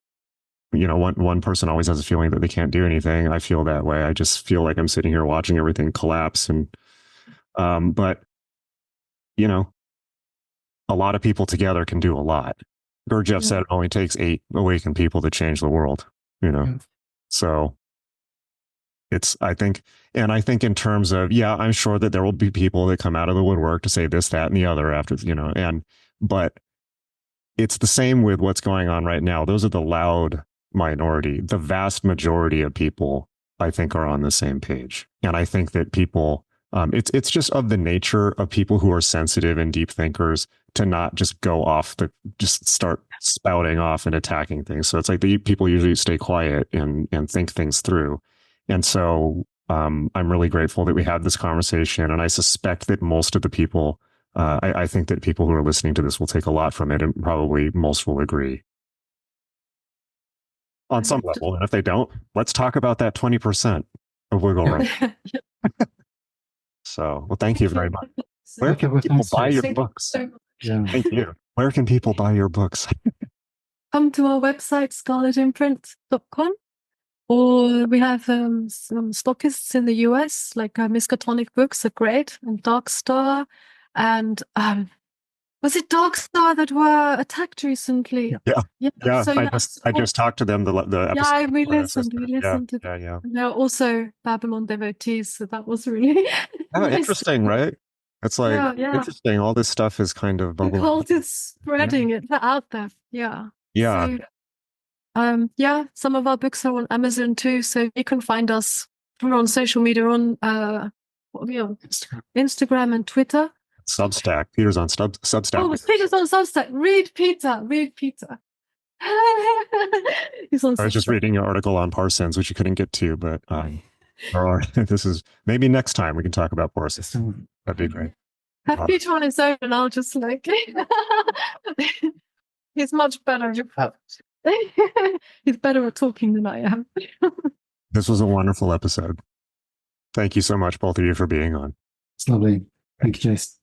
one person always has a feeling that they can't do anything. I feel that way. I just feel like I'm sitting here watching everything collapse. And, but, a lot of people together can do a lot. Gurdjieff said it only takes 8 awakened people to change the world, So I think in terms of, I'm sure that there will be people that come out of the woodwork to say this, that, and the other after, but it's the same with what's going on right now. Those are the loud minority. The vast majority of people, I think, are on the same page. And I think that people, it's just of the nature of people who are sensitive and deep thinkers to not just go off just start spouting off and attacking things. So it's like the people usually stay quiet and think things through. And so I'm really grateful that we had this conversation. And I suspect that most of the people, I think that people who are listening to this will take a lot from it, and probably most will agree on some level. And if they don't, let's talk about that 20% of wiggle room. So, well, thank you very much. Where can people buy your books? Thank you. Where can people buy your books? Come to our website, scarletimprint.com. Or we have some stockists in the US, like Miskatonic Books are great, and Dark Star. And was it Dark Star that were attacked recently? Yeah. So, I just talked to them the episode. Yeah, we listened to them. Yeah. They're also Babylon devotees, so that was really nice. Interesting, right? It's like interesting. All this stuff is kind of bubbling. The cult is spreading it out there. Yeah. Yeah. So, some of our books are on Amazon too, so you can find us. We're on social media on what are we on? Instagram and Twitter. Substack. Peter's on Substack. Oh, Peter's on Substack. Read Peter. He's on I was just reading your article on Parsons, which you couldn't get to, but this is maybe next time we can talk about Parsons. That'd be great. Have Peter on his own, and I'll just like he's much better. He's better at talking than I am. This was a wonderful episode. Thank you so much, both of you, for being on. It's lovely. Thank you, Jason.